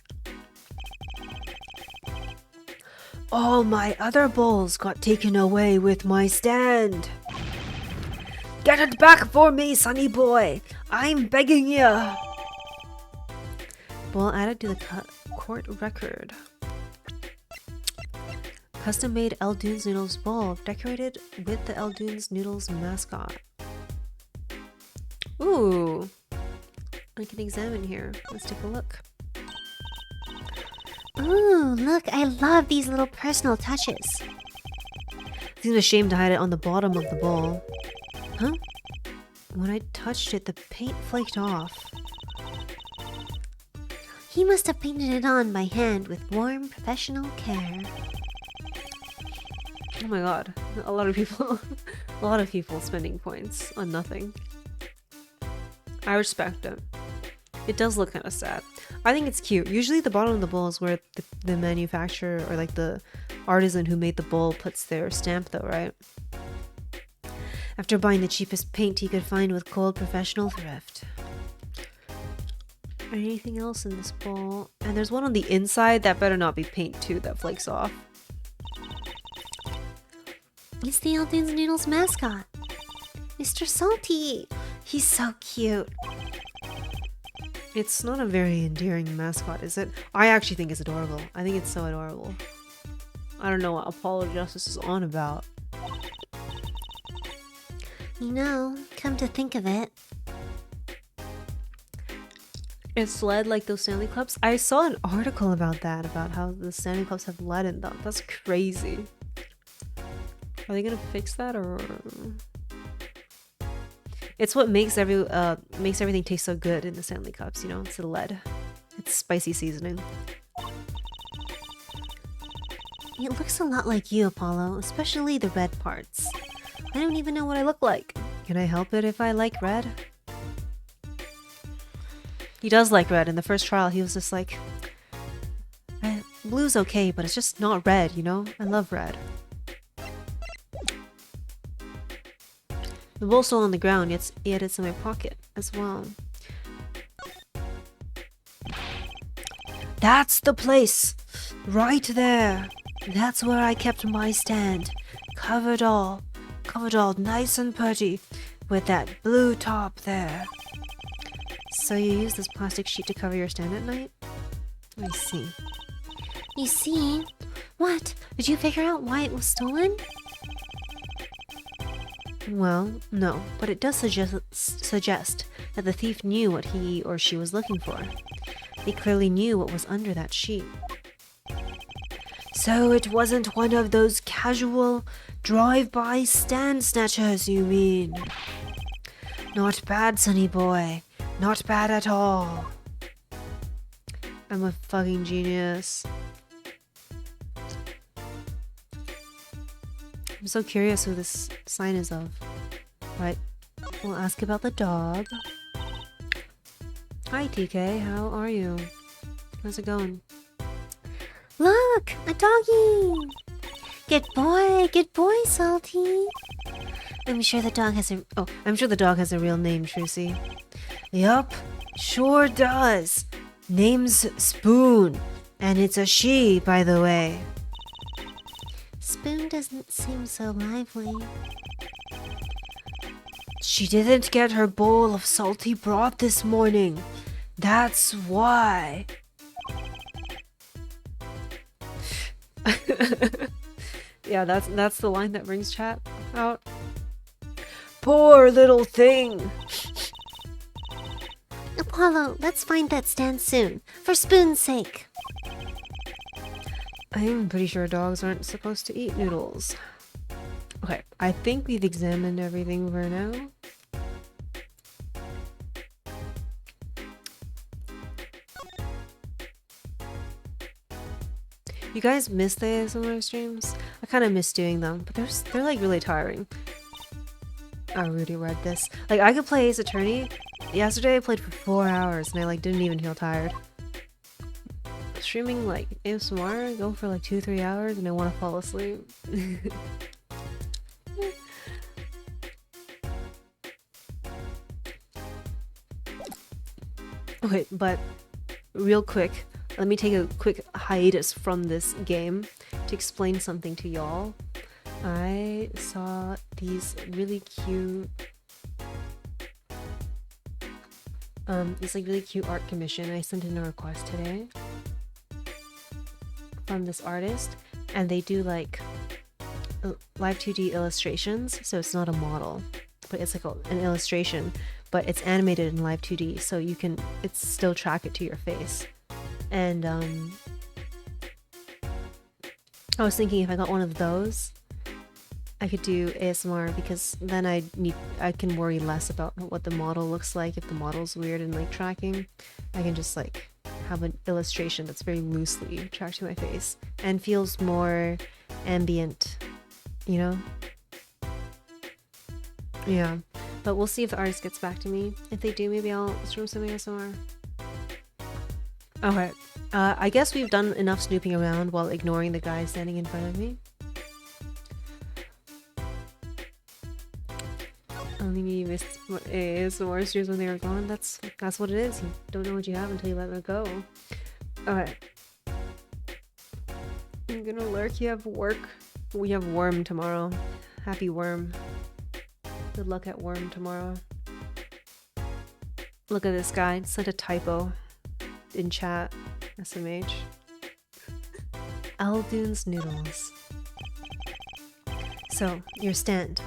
All my other bowls got taken away with my stand. Get it back for me, sonny boy. I'm begging ya. Bowl added to the court record. Custom-made Eldoon's Noodles bowl decorated with the Eldoon's Noodles mascot. Ooh. I can examine here. Let's take a look. Ooh, look, I love these little personal touches. Seems a shame to hide it on the bottom of the bowl. Huh? When I touched it, the paint flaked off. He must have painted it on by hand with warm, professional care. Oh my god. A lot of people spending points on nothing. I respect it. It does look kind of sad. I think it's cute. Usually the bottom of the bowl is where the manufacturer or like the artisan who made the bowl puts their stamp though, right? After buying the cheapest paint he could find with cold professional thrift. Anything else in this bowl? And there's one on the inside. That better not be paint too that flakes off. It's the Eldoon's Noodles mascot, Mr. Salty. He's so cute. It's not a very endearing mascot, is it? I actually think it's adorable. I think it's so adorable. I don't know what Apollo Justice is on about. You know, come to think of it, It's lead like those Stanley Cups. I saw an article about that, about how the Stanley Cups have lead in them. That's crazy. Are they gonna fix that or? It's what makes everything taste so good in the Stanley Cups. You know, it's the lead. It's spicy seasoning. it looks a lot like you, Apollo, especially the red parts. I don't even know what I look like. Can I help it if I like red? He does like red. In the first trial, he was just like, blue's okay, but it's just not red, you know? I love red. The bowl's still on the ground, yet it's in my pocket as well. That's the place! Right there! That's where I kept my stand. Covered all nice and pretty, with that blue top there. So you use this plastic sheet to cover your stand at night? I see. You see? What? Did you figure out why it was stolen? Well, no, but it does suggest that the thief knew what he or she was looking for. They clearly knew what was under that sheet. So it wasn't one of those casual drive-by stand snatchers, you mean? Not bad, sonny boy. Not bad at all. I'm a fucking genius. I'm so curious who this sign is of. Right, we'll ask about the dog. Hi TK, how are you? How's it going? Look! A doggy! Good boy, Salty. I'm sure the dog has a real name, Trucy. Yup, sure does. Name's Spoon, and it's a she, by the way. Spoon doesn't seem so lively. She didn't get her bowl of salty broth this morning. That's why. Yeah, that's the line that brings chat out. Poor little thing. Apollo, let's find that stand soon, for Spoon's sake. I'm pretty sure dogs aren't supposed to eat noodles. Okay, I think we've examined everything for now. You guys miss the ASMR streams? I kind of miss doing them, but they're like really tiring. I already read this. Like, I could play Ace Attorney. Yesterday I played for 4 hours and I like didn't even feel tired. Streaming like ASMR, go for like 2-3 hours and I want to fall asleep. Okay, but real quick, let me take a quick hiatus from this game to explain something to y'all. I saw these really cute really cute art commission. I sent in a request today from this artist, and they do like live 2D illustrations, so it's not a model, but it's like an illustration, but it's animated in live 2D, so you can still track it to your face. And I was thinking if I got one of those, I could do ASMR, because then I can worry less about what the model looks like. If the model's weird and like tracking, I can just like have an illustration that's very loosely tracked to my face and feels more ambient, you know? Yeah, but we'll see if the artist gets back to me. If they do, maybe I'll stream some ASMR. Okay, I guess we've done enough snooping around while ignoring the guy standing in front of me. Only me missed ASMR streams when they were gone. That's what it is. You don't know what you have until you let it go. Okay. I'm gonna lurk. You have work. We have worm tomorrow. Happy worm. Good luck at worm tomorrow. Look at this guy. It's like a typo in chat. SMH. Aldoon's noodles. So, your stand.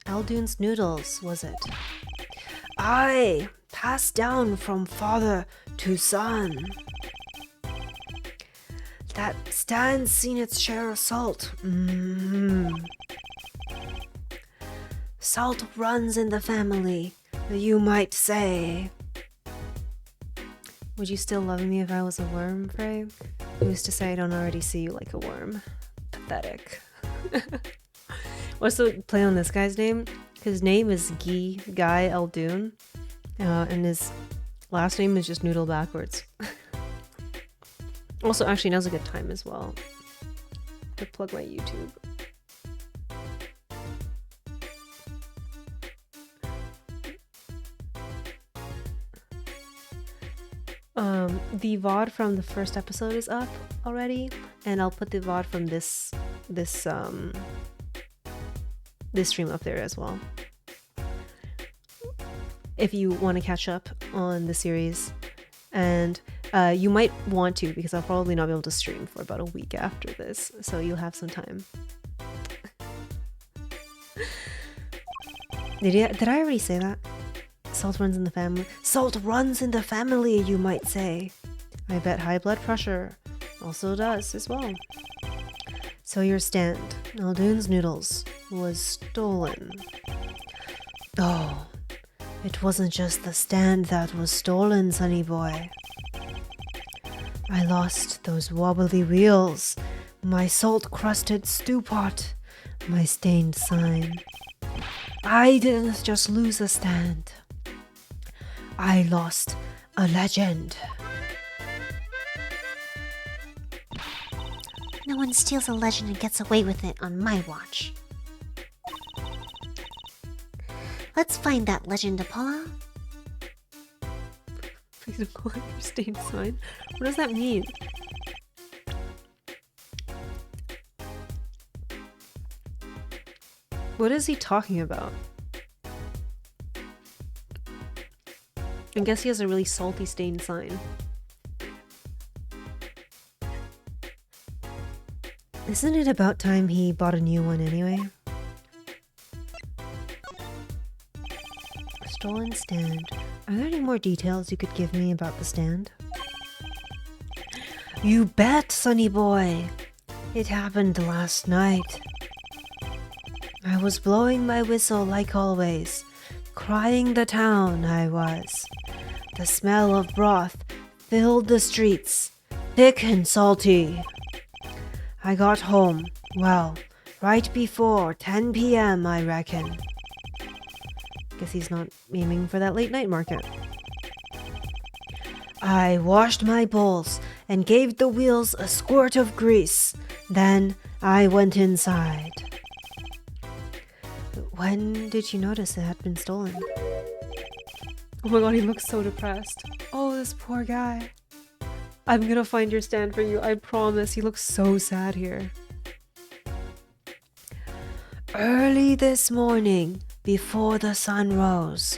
Aldoon's noodles, was it? Aye, passed down from father to son. That stand's seen its share of salt. Salt runs in the family, you might say. Would you still love me if I was a worm, Frey? Who's to say I don't already see you like a worm? Pathetic. What's the play on this guy's name? His name is Guy Aldoon, and his last name is just Noodle backwards. Also, actually, now's a good time as well to plug my YouTube. The VOD from the first episode is up already, and I'll put the VOD from this stream up there as well. If you want to catch up on the series, and you might want to, because I'll probably not be able to stream for about a week after this, so you'll have some time. Did I already say that? Salt runs in the family. Salt runs in the family, you might say. I bet high blood pressure also does as well. So your stand, Aldoon's noodles, was stolen. Oh, it wasn't just the stand that was stolen, sonny boy. I lost those wobbly wheels, my salt-crusted stew pot, my stained sign. I didn't just lose a stand. I lost a legend. No one steals a legend and gets away with it on my watch. Let's find that legend, Apollo. Please don't call it your stained sign. What does that mean? What is he talking about? I guess he has a really salty stained sign. Isn't it about time he bought a new one anyway? Stolen stand. Are there any more details you could give me about the stand? You bet, sonny boy! It happened last night. I was blowing my whistle like always. Crying the town, I was. The smell of broth filled the streets, thick and salty. I got home, well, right before 10 p.m., I reckon. Guess he's not aiming for that late night market. I washed my bowls and gave the wheels a squirt of grease. Then I went inside. When did you notice it had been stolen? Oh my god, he looks so depressed. Oh, this poor guy. I'm gonna find your stand for you, I promise. He looks so sad here. Early this morning, before the sun rose.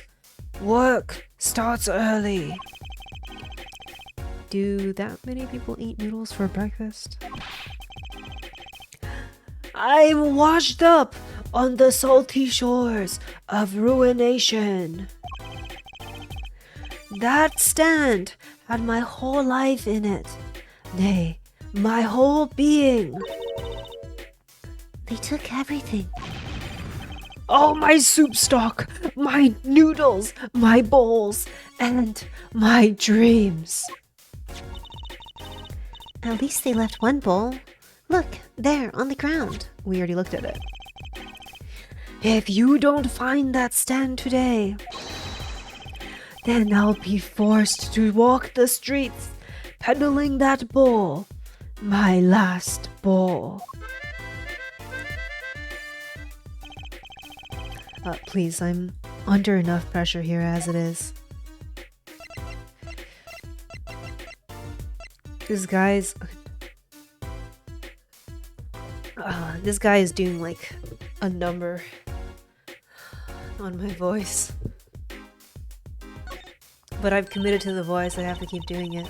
Work starts early. Do that many people eat noodles for breakfast? I'm washed up on the salty shores of ruination. That stand had my whole life in it. Nay, my whole being. They took everything. All my soup stock, my noodles, my bowls, and my dreams. At least they left one bowl. Look, there, on the ground. We already looked at it. If you don't find that stand today, then I'll be forced to walk the streets peddling that bowl, my last bowl. Please, I'm under enough pressure here as it is. This guy is doing like a number on my voice. But I've committed to the voice, I have to keep doing it.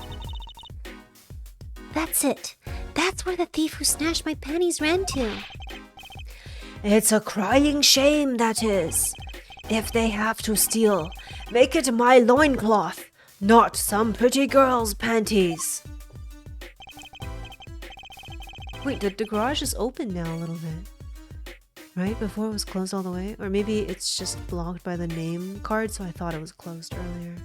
That's it. That's where the thief who snatched my panties ran to. It's a crying shame, that is. If they have to steal, make it my loincloth, not some pretty girl's panties. Wait, the garage is open now a little bit. Right? Before it was closed all the way? Or maybe it's just blocked by the name card, so I thought it was closed earlier.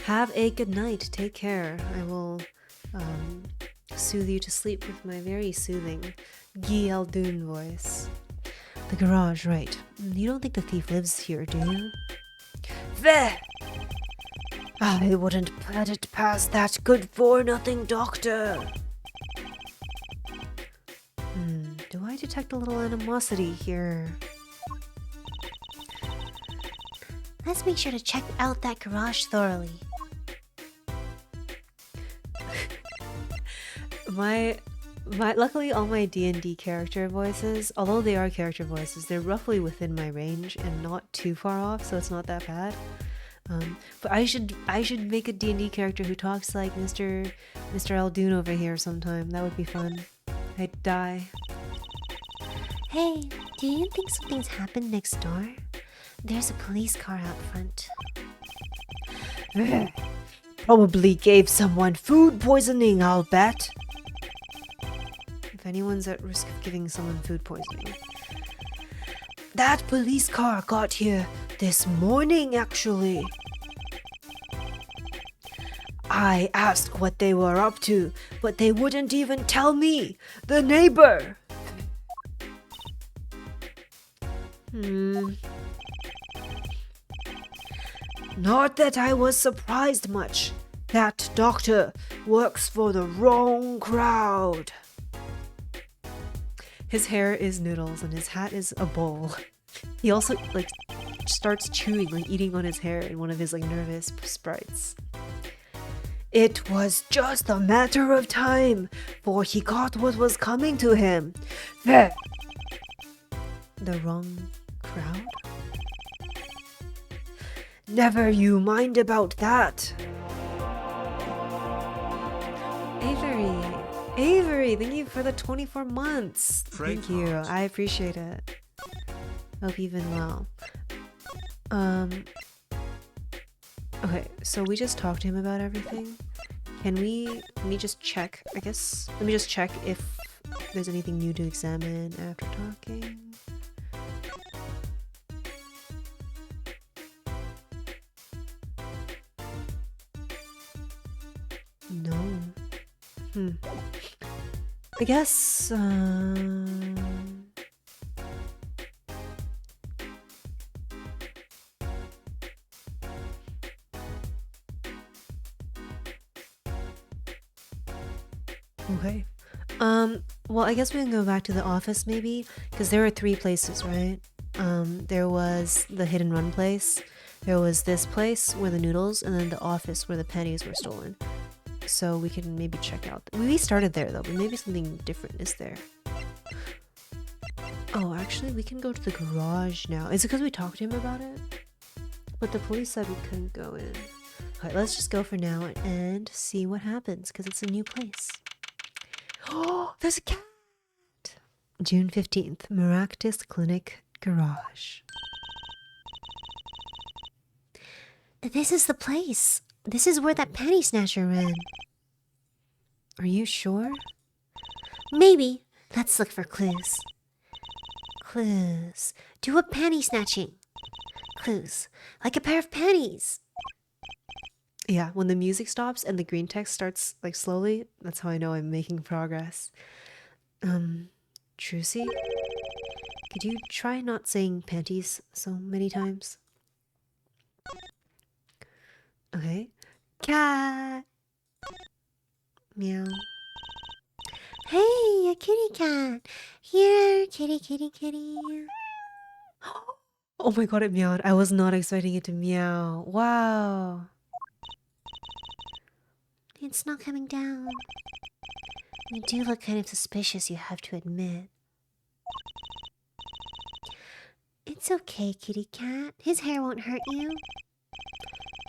Have a good night. Take care. I will soothe you to sleep with my very soothing Guy Eldoon voice. The garage, right. You don't think the thief lives here, do you? There! I wouldn't let it past that good-for-nothing doctor. Do I detect a little animosity here? Let's make sure to check out that garage thoroughly. Luckily all my D&D character voices, although they are character voices, they're roughly within my range and not too far off, so it's not that bad. But I should make a D&D character who talks like Mr. Eldoon over here sometime. That would be fun. I'd die. Hey, do you think something's happened next door? There's a police car out front. Probably gave someone food poisoning, I'll bet. If anyone's at risk of giving someone food poisoning. That police car got here this morning, actually. I asked what they were up to, but they wouldn't even tell me, the neighbor. Not that I was surprised much. That doctor works for the wrong crowd. His hair is noodles and his hat is a bowl. He also starts chewing, eating on his hair in one of his nervous sprites. It was just a matter of time, for he got what was coming to him. There. The wrong crowd? Never you mind about that. Avery, thank you for the 24 months. Thank you, I appreciate it. Hope you've been well. Okay, so we just talked to him about everything. Can we just check, I guess, let me just check if there's anything new to examine after talking. No. I guess, okay. Well, I guess we can go back to the office maybe, because there are 3 places, right? There was the hit and run place, There was this place where the noodles, and then the office where the pennies were stolen. So we can maybe check out. We started there though, but maybe something different is there. Oh, actually, we can go to the garage now. Is it because we talked to him about it? But the police said we couldn't go in. Alright, let's just go for now and see what happens, because it's a new place. Oh, there's a cat! June 15th, Maractus Clinic Garage. This is the place. This is where that penny snatcher ran. Are you sure? Maybe. Let's look for clues. Clues. Do a penny snatching. Clues. Like a pair of pennies. Yeah, when the music stops and the green text starts like slowly, that's how I know I'm making progress. Trucy? Could you try not saying panties so many times? Okay. Cat! Meow. Hey, a kitty cat. Here, kitty, kitty, kitty. Oh my god, it meowed. I was not expecting it to meow. Wow. It's not coming down. You do look kind of suspicious, you have to admit. It's okay, kitty cat. His hair won't hurt you.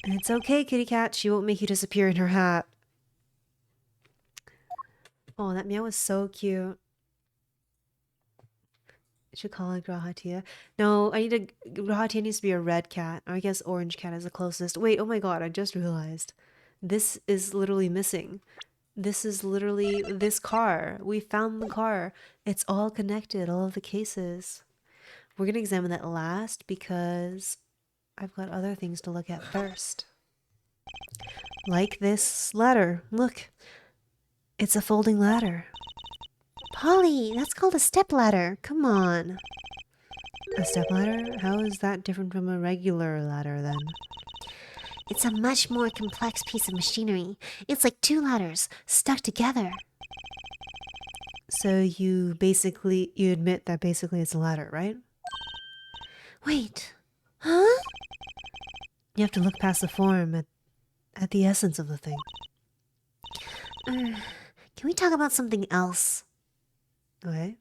It's okay, kitty cat. She won't make you disappear in her hat. Oh, that meow was so cute. I should call it Grahatia. No, Grahatia needs to be a red cat. Or I guess orange cat is the closest. Wait, oh my god, I just realized. This is literally missing. This is literally this car. We found the car. It's all connected, all of the cases. We're gonna examine that last because I've got other things to look at first. Like this ladder. Look. It's a folding ladder. Polly, that's called a stepladder. Come on. A step ladder? How is that different from a regular ladder then? It's a much more complex piece of machinery. It's like two ladders stuck together. So you admit that basically it's a ladder, right? Wait. Huh? You have to look past the form at the essence of the thing. Can we talk about something else? Okay.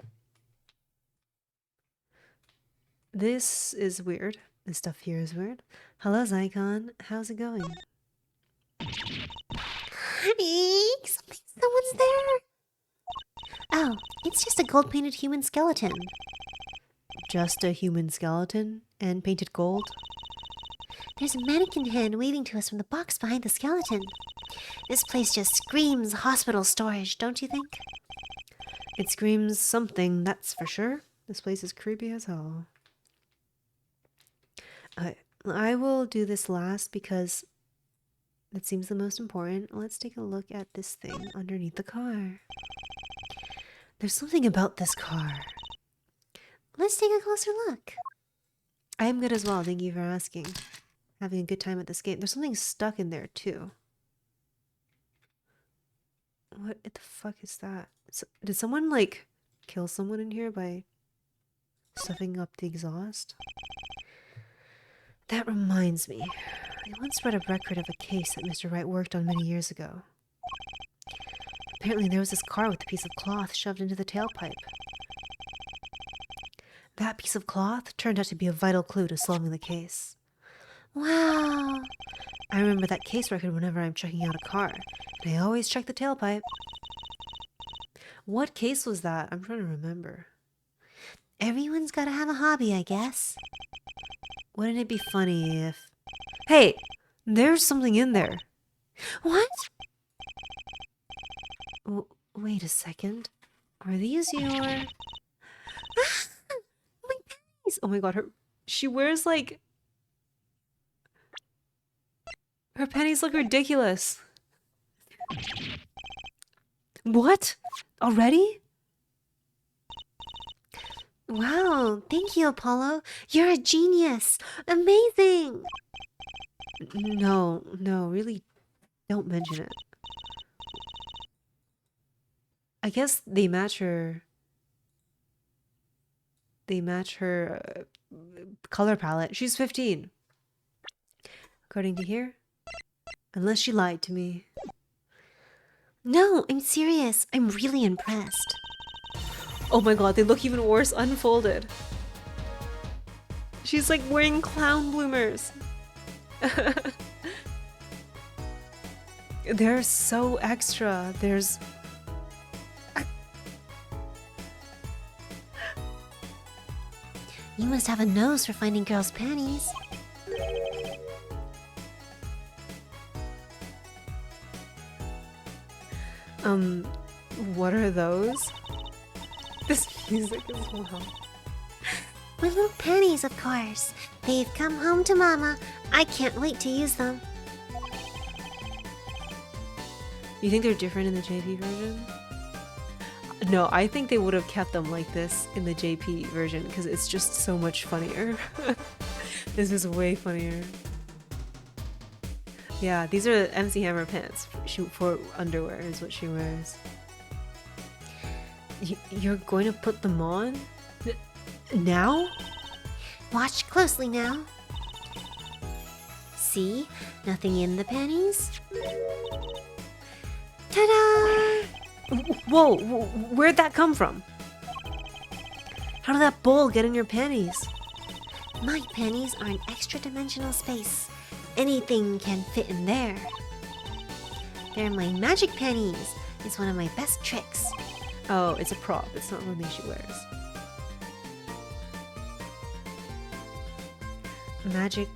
This is weird. This stuff here is weird. Hello, Zycon. How's it going? Eek, someone's there. Oh, it's just a gold-painted human skeleton. Just a human skeleton and painted gold? There's a mannequin hand waving to us from the box behind the skeleton. This place just screams hospital storage, don't you think? It screams something, that's for sure. This place is creepy as hell. I will do this last because it seems the most important. Let's take a look at this thing underneath the car. There's something about this car. Let's take a closer look. I am good as well, thank you for asking. Having a good time at this game. There's something stuck in there too. What the fuck is that? Did someone like kill someone in here by stuffing up the exhaust? That reminds me. I once read a record of a case that Mr. Wright worked on many years ago. Apparently there was this car with a piece of cloth shoved into the tailpipe. That piece of cloth turned out to be a vital clue to solving the case. Wow. I remember that case record whenever I'm checking out a car, and I always check the tailpipe. What case was that? I'm trying to remember. Everyone's gotta have a hobby, I guess. Wouldn't it be funny if... Hey! There's something in there. What? Wait a second. Are these your... My pennies! Oh my god, she wears like... Her pennies look ridiculous. What? Already? Wow, thank you, Apollo. You're a genius. Amazing. No, really don't mention it. I guess they match her... They match her color palette. She's 15. according to here. Unless she lied to me. No, I'm serious. I'm really impressed. Oh my god, they look even worse unfolded. She's like wearing clown bloomers. They're so extra. There's... You must have a nose for finding girls' panties. What are those? This music is wild. My little panties, of course. They've come home to Mama. I can't wait to use them. You think they're different in the JP version? No, I think they would have kept them like this in the JP version because it's just so much funnier. This is way funnier. Yeah, these are MC Hammer pants for underwear is what she wears. You're going to put them on? Now? Watch closely now. See? Nothing in the panties? Ta-da! Whoa, where'd that come from? How did that bowl get in your panties? My panties are an extra-dimensional space. Anything can fit in there. They're my magic panties. It's one of my best tricks. Oh, it's a prop. It's not something she wears. Magic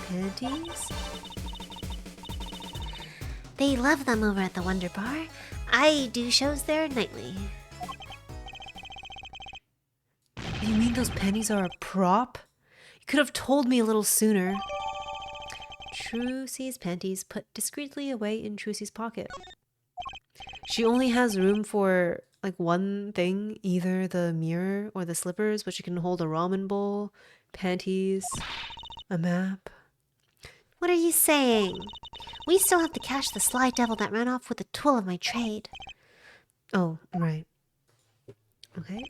panties? They love them over at the Wonder Bar. I do shows there nightly. You mean those panties are a prop? You could have told me a little sooner. Trucy's panties put discreetly away in Trucy's pocket. She only has room for like one thing, either the mirror or the slippers, but she can hold a ramen bowl, panties, a map. What are you saying? We still have to catch the sly devil that ran off with the tool of my trade. Oh, right. Okay.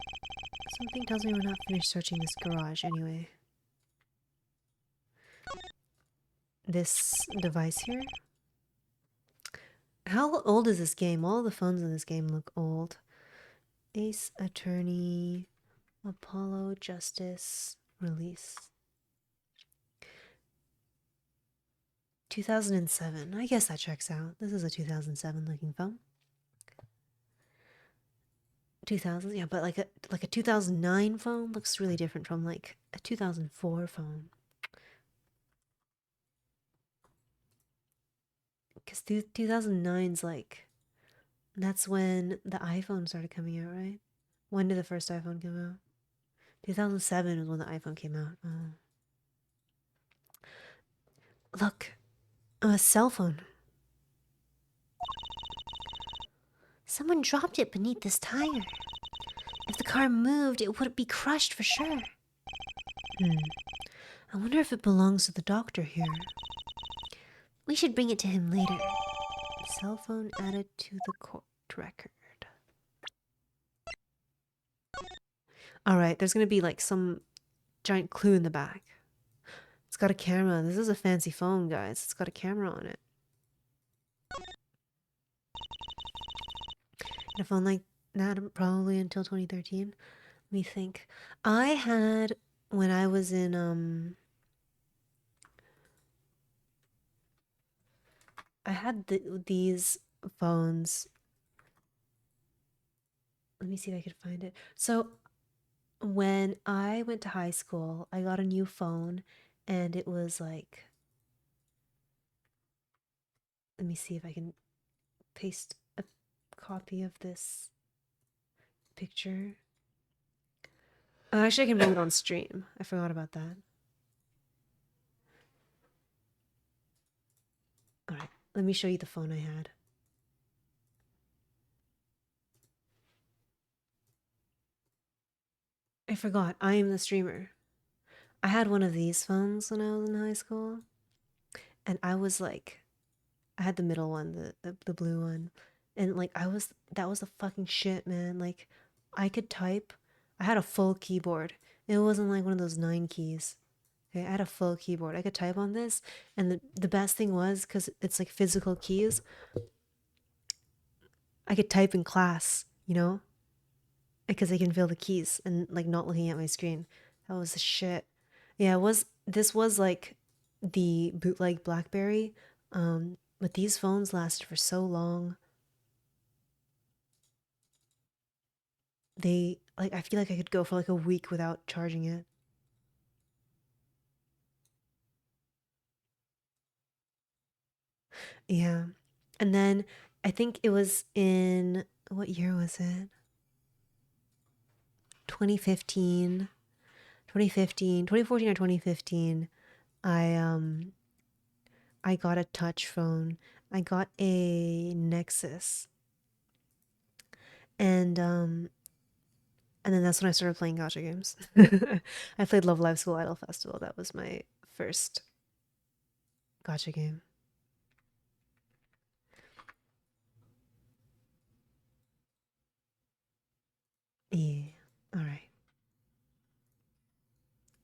Something tells me we're not finished searching this garage anyway. This device here? How old is this game? All the phones in this game look old. Ace Attorney, Apollo Justice, release. 2007. I guess that checks out. This is a 2007 looking phone. 2000, yeah, but like a 2009 phone looks really different from like a 2004 phone. Because 2009's like, that's when the iPhone started coming out, right? When did the first iPhone come out? 2007 was when the iPhone came out. Oh. Look, a cell phone. Someone dropped it beneath this tire. If the car moved, it would be crushed for sure. I wonder if it belongs to the doctor here. We should bring it to him later. Cell phone added to the court record. Alright, there's gonna be like some giant clue in the back. It's got a camera. This is a fancy phone, guys. It's got a camera on it. And a phone like that probably until 2013. Let me think. I had, when I was in, I had these phones. Let me see if I could find it. So when I went to high school, I got a new phone and it was like, let me see if I can paste a copy of this picture. Oh, actually, I can bring it on stream. I forgot about that. All right, let me show you the phone I had. I forgot. I am the streamer. I had one of these phones when I was in high school. And I was like, I had the middle one, the blue one. And like that was the fucking shit, man. Like I could type. I had a full keyboard. It wasn't like one of those 9 keys. Okay, I had a full keyboard. I could type on this, and the best thing was because it's like physical keys. I could type in class, you know, because I can feel the keys and like not looking at my screen. That was the shit. Yeah, it was. This was like the bootleg BlackBerry, but these phones lasted for so long. They like I feel like I could go for like a week without charging it. Yeah. And then I think it was in what year was it? 2015. 2015, 2014 or 2015. I got a touch phone. I got a Nexus. And then that's when I started playing gacha games. I played Love Live School Idol Festival. That was my first gacha game. Yeah. All right.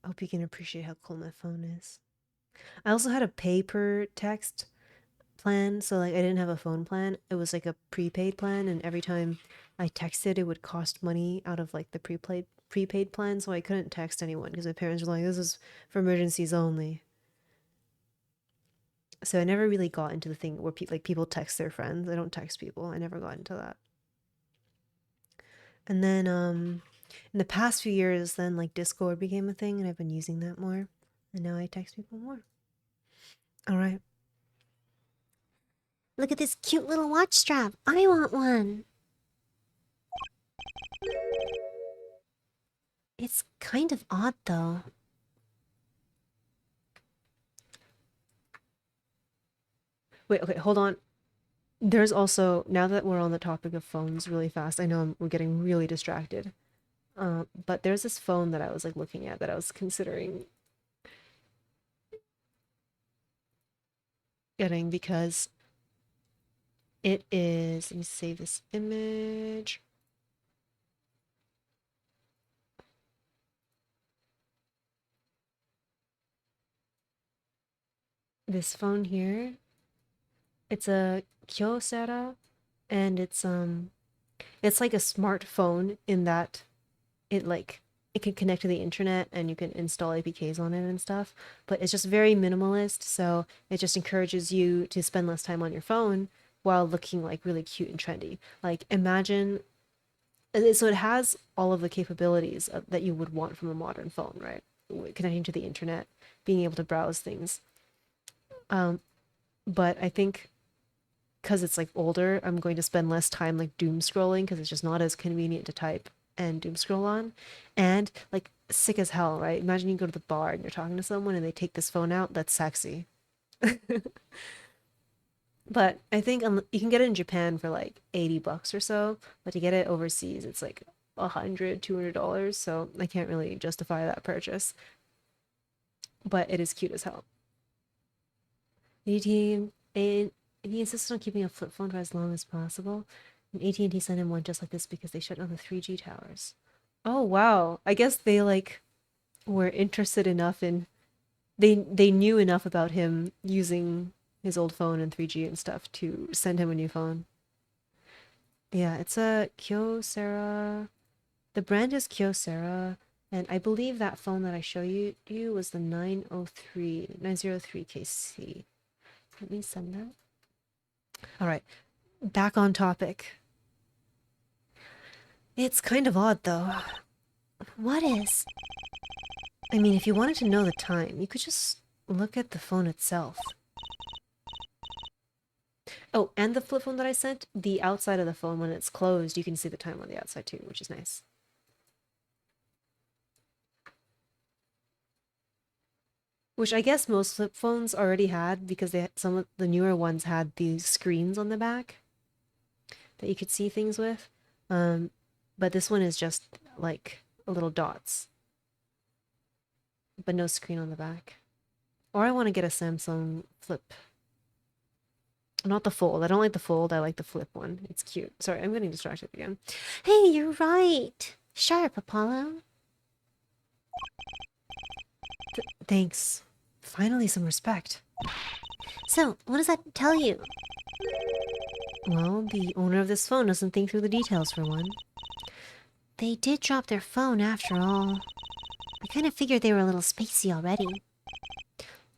I hope you can appreciate how cool my phone is. I also had a pay per text plan, so like I didn't have a phone plan. It was like a prepaid plan, and every time I texted, it would cost money out of like the prepaid plan, so I couldn't text anyone because my parents were like, "This is for emergencies only." So I never really got into the thing where like people text their friends. I don't text people. I never got into that. And then in the past few years, then like Discord became a thing, and I've been using that more. And now I text people more. All right. Look at this cute little watch strap. I want one. It's kind of odd though. Wait, okay, hold on. There's also, now that we're on the topic of phones really fast, I know we're getting really distracted. But there's this phone that I was like looking at that I was considering getting because it is, let me save this image. This phone here, it's a Kyocera, and it's like a smartphone in that it like it can connect to the internet and you can install APKs on it and stuff, but it's just very minimalist, so it just encourages you to spend less time on your phone while looking like really cute and trendy. Like imagine so it has all of the capabilities that you would want from a modern phone, right? Connecting to the internet, being able to browse things. Um, but I think because it's like older, I'm going to spend less time like doom scrolling because it's just not as convenient to type and doom scroll on. And like sick as hell, right? Imagine you go to the bar and you're talking to someone and they take this phone out. That's sexy. But I think you can get it in Japan for like 80 bucks or so, but to get it overseas, it's like $100, $200. So I can't really justify that purchase. But it is cute as hell. AT&T, and he insisted on keeping a flip phone for as long as possible. And AT&T sent him one just like this because they shut down the 3G towers. Oh wow. I guess they like were interested enough in they knew enough about him using his old phone and 3G and stuff to send him a new phone. Yeah, it's a Kyocera. The brand is Kyocera, and I believe that phone that I show you was the 903 KC. Let me send that. All right, back on topic. It's kind of odd though. What is? I mean, if you wanted to know the time, you could just look at the phone itself. Oh, and the flip phone that I sent, the outside of the phone, when it's closed, you can see the time on the outside too, which is nice. Which I guess most flip phones already had because some of the newer ones had these screens on the back that you could see things with. Um, but this one is just like little dots, but no screen on the back. Or I want to get a Samsung Flip. Not the Fold. I don't like the Fold. I like the Flip one. It's cute. Sorry, I'm getting distracted again. Hey, you're right. Sharp, Apollo. Thanks. Finally, some respect. So, what does that tell you? Well, the owner of this phone doesn't think through the details, for one. They did drop their phone after all. I kind of figured they were a little spacey already.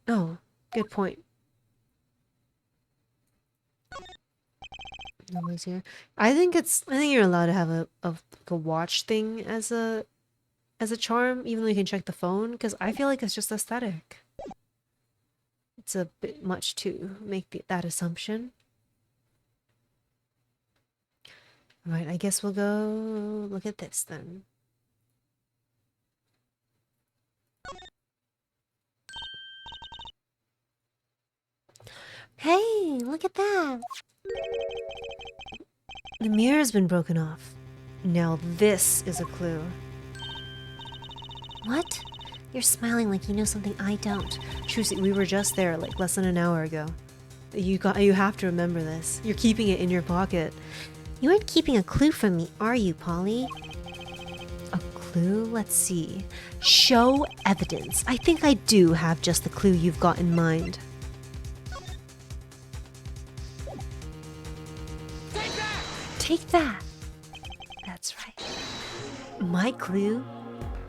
Oh, good point. Nobody's here. I think you're allowed to have a watch thing as a charm, even though you can check the phone, because I feel like it's just aesthetic. It's a bit much to make that assumption. Right, I guess we'll go look at this then. Hey, look at that! The mirror's been broken off. Now this is a clue. What? You're smiling like you know something I don't. Trucy, we were just there like less than an hour ago. You have to remember this. You're keeping it in your pocket. You aren't keeping a clue from me, are you, Polly? A clue? Let's see. Show evidence. I think I do have just the clue you've got in mind. Take that! That's right. My clue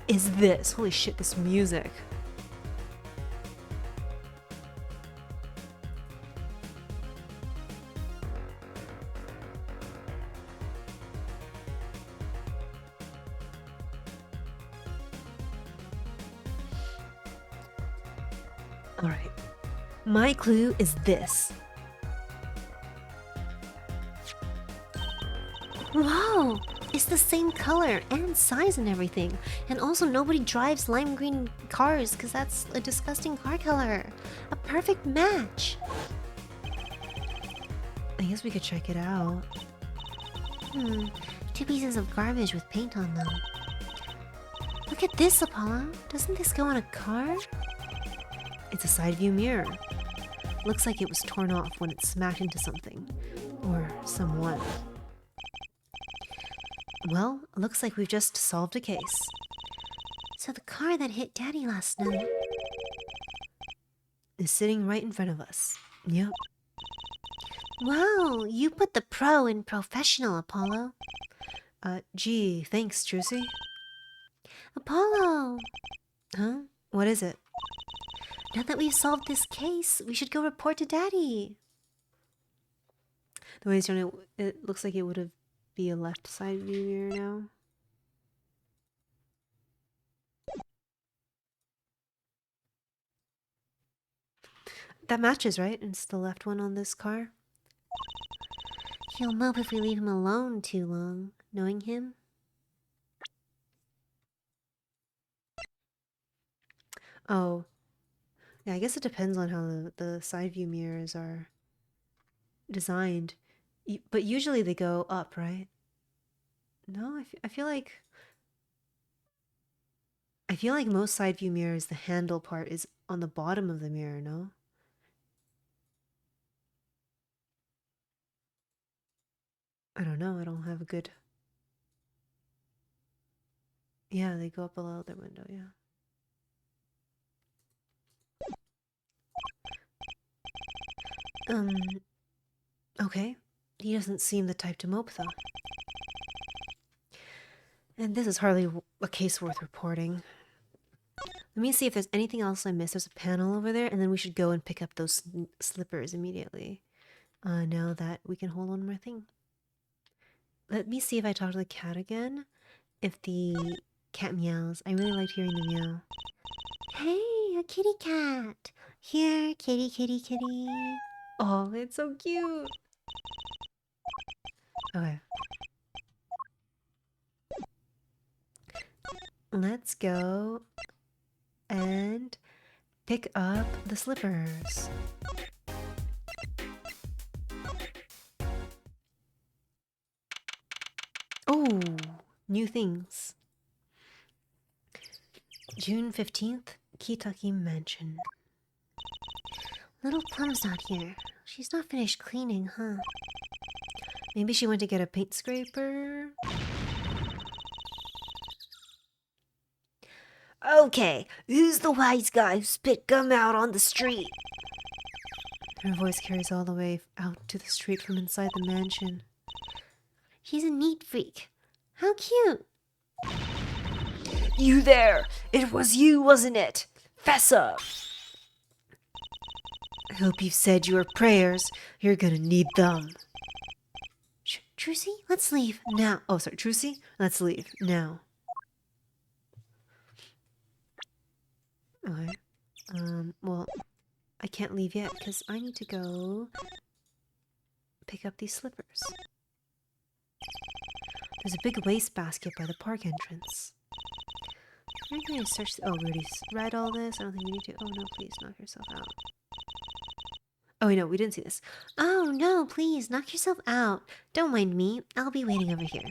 is this. Holy shit, this music. Alright. My clue is this. Whoa! It's the same color and size and everything. And also nobody drives lime green cars because that's a disgusting car color. A perfect match. I guess we could check it out. Two pieces of garbage with paint on them. Look at this, Apollo. Doesn't this go on a car? It's a side view mirror. Looks like it was torn off when it smacked into something. Or someone. Well, looks like we've just solved a case. So the car that hit Daddy last night Is sitting right in front of us. Yep. Wow, you put the pro in professional, Apollo. Gee, thanks, Trucy. Apollo! Huh? What is it? Now that we've solved this case, we should go report to Daddy. The way it's done it looks like it would have be a left side view mirror now. That matches, right? It's the left one on this car. He'll mope if we leave him alone too long, knowing him. Oh. Yeah, I guess it depends on how the side view mirrors are designed. But usually they go up, right? No, I feel like most side view mirrors, the handle part is on the bottom of the mirror, no? I don't know, I don't have a good... Yeah, they go up below the window, yeah. Okay. He doesn't seem the type to mope, though. And this is hardly a case worth reporting. Let me see if there's anything else I missed. There's a panel over there, and then we should go and pick up those slippers immediately. Now that we can hold one more thing. Let me see if I talk to the cat again. If the cat meows. I really liked hearing the meow. Hey, a kitty cat. Here, kitty, kitty, kitty. Oh, it's so cute. Okay. Let's go and pick up the slippers. Oh, new things. June 15th, Kitaki Mansion. Little Plum's not here. She's not finished cleaning, huh? Maybe she went to get a paint scraper? Okay, who's the wise guy who spit gum out on the street? Her voice carries all the way out to the street from inside the mansion. He's a neat freak. How cute. You there! It was you, wasn't it? Fess up! I hope you've said your prayers. You're gonna need them. Trucy, let's leave. Now. Oh, sorry, Trucy? Let's leave. Now. Okay. Well, I can't leave yet because I need to go pick up these slippers. There's a big wastebasket by the park entrance. I'm going to search. Oh, we already read all this. I don't think we need to. Oh, no, please knock yourself out. Oh, wait, no, we didn't see this. Oh, no, please, knock yourself out. Don't mind me. I'll be waiting over here.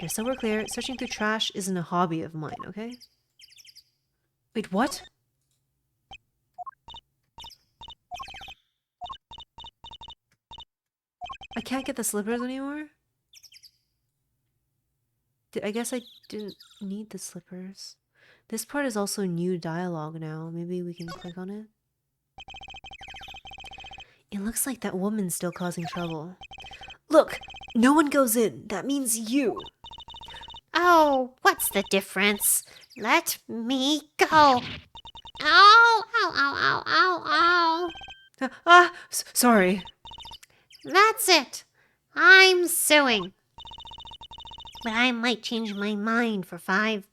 Just so we're clear, searching through trash isn't a hobby of mine, okay? Wait, what? I can't get the slippers anymore? I guess I didn't need the slippers. This part is also new dialogue now. Maybe we can click on it? It looks like that woman's still causing trouble. Look! No one goes in. That means you. Oh, what's the difference? Let me go. Ow, ow, ow, ow, ow, ow. Sorry. That's it. I'm suing. But I might change my mind for $5.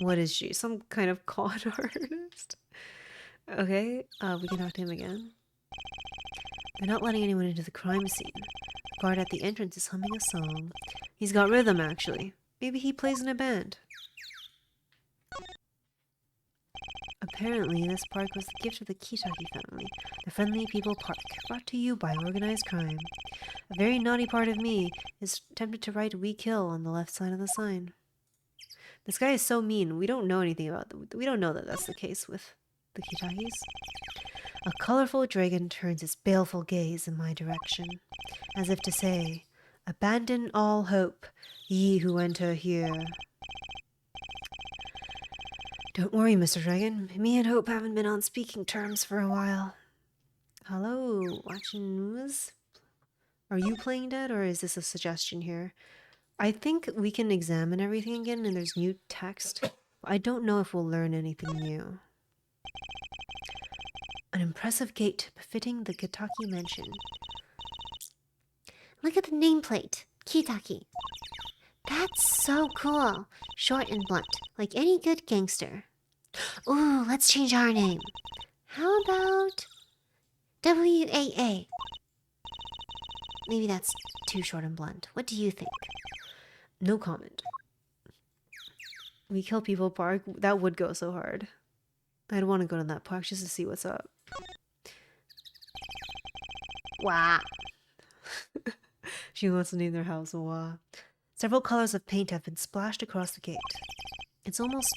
What is she? Some kind of con artist? Okay, we can talk to him again. They're not letting anyone into the crime scene. The guard at the entrance is humming a song. He's got rhythm, actually. Maybe he plays in a band. Apparently, this park was the gift of the Kitaki family, the Friendly People Park, brought to you by organized crime. A very naughty part of me is tempted to write "We Kill" on the left side of the sign. This guy is so mean. We don't know anything about them. We don't know that that's the case with the Kitakis. A colorful dragon turns its baleful gaze in my direction, as if to say, "Abandon all hope, ye who enter here." Don't worry, Mr. Dragon. Me and Hope haven't been on speaking terms for a while. Hello, watching news? Are you playing dead, or is this a suggestion here? I think we can examine everything again, and there's new text. I don't know if we'll learn anything new. An impressive gate befitting the Kitaki mansion. Look at the nameplate. Kitaki. That's so cool. Short and blunt, like any good gangster. Ooh, let's change our name. How about WAA? Maybe that's too short and blunt. What do you think? No comment. We Kill People Park. That would go so hard. I'd want to go to that park just to see what's up. Wah. She wants to name their house Wah. Several colors of paint have been splashed across the gate. It's almost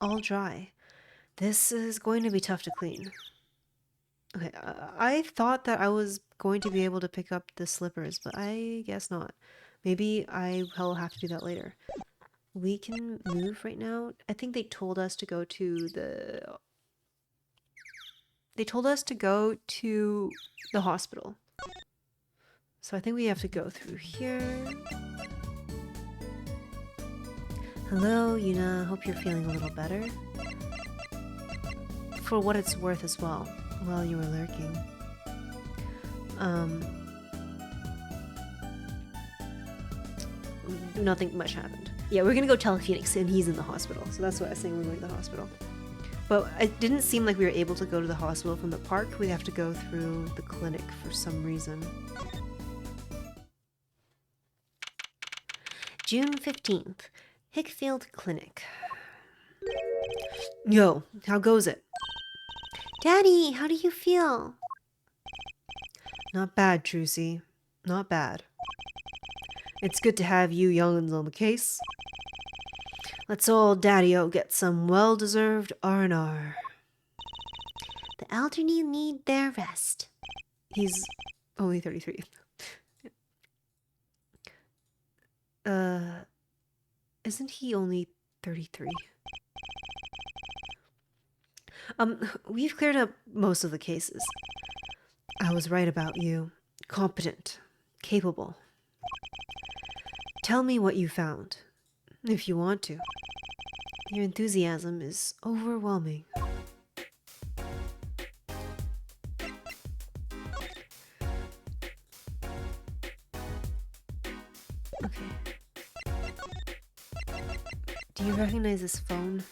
all dry. This is going to be tough to clean. Okay, I thought that I was going to be able to pick up the slippers, but I guess not. Maybe I'll have to do that later. We can move right now. I think they told us to go to the... They told us to go to the hospital. So I think we have to go through here. Hello, Yuna. Hope you're feeling a little better. For what it's worth as well, while you were lurking. Nothing much happened. Yeah, we're gonna go tell Phoenix, and he's in the hospital. So that's why I was saying we're going to the hospital. But it didn't seem like we were able to go to the hospital from the park. We'd have to go through the clinic for some reason. June 15th. Hickfield Clinic. Yo, how goes it? Daddy, how do you feel? Not bad, Trucy. Not bad. It's good to have you young'uns on the case. Let's all Daddy-o get some well-deserved R&R. The elderly need their rest. He's only 33. Isn't he only 33? We've cleared up most of the cases. I was right about you. Competent. Capable. Tell me what you found, if you want to. Your enthusiasm is overwhelming. Okay. Do you recognize this phone?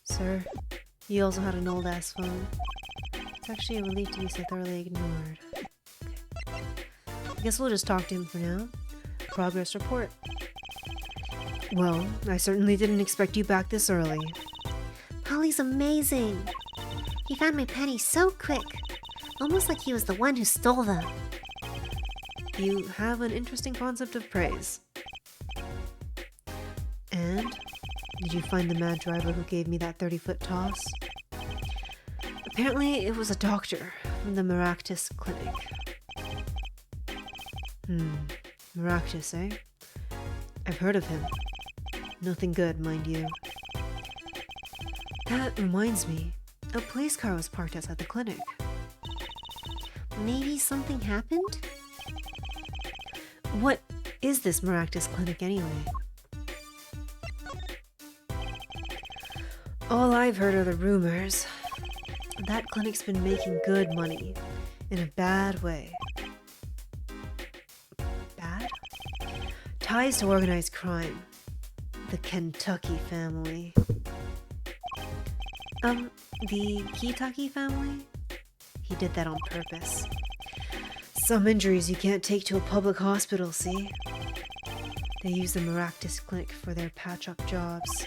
Sir, you also had an old-ass phone. It's actually a relief to be so thoroughly ignored. Okay. I guess we'll just talk to him for now. Progress report. Well, I certainly didn't expect you back this early. Polly's amazing. He found my pennies so quick. Almost like he was the one who stole them. You have an interesting concept of praise. And? Did you find the mad driver who gave me that 30-foot toss? Apparently, it was a doctor from the Maractus Clinic. Maractus, eh? I've heard of him. Nothing good, mind you. That reminds me, a police car was parked outside the clinic. Maybe something happened? What is this Maractus Clinic anyway? All I've heard are the rumors. That clinic's been making good money, in a bad way. Bad? Ties to organized crime. The Kentucky family. The Kentucky family? He did that on purpose. Some injuries you can't take to a public hospital, see? They use the Maractus Clinic for their patch-up jobs.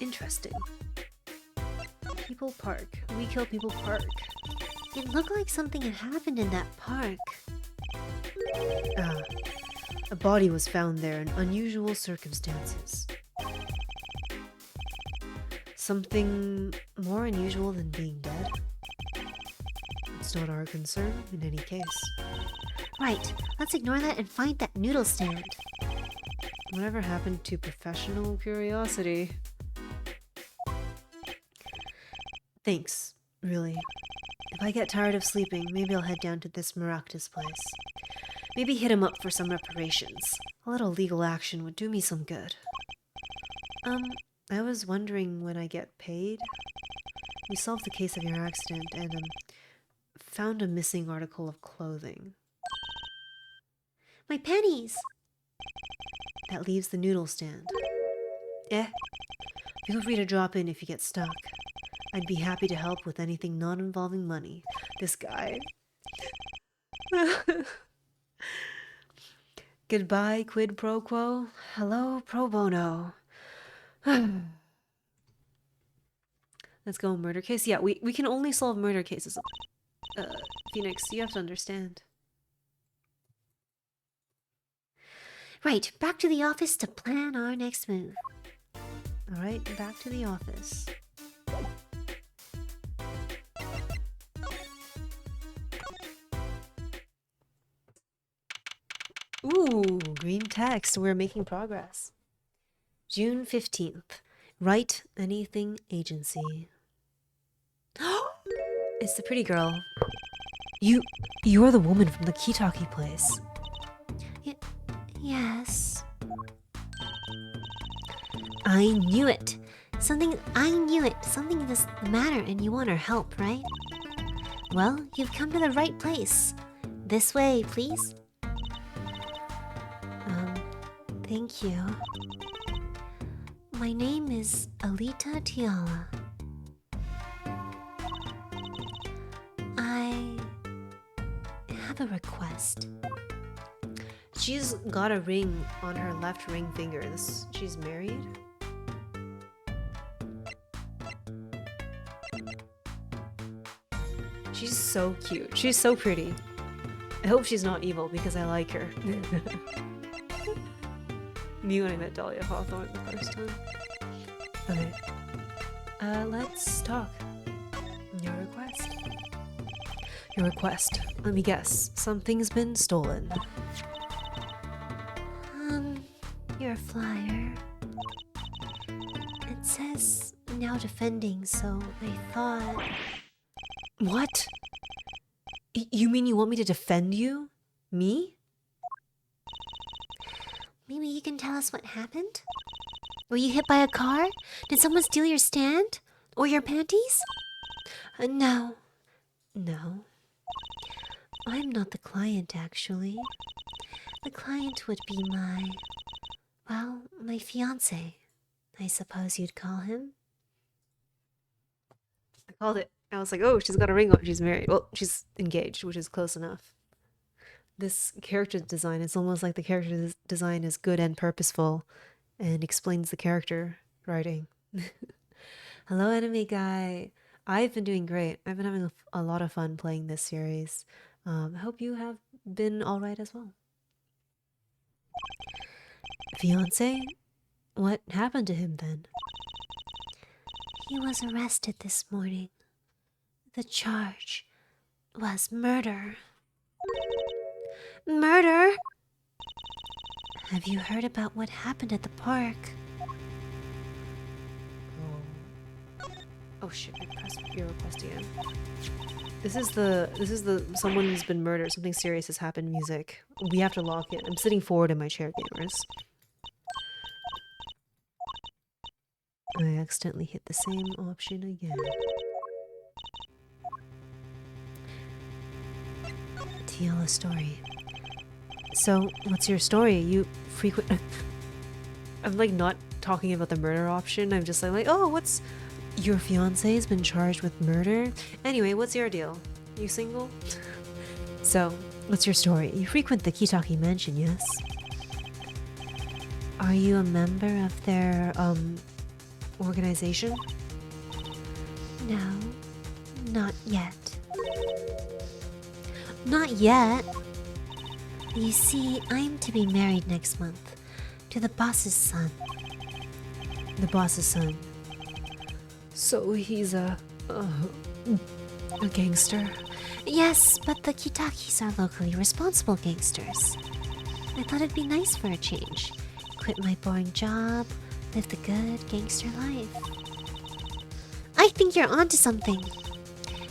Interesting. People Park. We Kill People Park. It looked like something had happened in that park. A body was found there in unusual circumstances. Something more unusual than being dead? It's not our concern in any case. Right, let's ignore that and find that noodle stand. Whatever happened to professional curiosity? Thanks, really. If I get tired of sleeping, maybe I'll head down to this Maractus place. Maybe hit him up for some reparations. A little legal action would do me some good. I was wondering when I get paid. We solved the case of your accident and, found a missing article of clothing. My pennies! That leaves the noodle stand. Feel free to drop in if you get stuck. I'd be happy to help with anything not involving money. This guy. Goodbye, quid pro quo. Hello, pro bono. Let's go, murder case. Yeah, we can only solve murder cases. Phoenix, you have to understand. Right, back to the office to plan our next move. Alright, back to the office. Ooh, green text. We're making progress. June 15th. Write Anything Agency. It's the pretty girl. You're the woman from the Kitaki place. Yes. I knew it. I knew it. Something is the matter and you want our help, right? Well, you've come to the right place. This way, please. Thank you. My name is Alita Tiala. I have a request. She's got a ring on her left ring finger. She's married? She's so cute. She's so pretty. I hope she's not evil because I like her. Me when I met Dahlia Hawthorne the first time. Okay. Let's talk. Your request. Your request. Let me guess. Something's been stolen. Your flyer. It says out defending, so I thought... What? You mean you want me to defend you? Me? Maybe you can tell us what happened? Were you hit by a car? Did someone steal your stand? Or your panties? No. No. I'm not the client, actually. The client would be my fiance, I suppose you'd call him. I called it. I was like, oh, she's got a ring on. She's married. Well, she's engaged, which is close enough. This character design, it's almost like the character design is good and purposeful and explains the character writing. Hello, anime guy. I've been doing great. I've been having a lot of fun playing this series. I hope you have been alright as well. Fiance? What happened to him then? He was arrested this morning. The charge was murder. Murder? Have you heard about what happened at the park? Oh shit, I pressed your request again. This is the someone's been murdered, something serious has happened music. We have to lock it. I'm sitting forward in my chair, gamers. I accidentally hit the same option again. Tell a story. So, what's your story? You frequent... I'm like not talking about the murder option. I'm just like, oh, what's... Your fiance's been charged with murder? Anyway, what's your deal? You single? So, what's your story? You frequent the Kitaki mansion, yes? Are you a member of their, organization? No, not yet. Not yet? You see, I'm to be married next month to the boss's son. The boss's son. So he's a gangster? Yes, but the Kitakis are locally responsible gangsters. I thought it'd be nice for a change. Quit my boring job, live the good gangster life. I think you're onto something.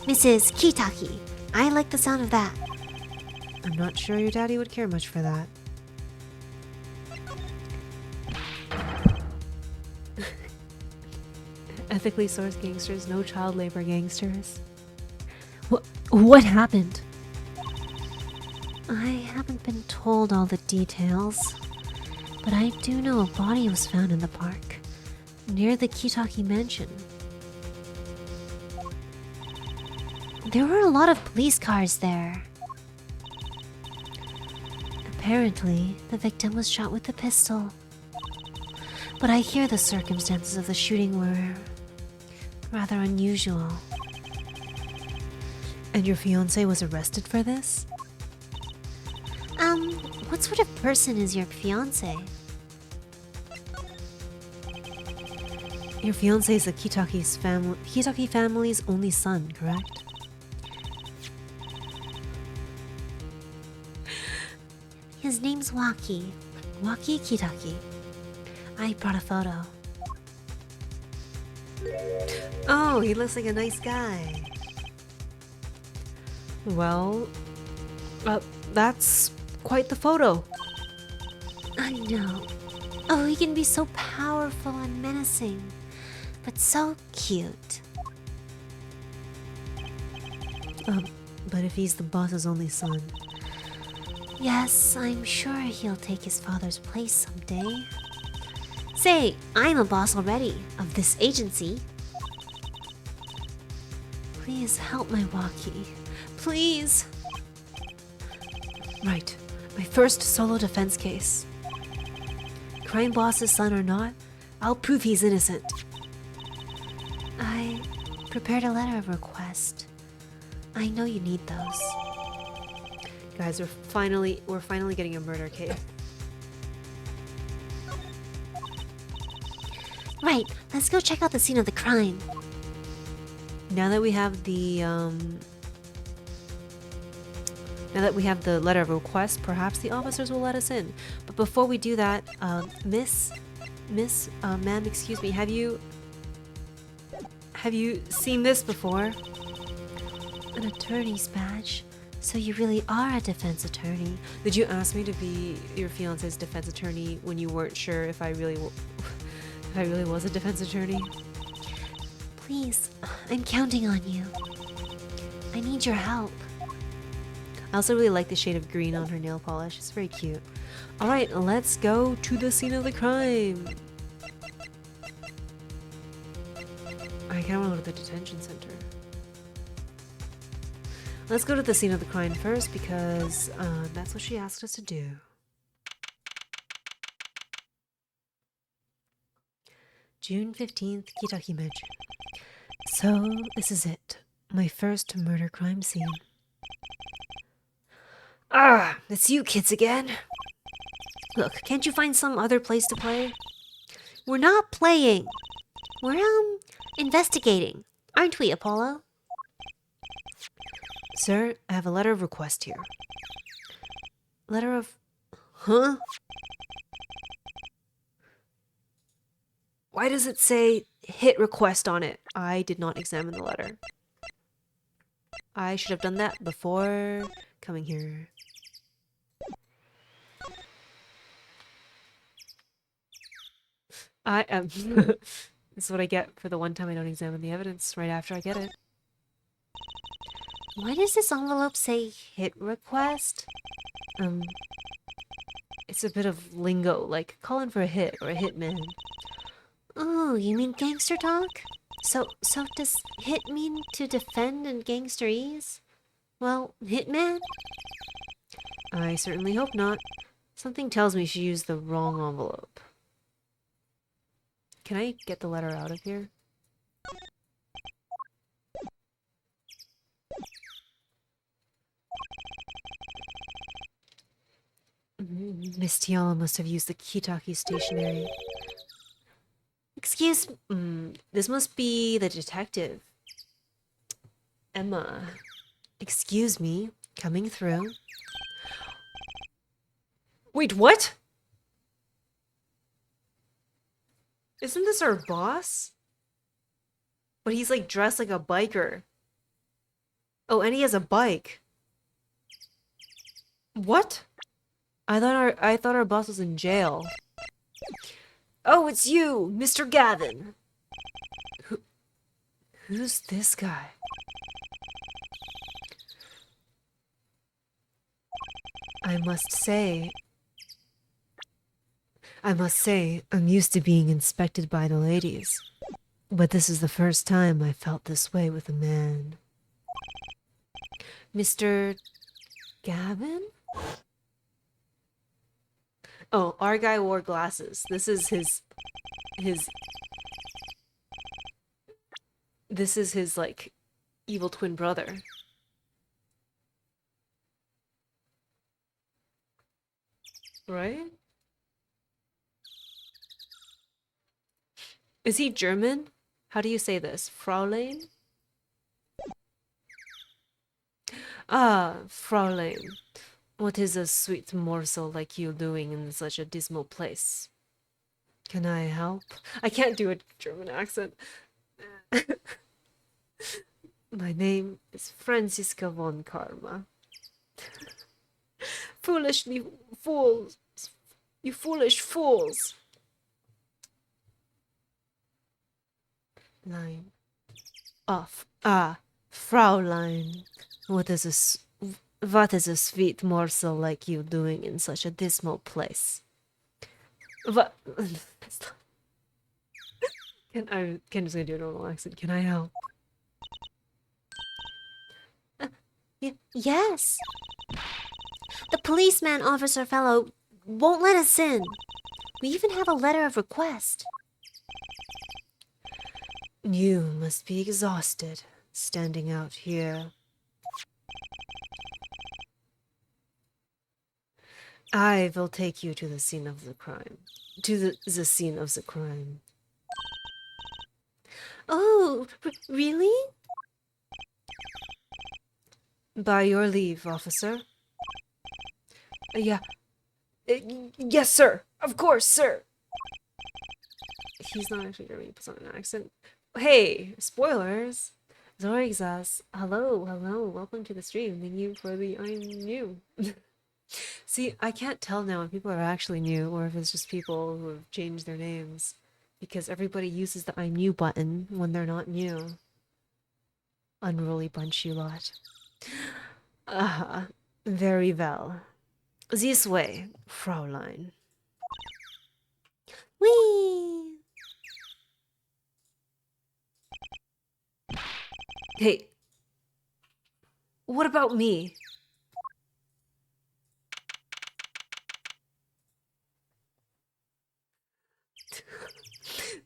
Mrs. Kitaki. I like the sound of that. I'm not sure your daddy would care much for that. Ethically sourced gangsters, no child labor gangsters. What happened? I haven't been told all the details, but I do know a body was found in the park, near the Kitaki mansion. There were a lot of police cars there. Apparently, the victim was shot with a pistol. But I hear the circumstances of the shooting were rather unusual. And your fiance was arrested for this? What sort of person is your fiance? Your fiance is the Kitaki family's only son, correct? His name's Waki. Waki Kitaki. I brought a photo. Oh, he looks like a nice guy. Well, that's quite the photo. I know. Oh, he can be so powerful and menacing, but so cute. But if he's the boss's only son... Yes, I'm sure he'll take his father's place someday. Say, I'm a boss already, of this agency. Please help my Waki. Please! Right. My first solo defense case. Crime boss's son or not, I'll prove he's innocent. I prepared a letter of request. I know you need those. Guys, we're finally getting a murder case. Right, let's go check out the scene of the crime. Now that we have the letter of request, perhaps the officers will let us in. But before we do that, ma'am, excuse me, have you Have you seen this before? An attorney's badge. So you really are a defense attorney. Did you ask me to be your fiance's defense attorney when you weren't sure if I really was a defense attorney? Please, I'm counting on you. I need your help. I also really like the shade of green on her nail polish. It's very cute. All right, let's go to the scene of the crime. I kind of want to go to the detention center. Let's go to the scene of the crime first because that's what she asked us to do. June 15th, Kitaki Meju. So, this is it. My first murder crime scene. Ah, it's you kids again. Look, can't you find some other place to play? We're not playing. We're, investigating. Aren't we, Apollo? Sir, I have a letter of request here. Letter of... Huh? Why does it say hit request on it? I did not examine the letter. I should have done that before coming here. I am... This is what I get for the one time I don't examine the evidence right after I get it. Why does this envelope say hit request? It's a bit of lingo, like calling for a hit or a hitman. Oh, you mean gangster talk? So does hit mean to defend in gangsterese? Well, hitman? I certainly hope not. Something tells me she used the wrong envelope. Can I get the letter out of here? Miss Tiala must have used the Kitaki stationery. Excuse This must be the detective. Emma. Excuse me. Coming through. Wait, what? Isn't this our boss? But he's like dressed like a biker. Oh, and he has a bike. What? I thought our boss was in jail. Oh, it's you, Mr. Gavin. Who's this guy? I must say, I'm used to being inspected by the ladies. But this is the first time I felt this way with a man. Mr. Gavin? Oh, our guy wore glasses. This is his like evil twin brother. Right? Is he German? How do you say this? Fräulein? Ah, Fräulein. What is a sweet morsel like you doing in such a dismal place? Can I help? I can't do a German accent. My name is Franziska von Karma. Foolishly fools. You foolish fools. Line. Fraulein. What is a sweet morsel like you doing in such a dismal place? What? I'm just gonna do a normal accent. Can I help? Yes. The policeman officer fellow won't let us in. We even have a letter of request. You must be exhausted, standing out here. I will take you to the scene of the crime. To the scene of the crime. Oh, really? By your leave, officer. Yeah. Yes, sir. Of course, sir. He's not actually German. He puts on an accent. Hey, spoilers. Zorixas, hello, welcome to the stream. Thank you for the I'm new. See, I can't tell now if people are actually new or if it's just people who have changed their names. Because everybody uses the I'm new button when they're not new. Unruly bunch you lot. Ah, very well. This way, Fraulein. Whee! Hey, what about me?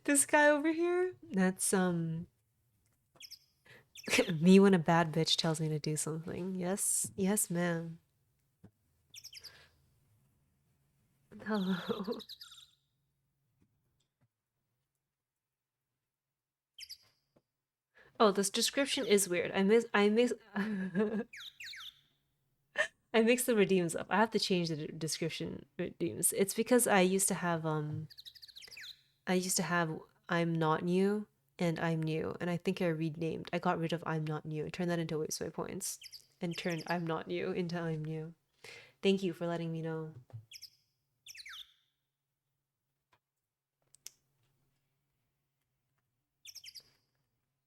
This guy over here? That's, me when a bad bitch tells me to do something. Yes, yes, ma'am. Hello. Oh, this description is weird. I mix the redeems up. I have to change the description redeems. It's because I used to have I'm not new and I'm new, and I think I renamed. I got rid of I'm not new and turned that into waste my points, and turned I'm not new into I'm new. Thank you for letting me know.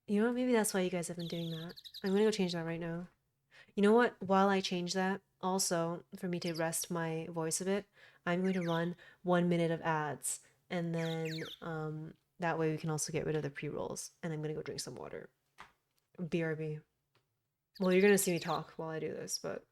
You know what? Maybe that's why you guys have been doing that. I'm gonna go change that right now. You know what? While I change that, also for me to rest my voice a bit, I'm going to run 1 minute of ads, and then that way we can also get rid of the pre-rolls. And I'm gonna go drink some water. BRB. Well, you're gonna see me talk while I do this, but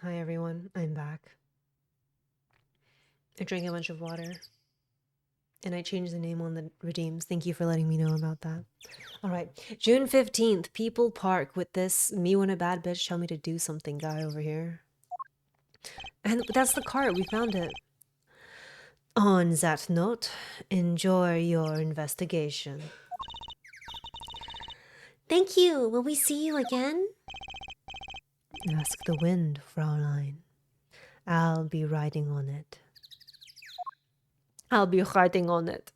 hi everyone, I'm back. I drank a bunch of water, and I changed the name on the redeems. Thank you for letting me know about that. All right, June 15th, People Park with this me when a bad bitch tell me to do something guy over here. And that's the cart, we found it. On that note, enjoy your investigation. Thank you. Will we see you again? Ask the wind, Fraulein. I'll be riding on it. I'll be riding on it.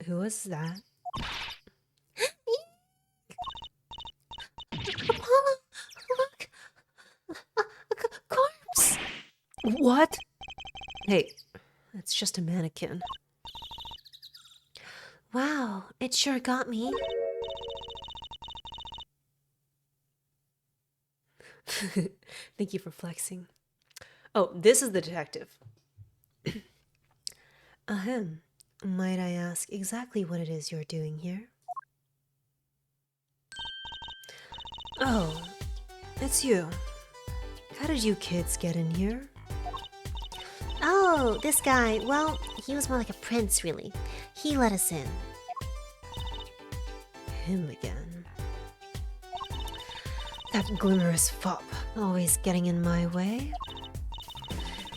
Who was that? Apollo, look! A corpse! What? Hey, it's just a mannequin. Wow, it sure got me. Thank you for flexing. Oh, this is the detective. Ahem. Might I ask exactly what it is you're doing here? Oh, it's you. How did you kids get in here? Oh, this guy. Well, he was more like a prince, really. He let us in. Him again. That glimmerous fop, always getting in my way.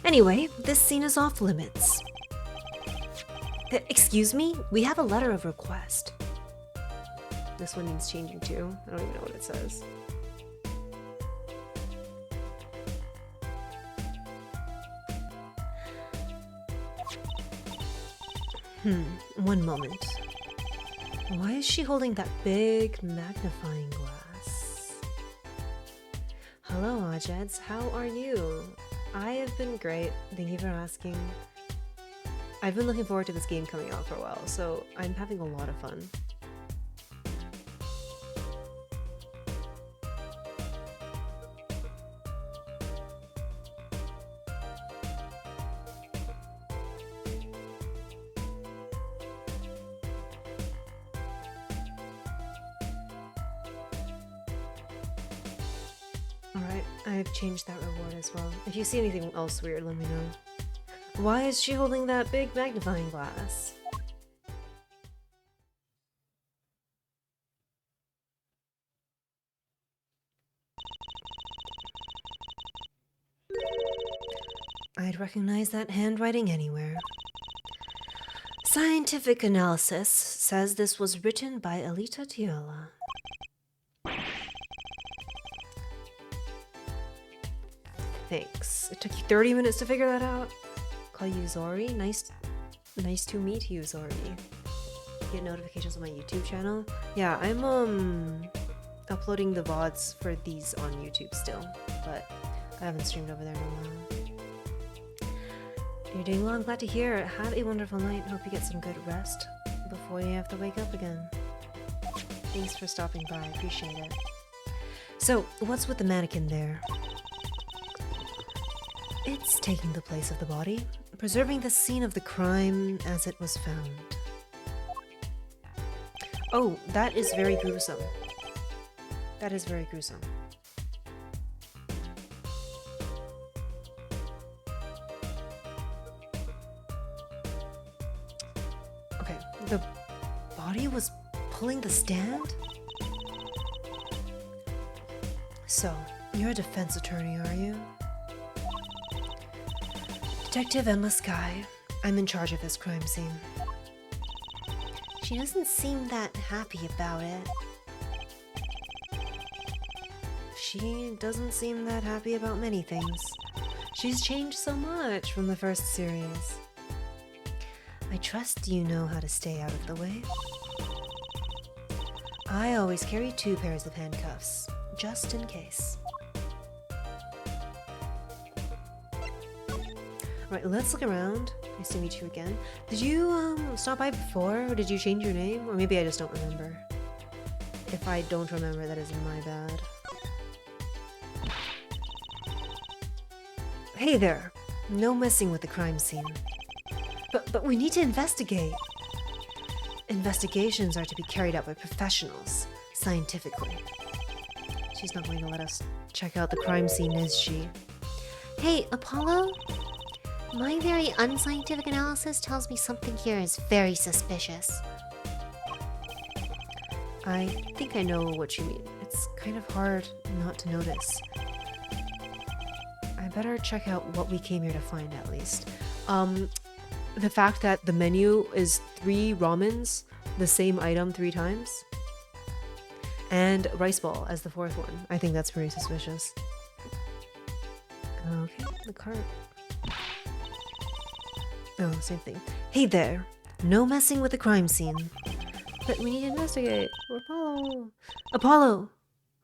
Anyway, this scene is off limits. Excuse me? We have a letter of request. This one needs changing too. I don't even know what it says. One moment. Why is she holding that big magnifying glass? Hello, Ajeds. How are you? I have been great. Thank you for asking. I've been looking forward to this game coming out for a while, so I'm having a lot of fun. Alright, I've changed that reward as well. If you see anything else weird, let me know. Why is she holding that big magnifying glass? I'd recognize that handwriting anywhere. Scientific analysis says this was written by Alita Tiola. Thanks. It took you 30 minutes to figure that out? Call you Zori? Nice to meet you, Zori. Get notifications on my YouTube channel? Yeah, I'm uploading the VODs for these on YouTube still, but I haven't streamed over there in a while. You're doing well, I'm glad to hear it. Have a wonderful night. Hope you get some good rest before you have to wake up again. Thanks for stopping by, I appreciate it. So, what's with the mannequin there? It's taking the place of the body, preserving the scene of the crime as it was found. Oh, that is very gruesome. That is very gruesome. Okay, the body was pulling the stand? So, you're a defense attorney, are you? Detective Emma Sky. I'm in charge of this crime scene. She doesn't seem that happy about it. She doesn't seem that happy about many things. She's changed so much from the first series. I trust you know how to stay out of the way. I always carry 2 pairs of handcuffs, just in case. Right, let's look around. Nice to meet you again. Did you stop by before, or did you change your name? Or maybe I just don't remember. If I don't remember, that is my bad. Hey there! No messing with the crime scene. But we need to investigate. Investigations are to be carried out by professionals, scientifically. She's not going to let us check out the crime scene, is she? Hey, Apollo? My very unscientific analysis tells me something here is very suspicious. I think I know what you mean. It's kind of hard not to notice. I better check out what we came here to find at least. The fact that the menu is 3 ramens, the same item 3 times, and rice ball as the 4th one. I think that's pretty suspicious. Okay, the cart. Oh, same thing. Hey there! No messing with the crime scene. But we need to investigate. Apollo! Apollo!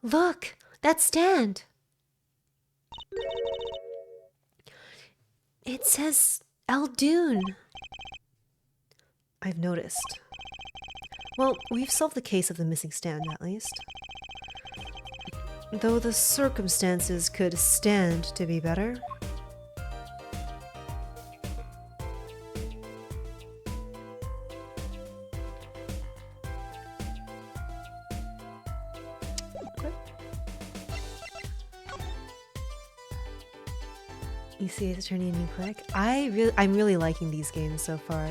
Look! That stand! It says Eldoon. I've noticed. Well, we've solved the case of the missing stand, at least. Though the circumstances could stand to be better. ECA's attorney and you click. I'm really liking these games so far.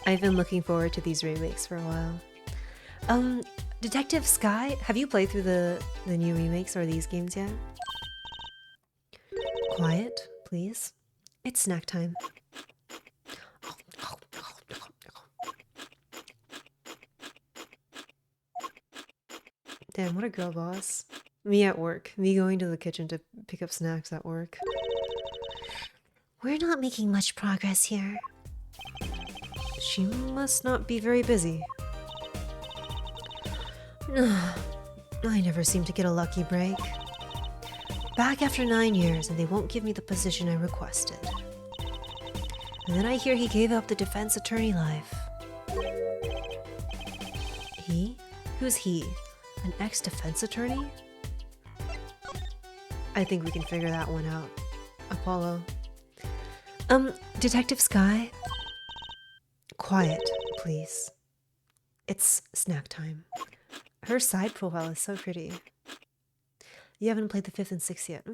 I've been looking forward to these remakes for a while. Detective Sky, have you played through the new remakes or these games yet? Quiet, please. It's snack time. Damn, what a girl boss. Me at work. Me going to the kitchen to pick up snacks at work. We're not making much progress here. She must not be very busy. I never seem to get a lucky break. Back after 9 years and they won't give me the position I requested. And then I hear he gave up the defense attorney life. He? Who's he? An ex-defense attorney? I think we can figure that one out. Apollo. Detective Sky? Quiet, please. It's snack time. Her side profile is so pretty. You haven't played the 5th and 6th yet.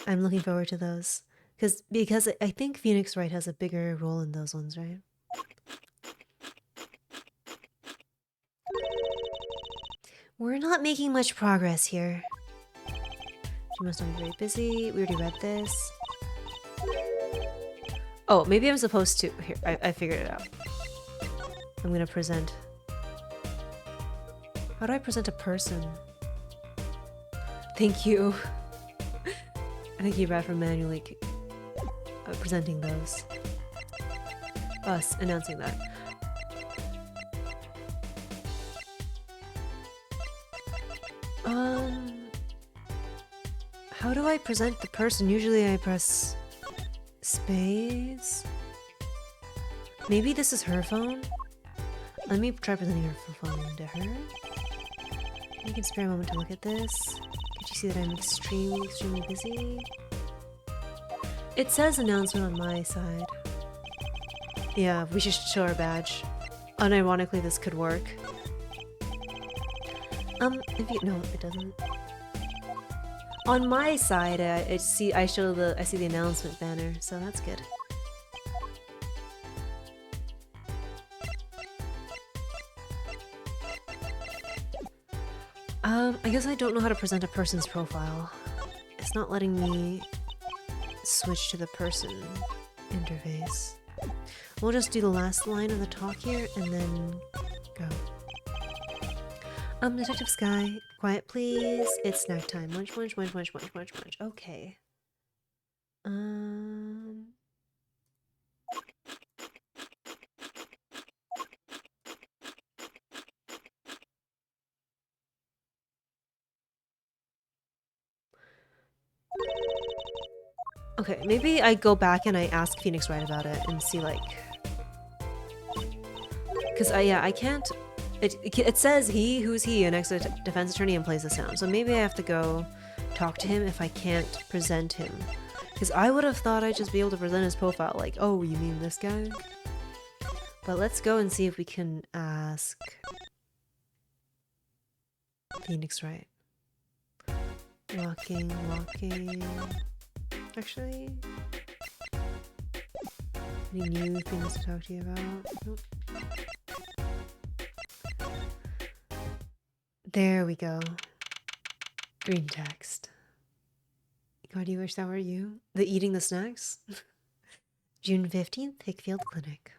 I'm looking forward to those. Because I think Phoenix Wright has a bigger role in those ones, right? We're not making much progress here. She must not be very busy. We already read this. Oh, maybe I'm supposed to... Here, I figured it out. I'm gonna present... How do I present a person? Thank you. Thank you, Brad, for manually presenting those. Us announcing that. How do I present the person? Usually I press space. Maybe this is her phone? Let me try presenting her phone to her. You can spare a moment to look at this. Could you see that I'm extremely busy? It says announcement on my side. Yeah, we should show our badge. Unironically, this could work. No, it doesn't. On my side, I see the announcement banner, so that's good. I guess I don't know how to present a person's profile. It's not letting me switch to the person interface. We'll just do the last line of the talk here and then go. Detective Sky, quiet please. It's snack time. Munch, munch, munch, munch, munch, munch, munch. Okay. Okay, maybe I go back and I ask Phoenix Wright about it and see, like... Because, I can't... It says who's he, an ex-defense attorney, and plays the sound. So maybe I have to go talk to him if I can't present him. Because I would have thought I'd just be able to present his profile, like, oh, you mean this guy? But let's go and see if we can ask... Phoenix Wright. Walking... Actually... Any new things to talk to you about? Nope. There we go. Green text. God, you wish that were you? The eating the snacks? June 15th, Hickfield Clinic.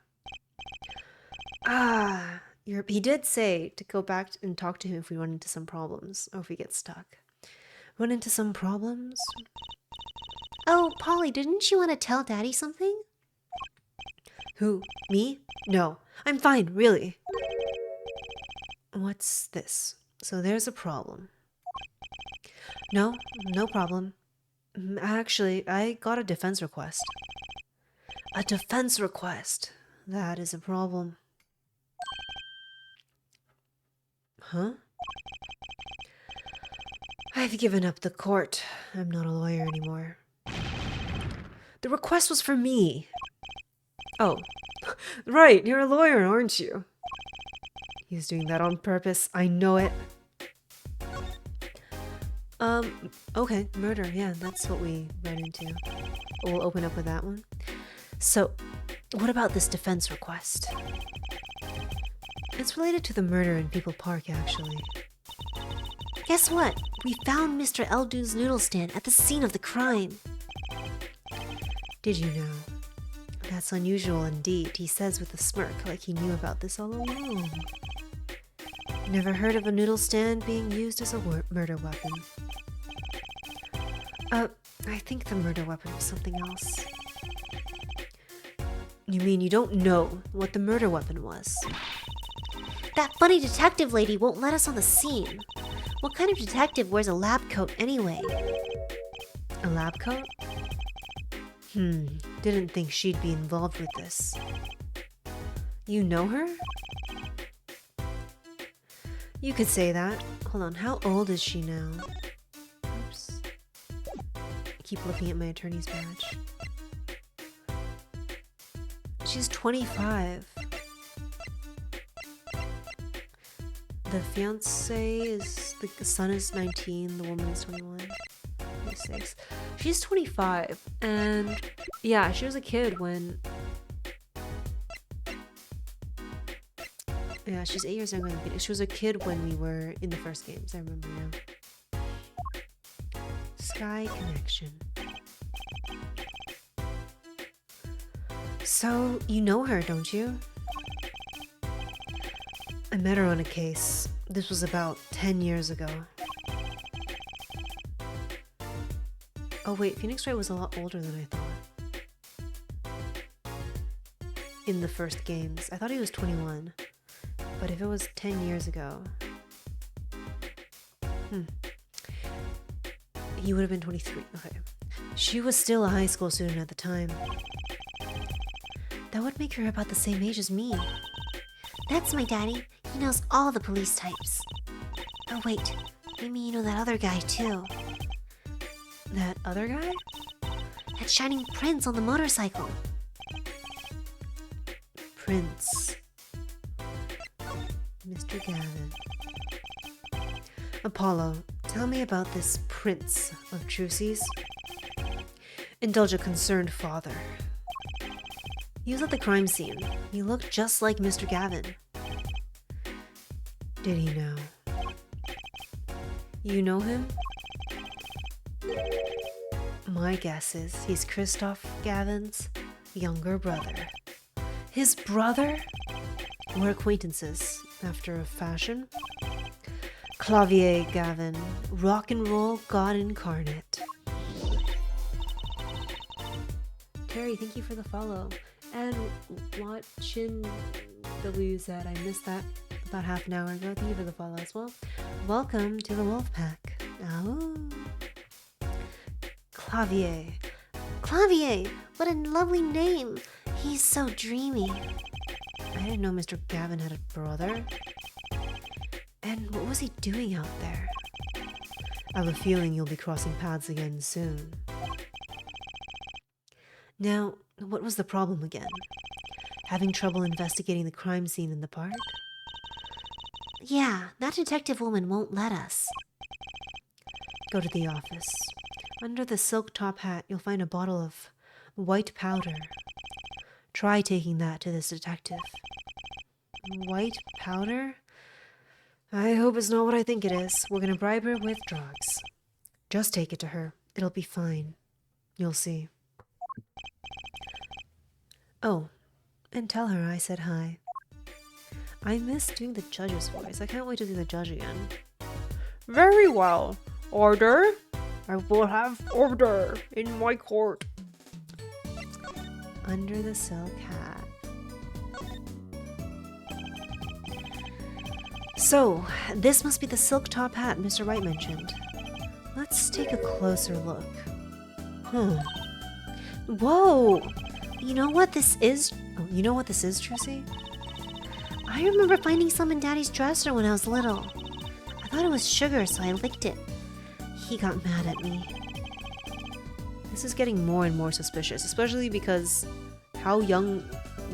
He did say to go back and talk to him if we run into some problems, or if we get stuck. Run into some problems? Oh, Polly, didn't you want to tell Daddy something? Who? Me? No. I'm fine, really. What's this? So there's a problem. No problem. Actually, I got a defense request. A defense request? That is a problem. Huh? I've given up the court. I'm not a lawyer anymore. The request was for me. Oh. Right, you're a lawyer, aren't you? He's doing that on purpose. I know it. Okay, murder. Yeah, that's what we ran into. We'll open up with that one. So, what about this defense request? It's related to the murder in People Park, actually. Guess what? We found Mr. Eldu's noodle stand at the scene of the crime. Did you know? That's unusual indeed, he says with a smirk, like he knew about this all along. Never heard of a noodle stand being used as a murder weapon. I think the murder weapon was something else. You mean you don't know what the murder weapon was? That funny detective lady won't let us on the scene. What kind of detective wears a lab coat anyway? A lab coat? Didn't think she'd be involved with this. You know her? You could say that. Hold on, how old is she now? Oops. I keep looking at my attorney's badge. She's 25. The fiance is... the son is 19, the woman is 21. 26. She's 25, and yeah, she was a kid when... Yeah, she's 8 years younger than Phoenix. She was a kid when we were in the first games, I remember now. Sky Connection. So, you know her, don't you? I met her on a case. This was about 10 years ago. Oh wait, Phoenix Wright was a lot older than I thought. In the first games. I thought he was 21. But if it was 10 years ago... He would have been 23. Okay. She was still a high school student at the time. That would make her about the same age as me. That's my daddy. He knows all the police types. Oh wait, maybe you know that other guy too. That other guy? That shining prince on the motorcycle. Prince. Mr. Gavin. Apollo, tell me about this prince of Trucy's. Indulge a concerned father. He was at the crime scene. He looked just like Mr. Gavin. Did he know? You know him? My guess is he's Christoph Gavin's younger brother. His brother? We're acquaintances, after a fashion. Clavier Gavin, rock and roll god incarnate. Terry, thank you for the follow. And watching WZ, I missed that about half an hour ago. Thank you for the follow as well. Welcome to the Wolfpack. Oh. Clavier. Clavier! What a lovely name! He's so dreamy. I didn't know Mr. Gavin had a brother. And what was he doing out there? I have a feeling you'll be crossing paths again soon. Now, what was the problem again? Having trouble investigating the crime scene in the park? Yeah, that detective woman won't let us. Go to the office. Under the silk top hat, you'll find a bottle of white powder. Try taking that to this detective. White powder? I hope it's not what I think it is. We're gonna bribe her with drugs. Just take it to her. It'll be fine. You'll see. Oh, and tell her I said hi. I miss doing the judge's voice. I can't wait to do the judge again. Very well. Order? I will have order in my court. Under the silk hat. So, this must be the silk top hat Mr. Wright mentioned. Let's take a closer look. Whoa! You know what this is? Oh, you know what this is, Trucy? I remember finding some in Daddy's dresser when I was little. I thought it was sugar, so I licked it. He got mad at me. This is getting more and more suspicious, especially because how young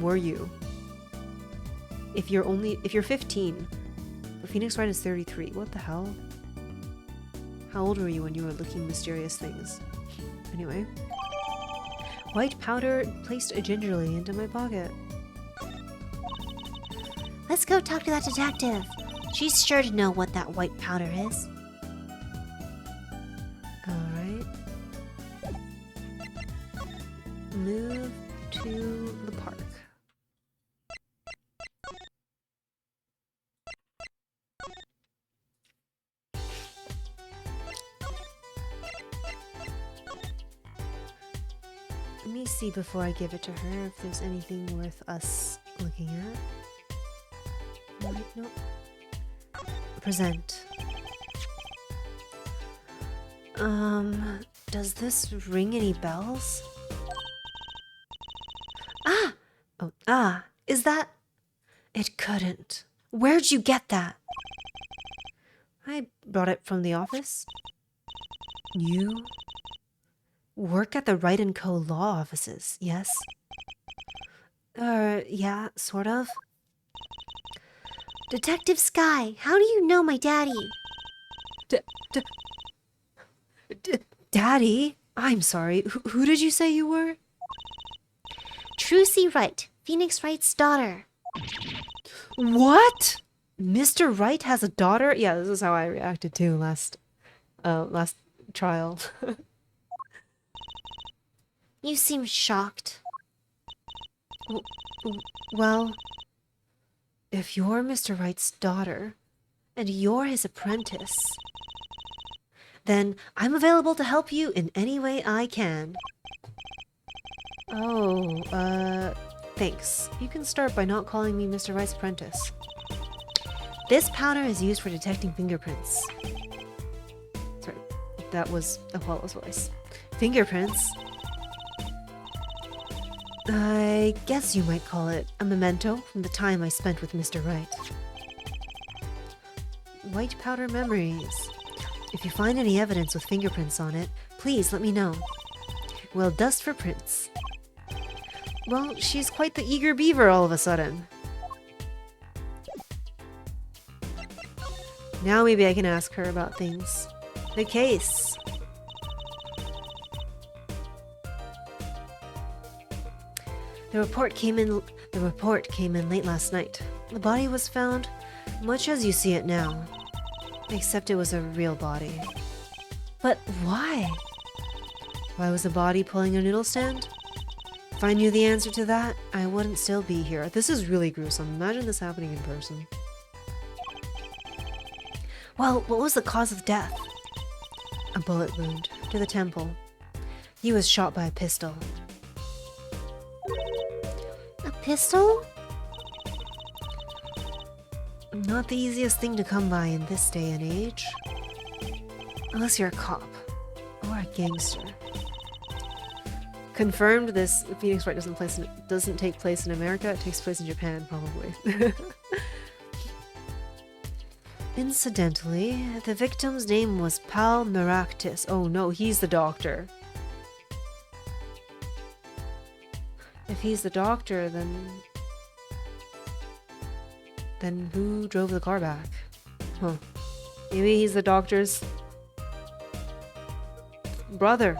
were you? If you're 15, but Phoenix Wright is 33, what the hell? How old were you when you were looking mysterious things? Anyway. White powder placed gingerly into my pocket. Let's go talk to that detective. She's sure to know what that white powder is. Alright. Move to the park. me see before I give it to her if there's anything worth us looking at. Right, no. Present. Does this ring any bells? Ah! Oh, is that? It couldn't. Where'd you get that? I brought it from the office. You work at the Wright & Co. law offices, yes? Yeah, sort of. Detective Sky, how do you know my daddy? Daddy? I'm sorry, who did you say you were? Trucy Wright, Phoenix Wright's daughter. What? Mr. Wright has a daughter? Yeah, this is how I reacted to last trial. You seem shocked. Well, if you're Mr. Wright's daughter, and you're his apprentice, then I'm available to help you in any way I can. Oh, thanks. You can start by not calling me Mr. Wright's apprentice. This powder is used for detecting fingerprints. Sorry, that was Apollo's voice. Fingerprints? I guess you might call it a memento from the time I spent with Mr. Wright. White powder memories. If you find any evidence with fingerprints on it, please let me know. We'll dust for prints. Well, she's quite the eager beaver all of a sudden. Now maybe I can ask her about things. The case. The report came in late last night. The body was found much as you see it now. Except it was a real body. But why? Why was a body pulling a noodle stand? If I knew the answer to that, I wouldn't still be here. This is really gruesome. Imagine this happening in person. Well, what was the cause of death? A bullet wound to the temple. He was shot by a pistol. A pistol? Not the easiest thing to come by in this day and age. Unless you're a cop. Or a gangster. Confirmed, this Phoenix Wright doesn't take place in America. It takes place in Japan, probably. Incidentally, the victim's name was Pal Maractus. Oh no, he's the doctor. If he's the doctor, then who drove the car back? Huh. Maybe he's the doctor's brother.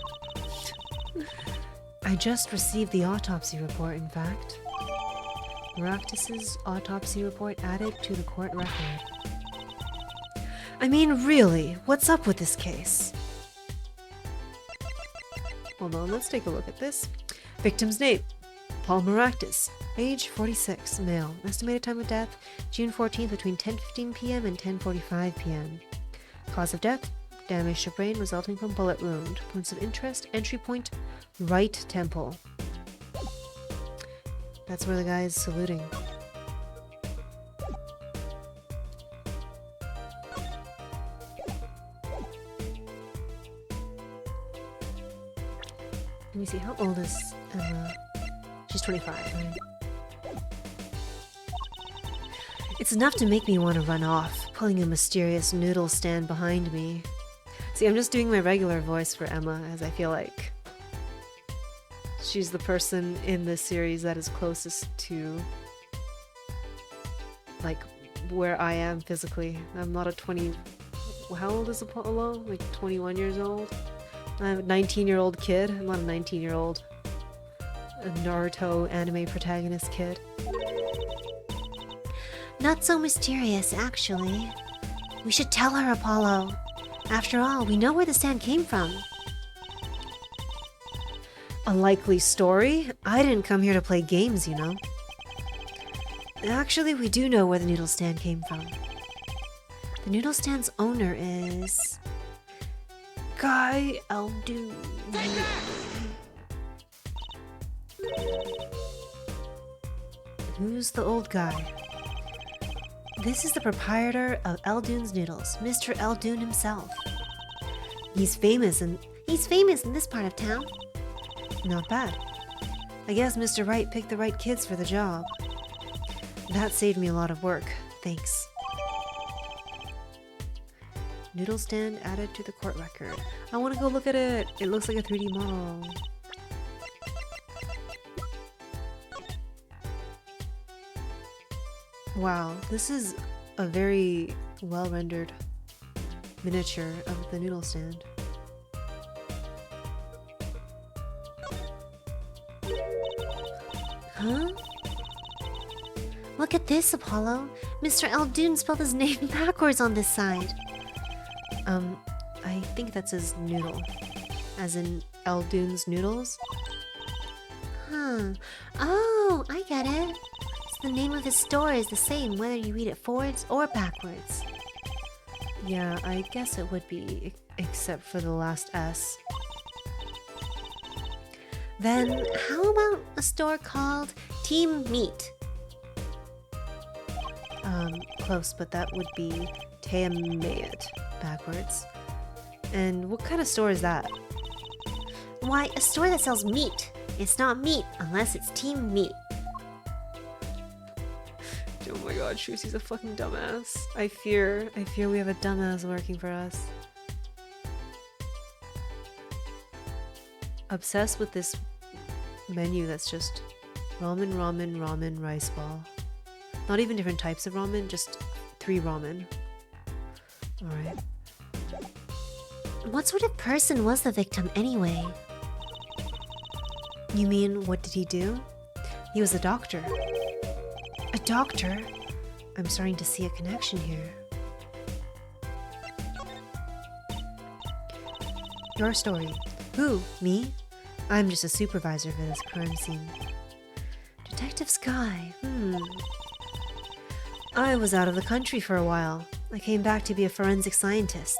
I just received the autopsy report, in fact. Maractus's autopsy report added to the court record. I mean, really, what's up with this case? Hold on, let's take a look at this. Victim's name, Paul Maractus. Age 46, male. Estimated time of death, June 14th between 10:15 p.m. and 10:45 p.m. Cause of death, damage to brain resulting from bullet wound. Points of interest, entry point, right temple. That's where the guy is saluting. Let me see, how old is Emma? She's 25, right? It's enough to make me want to run off, pulling a mysterious noodle stand behind me. See, I'm just doing my regular voice for Emma, as I feel like she's the person in this series that is closest to, like, where I am physically. I'm not a 20... How old is Apollo? Like, 21 years old? I'm a 19-year-old kid. I'm not a 19-year-old Naruto anime protagonist kid. Not so mysterious, actually. We should tell her, Apollo. After all, we know where the stand came from. A likely story? I didn't come here to play games, you know. Actually, we do know where the noodle stand came from. The noodle stand's owner is... Guy Aldu. Who's the old guy? This is the proprietor of Eldoon's Noodles, Mr. Eldoon himself. He's famous in this part of town. Not bad. I guess Mr. Wright picked the right kids for the job. That saved me a lot of work. Thanks. Noodle stand added to the court record. I want to go look at it. It looks like a 3D model. Wow, this is a very well-rendered miniature of the noodle stand. Huh? Look at this, Apollo. Mr. Eldoon spelled his name backwards on this side. I think that says noodle. As in Eldoon's Noodles? Huh. Oh, I get it. So the name of his store is the same whether you read it forwards or backwards. Yeah, I guess it would be, except for the last S. Then how about a store called Team Meat? Close, but that would be Teamayat backwards. And what kind of store is that? Why, a store that sells meat. It's not meat unless it's Team Meat. Oh my god, Shusie's a fucking dumbass. I fear we have a dumbass working for us. Obsessed with this menu that's just ramen, ramen, ramen, rice ball. Not even different types of ramen, just 3 ramen. Alright. What sort of person was the victim anyway? You mean, what did he do? He was a doctor. A doctor? I'm starting to see a connection here. Your story. Who? Me? I'm just a supervisor for this crime scene. Detective Sky. I was out of the country for a while. I came back to be a forensic scientist.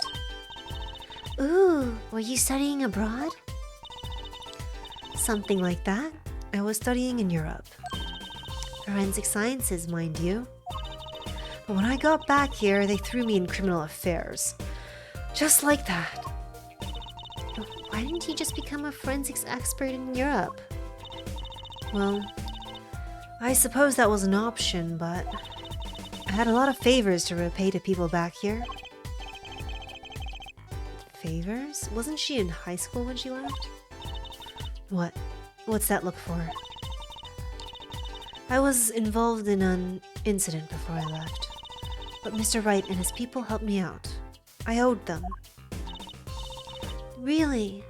Ooh, were you studying abroad? Something like that. I was studying in Europe. Forensic sciences, mind you. But when I got back here, they threw me in criminal affairs. Just like that. Why didn't you just become a forensics expert in Europe? Well, I suppose that was an option, but I had a lot of favors to repay to people back here. Favors? Wasn't she in high school when she left? What? What's that look for? I was involved in an incident before I left, but Mr. Wright and his people helped me out. I owed them. Really?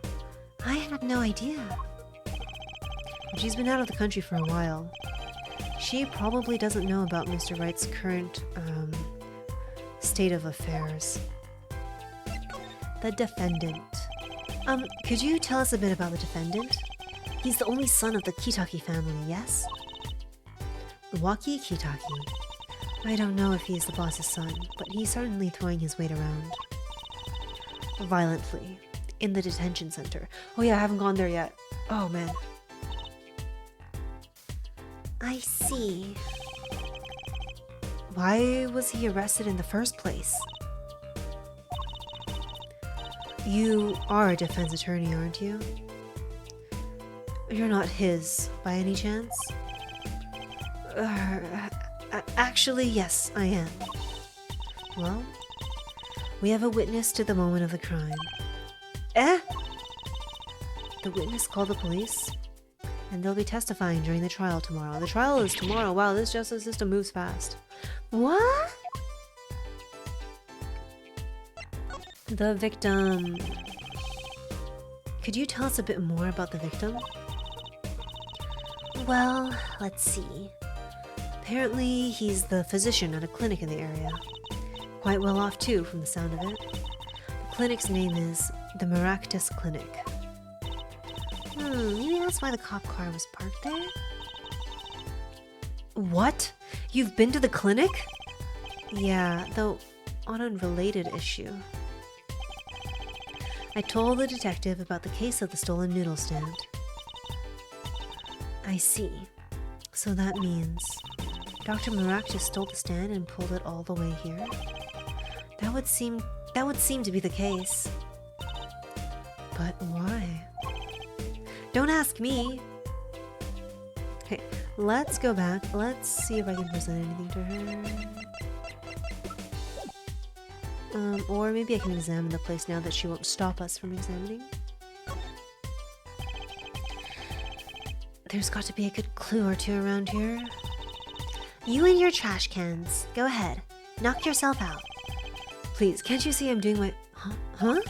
I had no idea. She's been out of the country for a while. She probably doesn't know about Mr. Wright's current, state of affairs. The defendant. Could you tell us a bit about the defendant? He's the only son of the Kitaki family, yes? Waki Kitaki. I don't know if he's the boss's son, but he's certainly throwing his weight around. Violently. In the detention center. Oh yeah, I haven't gone there yet. Oh man. I see. Why was he arrested in the first place? You are a defense attorney, aren't you? You're not his, by any chance? Actually, yes, I am. Well, we have a witness to the moment of the crime. Eh? The witness called the police, and they'll be testifying during the trial tomorrow. The trial is tomorrow. Wow, this justice system moves fast. What? The victim... Could you tell us a bit more about the victim? Well, let's see. Apparently, he's the physician at a clinic in the area. Quite well off too, from the sound of it. The clinic's name is the Maractus Clinic. Maybe that's why the cop car was parked there? What? You've been to the clinic? Yeah, though on a related issue. I told the detective about the case of the stolen noodle stand. I see. So that means Dr. Marak just stole the stand and pulled it all the way here? That would seem to be the case. But why? Don't ask me. Okay, let's go back. Let's see if I can present anything to her. Or maybe I can examine the place now that she won't stop us from examining. There's got to be a good clue or two around here. You and your trash cans. Go ahead. Knock yourself out. Please, can't you see I'm doing my... Huh?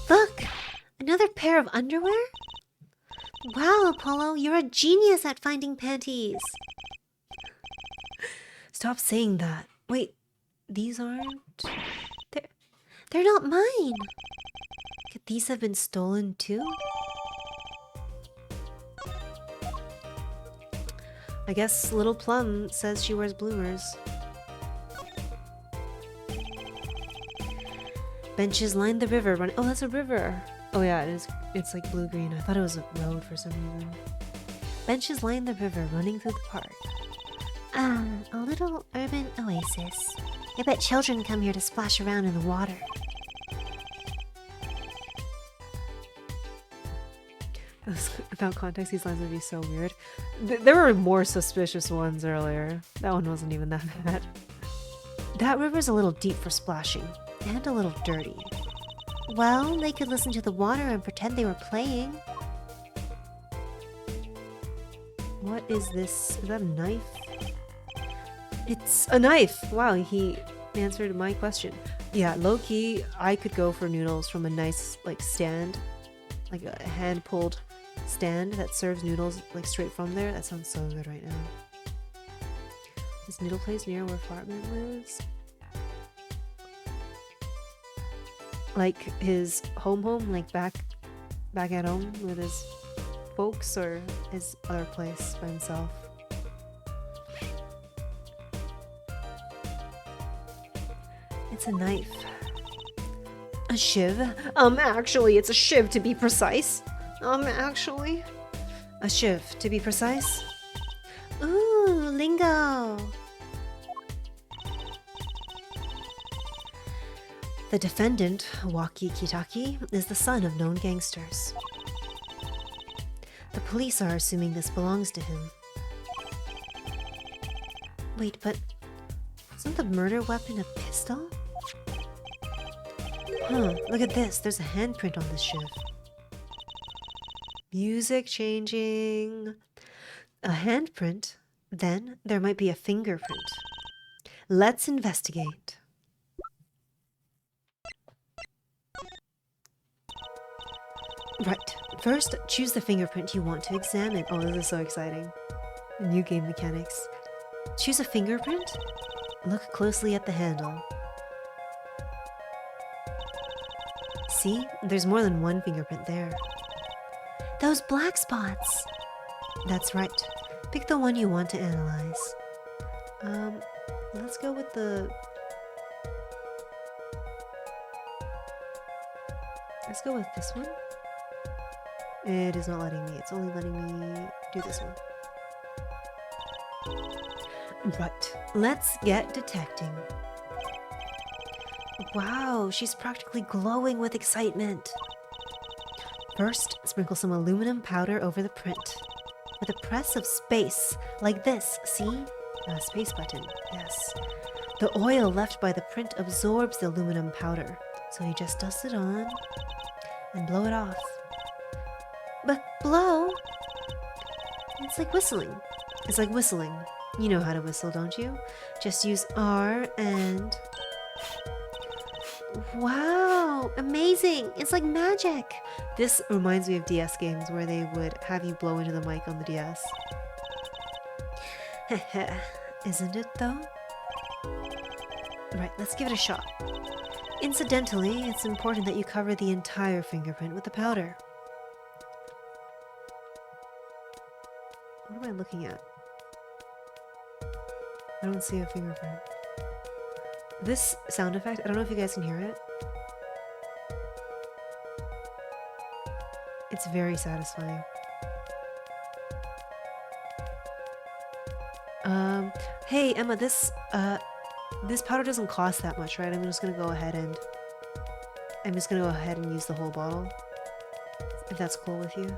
Look! Another pair of underwear? Wow, Apollo, you're a genius at finding panties. Stop saying that. Wait, these aren't... They're not mine. Could these have been stolen too? I guess Little Plum says she wears bloomers. Benches line the river running... Oh, that's a river. Oh yeah, it is. It's like blue-green. I thought it was a road for some reason. Benches line the river running through the park. A little urban oasis. I bet children come here to splash around in the water. Without context, these lines would be so weird. There were more suspicious ones earlier. That one wasn't even that bad. That river's a little deep for splashing, and a little dirty. Well, they could listen to the water and pretend they were playing. What is this? Is that a knife? It's a knife! Wow, he answered my question. Yeah, low-key, I could go for noodles from a nice, like, stand. Like a hand-pulled stand that serves noodles, like, straight from there. That sounds so good right now. This noodle place near where Fartman lives? Like his home, like back at home with his folks, or his other place by himself. It's a knife. A shiv? Actually, it's a shiv to be precise. Actually. A shiv to be precise. Ooh, lingo. The defendant, Waki Kitaki, is the son of known gangsters. The police are assuming this belongs to him. Wait, but wasn't the murder weapon a pistol? Huh, look at this. There's a handprint on this shiv. Music changing. A handprint? Then there might be a fingerprint. Let's investigate. Right. First, choose the fingerprint you want to examine. Oh, this is so exciting. New game mechanics. Choose a fingerprint. Look closely at the handle. See? There's more than one fingerprint there. Those black spots. That's right. Pick the one you want to analyze. Let's go with the... Let's go with this one. It is not letting me. It's only letting me do this one. Right. Let's get detecting. Wow, she's practically glowing with excitement. First, sprinkle some aluminum powder over the print. With a press of space, like this, see? A space button, yes. The oil left by the print absorbs the aluminum powder, so you just dust it on and blow it off. But blow? It's like whistling. It's like whistling. You know how to whistle, don't you? Just use R and... Wow, amazing. It's like magic. This reminds me of DS games where they would have you blow into the mic on the DS. Isn't it though? Right, let's give it a shot. Incidentally, it's important that you cover the entire fingerprint with the powder. What am I looking at? I don't see a fingerprint. This sound effect, I don't know if you guys can hear it. It's very satisfying. Hey Emma, this powder doesn't cost that much, right? I'm just gonna go ahead and use the whole bottle. If that's cool with you.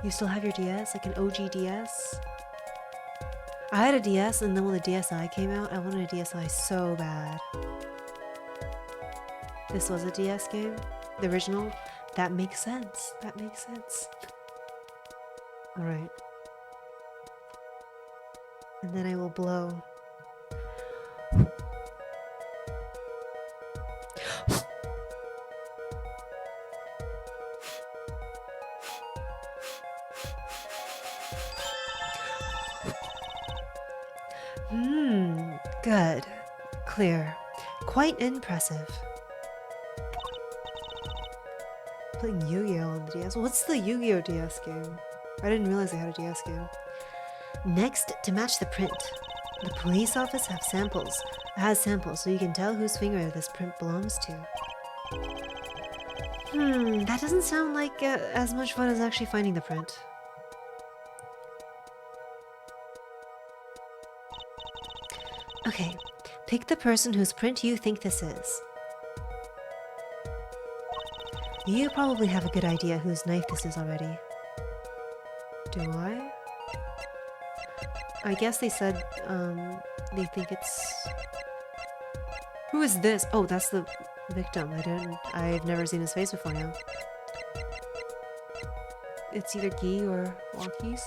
You still have your DS, like an OG DS? I had a DS, and then when the DSi came out, I wanted a DSi so bad. This was a DS game? The original? That makes sense. That makes sense. Alright. And then I will blow. Good. Clear. Quite impressive. Playing Yu-Gi-Oh on the DS. What's the Yu-Gi-Oh DS game? I didn't realize I had a DS game. Next, to match the print. The police office has samples, so you can tell whose finger this print belongs to. That doesn't sound like as much fun as actually finding the print. Okay, pick the person whose print you think this is. You probably have a good idea whose knife this is already. Do I? I guess they said, they think it's... Who is this? Oh, that's the victim. I've never seen his face before now. It's either Guy or Walkies.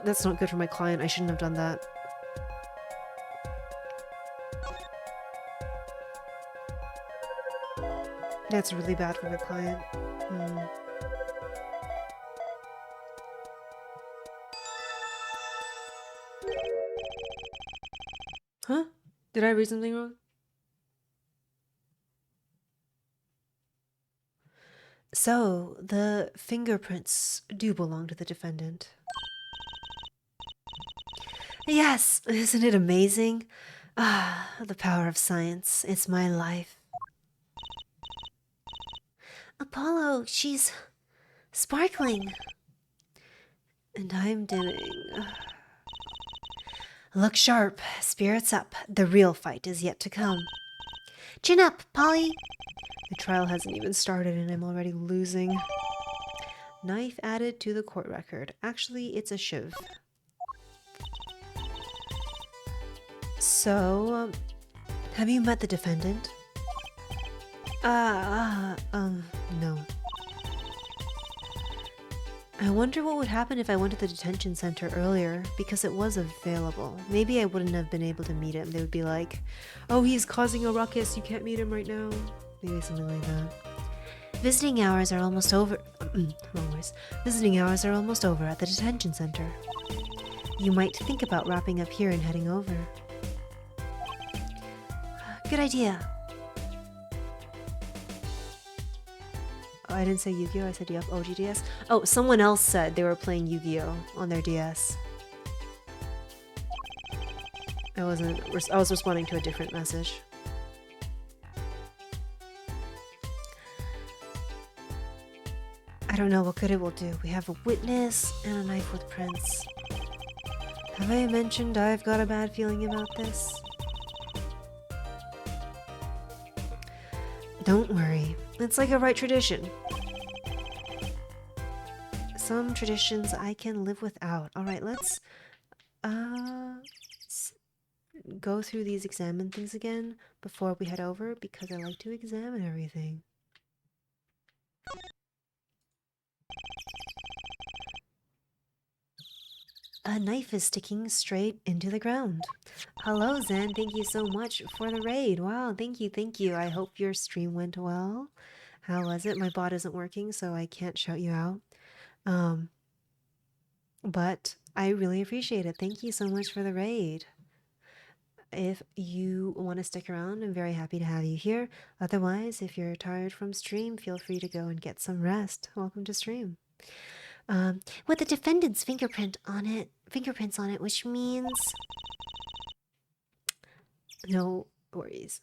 That's not good for my client. I shouldn't have done that. That's really bad for the client. Huh? Did I read something wrong? So, the fingerprints do belong to the defendant. Yes! Isn't it amazing? Ah, the power of science. It's my life. Apollo, she's sparkling. And I'm dimming. Look sharp, spirits up. The real fight is yet to come. Chin up, Polly. The trial hasn't even started and I'm already losing. Knife added to the court record. Actually, it's a shiv. So, have you met the defendant? No. I wonder what would happen if I went to the detention center earlier, because it was available. Maybe I wouldn't have been able to meet him. They would be like, oh, he's causing a ruckus, you can't meet him right now. Maybe something like that. Visiting hours are almost over. Wrong voice. Visiting hours are almost over at the detention center. You might think about wrapping up here and heading over. Good idea. Oh, I didn't say Yu-Gi-Oh! I said you have OG DS. Oh, someone else said they were playing Yu-Gi-Oh! On their DS. I was responding to a different message. I don't know what good it will do. We have a witness and a knife with prints. Have I mentioned I've got a bad feeling about this? Don't worry. It's like a right tradition. Some traditions I can live without. Alright, let's go through these examine things again before we head over, because I like to examine everything. A knife is sticking straight into the ground. Hello, Zen. Thank you so much for the raid. Wow, thank you, thank you. I hope your stream went well. How was it? My bot isn't working, so I can't shout you out. But I really appreciate it. Thank you so much for the raid. If you want to stick around, I'm very happy to have you here. Otherwise, if you're tired from stream, feel free to go and get some rest. Welcome to stream. With the defendant's fingerprints on it, which means... No worries.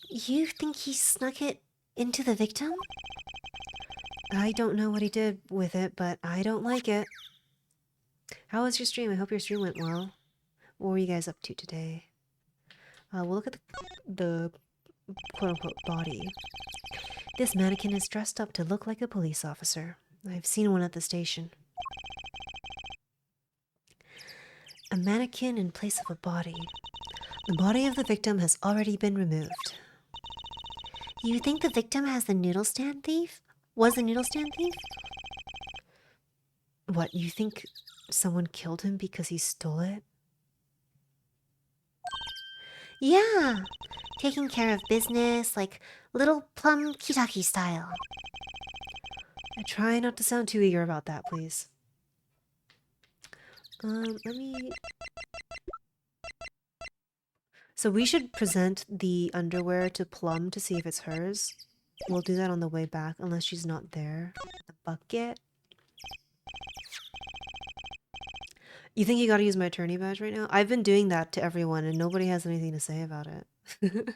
You think he snuck it into the victim? I don't know what he did with it, but I don't like it. How was your stream? I hope your stream went well. What were you guys up to today? We'll look at the quote-unquote body. This mannequin is dressed up to look like a police officer. I've seen one at the station. A mannequin in place of a body. The body of the victim has already been removed. You think the victim has the noodle stand thief? Was the noodle stand thief? What, you think someone killed him because he stole it? Yeah, taking care of business, like little plum kitaki style. I try not to sound too eager about that, please. Let me... So we should present the underwear to Plum to see if it's hers. We'll do that on the way back, unless she's not there. The bucket. You think you gotta use my attorney badge right now? I've been doing that to everyone, and nobody has anything to say about it. Did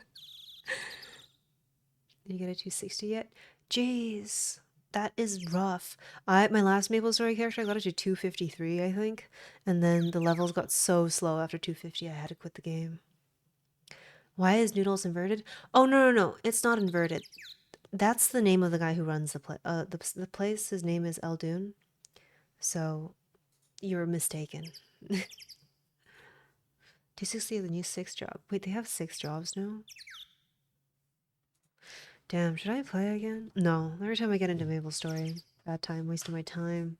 you get a 260 yet? Jeez, that is rough. My last MapleStory character, I got it to 253, I think. And then the levels got so slow after 250, I had to quit the game. Why is Noodles inverted? Oh, no. It's not inverted. That's the name of the guy who runs the place. His name is Eldoon. So, you're mistaken. 260 the new 6 job. Wait, they have 6 jobs now? Damn, should I play again? No, every time I get into MapleStory. Bad time, wasting my time.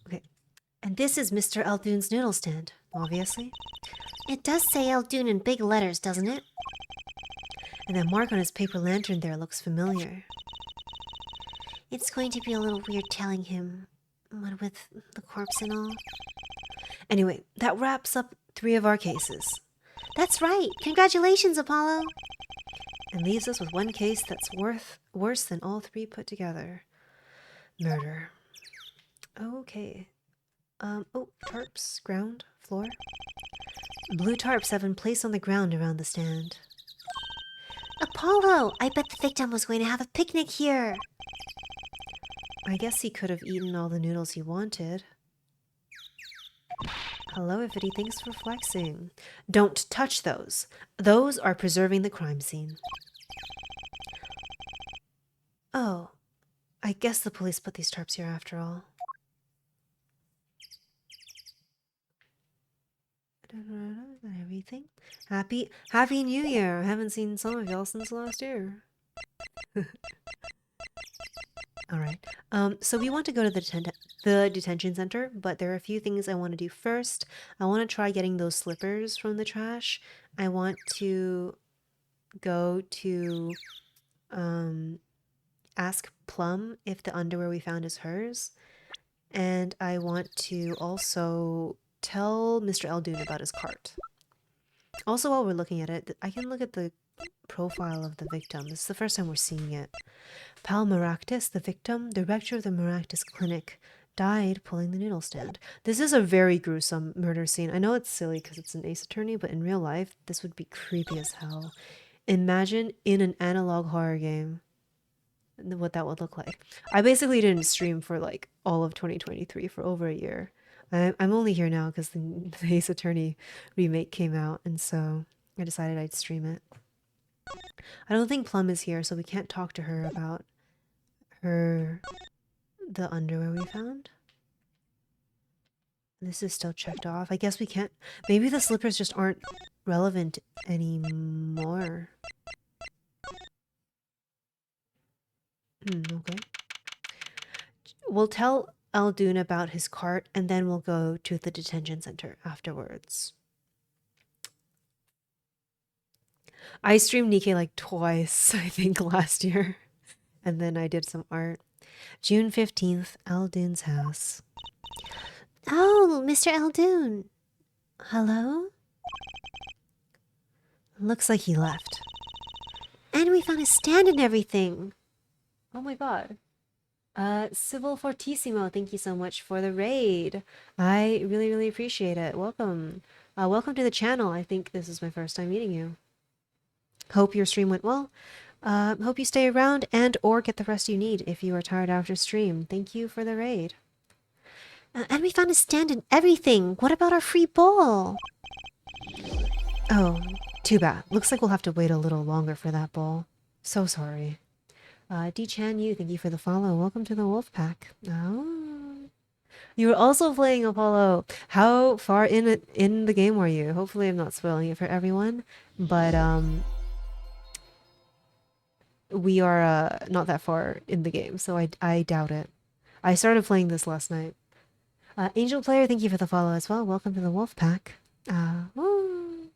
Okay. And this is Mr. Eldoon's noodle stand, obviously. It does say Eldoon in big letters, doesn't it? And that mark on his paper lantern there looks familiar. It's going to be a little weird telling him, what with the corpse and all. Anyway, that wraps up 3 of our cases. That's right! Congratulations, Apollo! And leaves us with 1 case that's worse than all 3 put together. Murder. Okay. Oh, tarps, ground, floor. Blue tarps have been placed on the ground around the stand. Apollo! I bet the victim was going to have a picnic here! I guess he could have eaten all the noodles he wanted. Hello, Ifity, thanks for flexing. Don't touch those. Those are preserving the crime scene. Oh, I guess the police put these tarps here after all. Everything. Happy New Year! I haven't seen some of y'all since last year. Alright, so we want to go to the detention center, but there are a few things I want to do first. I want to try getting those slippers from the trash. I want to go to ask Plum if the underwear we found is hers. And I want to also tell Mr. Eldoon about his cart. Also, while we're looking at it, I can look at the profile of the victim. This is the first time we're seeing it. Pal Maractus, the victim, director of the Maractus Clinic, died pulling the noodle stand. This is a very gruesome murder scene. I know it's silly because it's an Ace Attorney, but in real life, this would be creepy as hell. Imagine in an analog horror game what that would look like. I basically didn't stream for like all of 2023 for over a year. I'm only here now because the Ace Attorney remake came out, and so I decided I'd stream it. I don't think Plum is here, so we can't talk to her about the underwear we found. This is still checked off. I guess we can't... Maybe the slippers just aren't relevant anymore. Okay. We'll tell Eldoon about his cart, and then we'll go to the detention center afterwards. I streamed Nikkei like twice, I think, last year. And then I did some art. June 15th, Eldoon's house. Oh, Mr. Eldoon. Hello? Looks like he left. And we found a stand and everything. Oh my god. Civil Fortissimo, thank you so much for the raid. I really appreciate it. Welcome. Welcome to the channel. I think this is my first time meeting you. Hope your stream went well. Hope you stay around and or get the rest you need if you are tired after stream. Thank you for the raid. And we found a stand and everything. What about our free bowl? Oh, too bad. Looks like we'll have to wait a little longer for that bowl. So sorry. D-Chan Yu, thank you for the follow. Welcome to the Wolf Pack. Oh. You were also playing Apollo. How far in the game were you? Hopefully I'm not spoiling it for everyone, but we are not that far in the game, so I doubt it. I started playing this last night. Angel Player, thank you for the follow as well. Welcome to the Wolf Pack. Woo.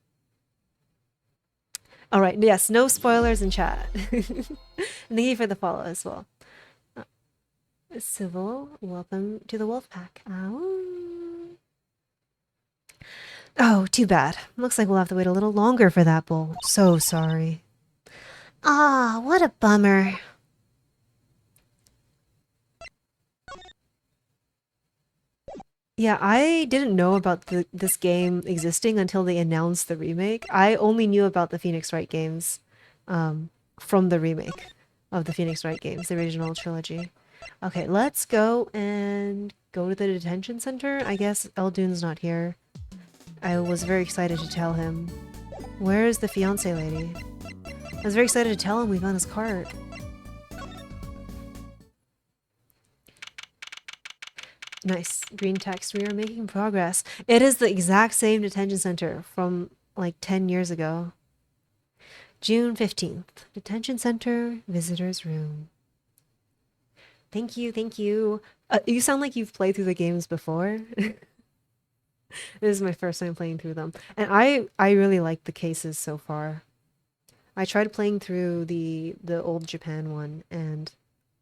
All right, yes, no spoilers in chat. Thank you for the follow as well. Civil, welcome to the Wolf Pack. Oh, too bad. Looks like we'll have to wait a little longer for that bowl. So sorry. Ah, what a bummer. Yeah, I didn't know about this game existing until they announced the remake. I only knew about the Phoenix Wright games from the remake of the Phoenix Wright games, the original trilogy. Okay, let's go and go to the detention center. I guess Eldune's not here. I was very excited to tell him. Where is the fiance lady? I was very excited to tell him we found his cart. Nice. Green text. We are making progress. It is the exact same detention center from like 10 years ago. June 15th. Detention center, visitor's room. Thank you, thank you. You sound like you've played through the games before. This is my first time playing through them. And I really like the cases so far. I tried playing through the old Japan one and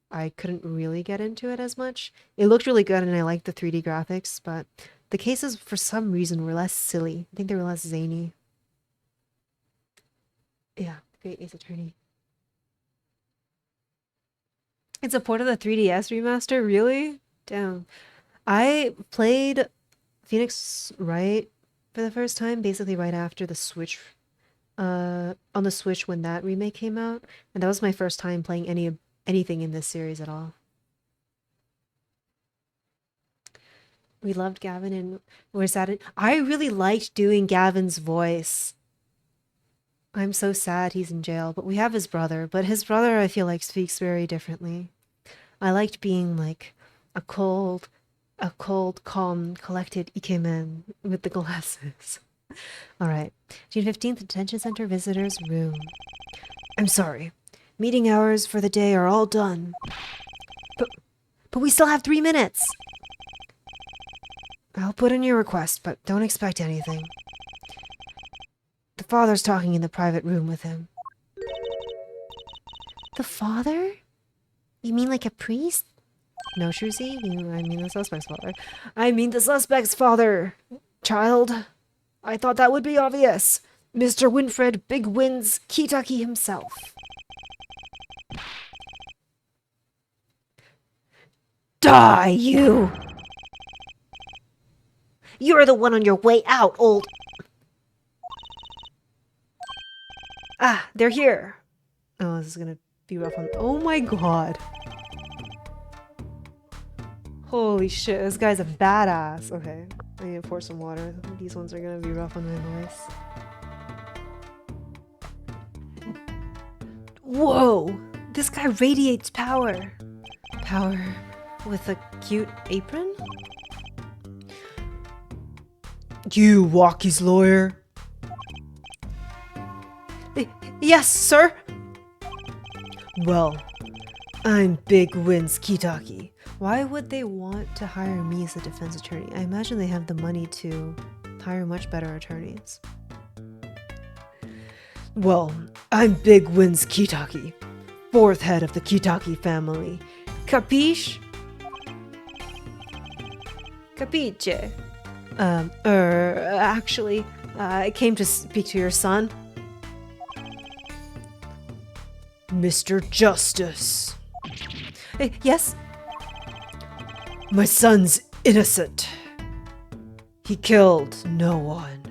I couldn't really get into it as much. It looked really good and I liked the 3D graphics, but the cases for some reason were less silly. I think they were less zany. Yeah, great Ace Attorney. It's a port of the 3DS remaster, really? Damn. I played Phoenix Wright for the first time, basically right after the Switch, on the Switch when that remake came out, and that was my first time playing anything in this series at all. We loved Gavin and we're sad. I really liked doing Gavin's voice. I'm so sad he's in jail, but we have his brother. But his brother, I feel like, speaks very differently. I liked being like a cold, calm, collected ikemen with the glasses. All right. June 15th, detention center visitors room. I'm sorry. Meeting hours for the day are all done. But we still have 3 minutes. I'll put in your request, but don't expect anything. The father's talking in the private room with him. The father? You mean like a priest? No, Shuzi? I mean the suspect's father. I mean the suspect's father, child. I thought that would be obvious. Mr. Winfred Big Wins Kitaki himself. Die, you! You're the one on your way out, old... Ah, they're here. Oh, this is gonna be rough on... Oh my god. Holy shit, this guy's a badass. Okay, I need to pour some water. These ones are gonna be rough on my voice. Whoa! This guy radiates power. Power with a cute apron? You, Walkie's lawyer. Yes, sir. Well, I'm Big Wins Kitaki. Why would they want to hire me as a defense attorney? I imagine they have the money to hire much better attorneys. Well, I'm Big Wins Kitaki, 4th head of the Kitaki family. Capiche? Capiche? Actually, I came to speak to your son. Mr. Justice. Yes? My son's innocent. He killed no one.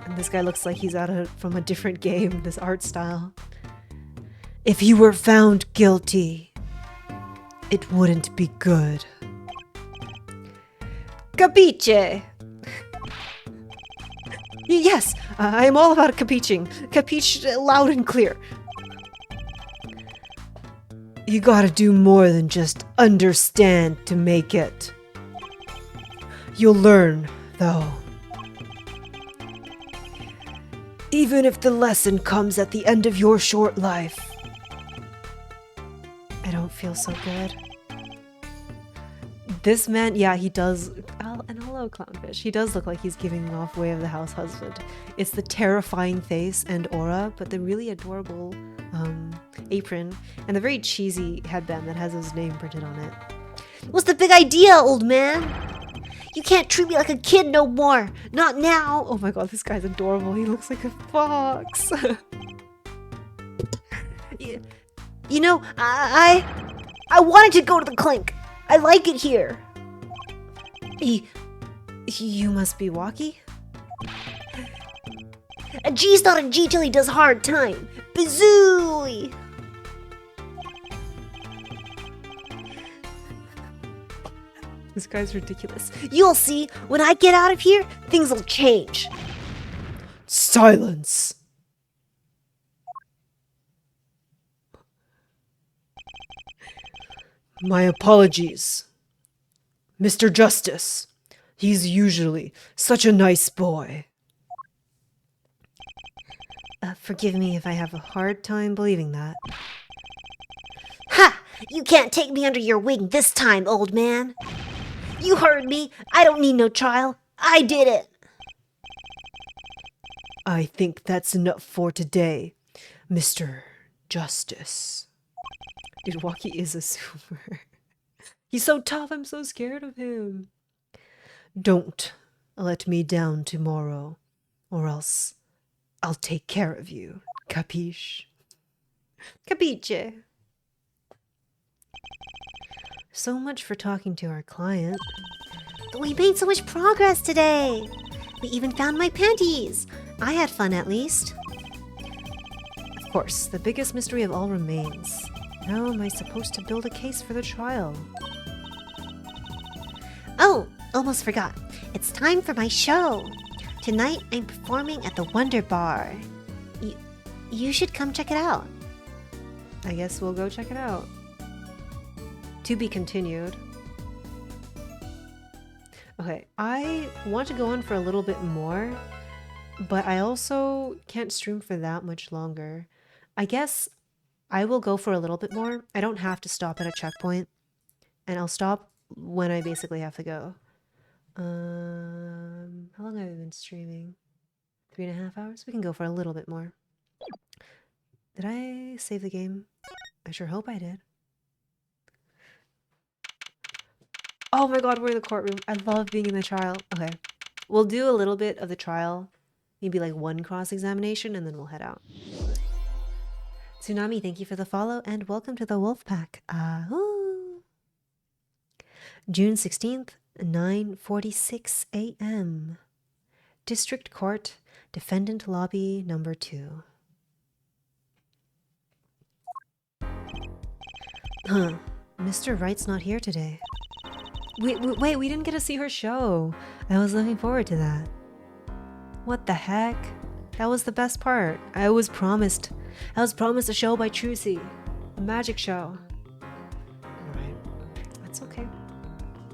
And this guy looks like he's from a different game, this art style. If you were found guilty, it wouldn't be good. Capiche? Yes, I am all about capiching. Capiche loud and clear. You gotta do more than just understand to make it. You'll learn, though. Even if the lesson comes at the end of your short life. I don't feel so good. This man, yeah, he does. And hello, clownfish. He does look like he's giving off Way of the House husband. It's the terrifying face and aura, but the really adorable apron and the very cheesy headband that has his name printed on it. What's the big idea, old man? You can't treat me like a kid no more. Not now. Oh my god, this guy's adorable. He looks like a fox. You know, I wanted to go to the clink. I like it here. You must be Walkie? A G's not a G till he does hard time. Bazooey! This guy's ridiculous. You'll see, when I get out of here, things will change. Silence! My apologies. Mr. Justice. He's usually such a nice boy. Forgive me if I have a hard time believing that. Ha! You can't take me under your wing this time, old man. You heard me. I don't need no trial. I did it. I think that's enough for today, Mr. Justice. Dude, Walkie is a super. He's so tough, I'm so scared of him. Don't let me down tomorrow, or else I'll take care of you. Capiche? Capiche? So much for talking to our client. We made so much progress today. We even found my panties. I had fun at least. Of course, the biggest mystery of all remains. How am I supposed to build a case for the trial? Oh, almost forgot. It's time for my show. Tonight I'm performing at the Wonder Bar. You should come check it out. I guess we'll go check it out. To be continued. Okay, I want to go on for a little bit more, but I also can't stream for that much longer. I guess I will go for a little bit more. I don't have to stop at a checkpoint, and I'll stop when I basically have to go. How long have I been streaming? 3.5 hours? We can go for a little bit more. Did I save the game? I sure hope I did. Oh my god, we're in the courtroom. I love being in the trial. Okay. We'll do a little bit of the trial. Maybe like one cross-examination, and then we'll head out. Tsunami, thank you for the follow, and welcome to the Wolfpack. Ahoo! June 16th, 9:46 a.m. District Court, Defendant Lobby number 2. Huh. Mr. Wright's not here today. Wait, we didn't get to see her show. I was looking forward to that. What the heck? That was the best part. I was promised a show by Trilogy. A magic show. Alright. That's okay.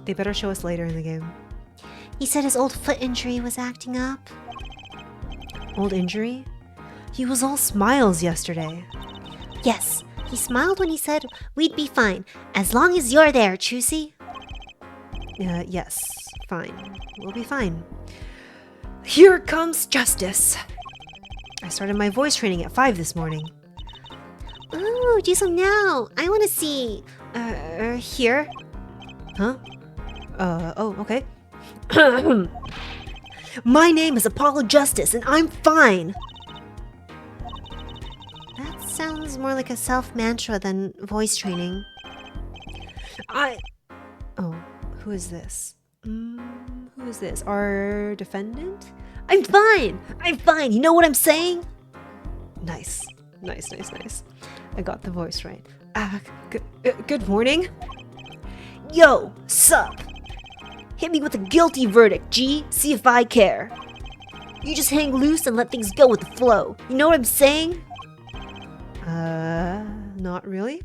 They better show us later in the game. He said his old foot injury was acting up. Old injury? He was all smiles yesterday. Yes, he smiled when he said we'd be fine, as long as you're there, Trucy. Yes, fine. We'll be fine. Here comes justice. I started my voice training at 5 this morning. Ooh, do some now. I want to see. Here? Huh? Oh, okay. My name is Apollo Justice, and I'm fine. That sounds more like a self-mantra than voice training. Oh, who is this? Who is this? Our defendant? I'm fine. I'm fine. You know what I'm saying? Nice. I got the voice right. Good morning. Yo, sup? Hit me with a guilty verdict, G. See if I care. You just hang loose and let things go with the flow. You know what I'm saying? Not really.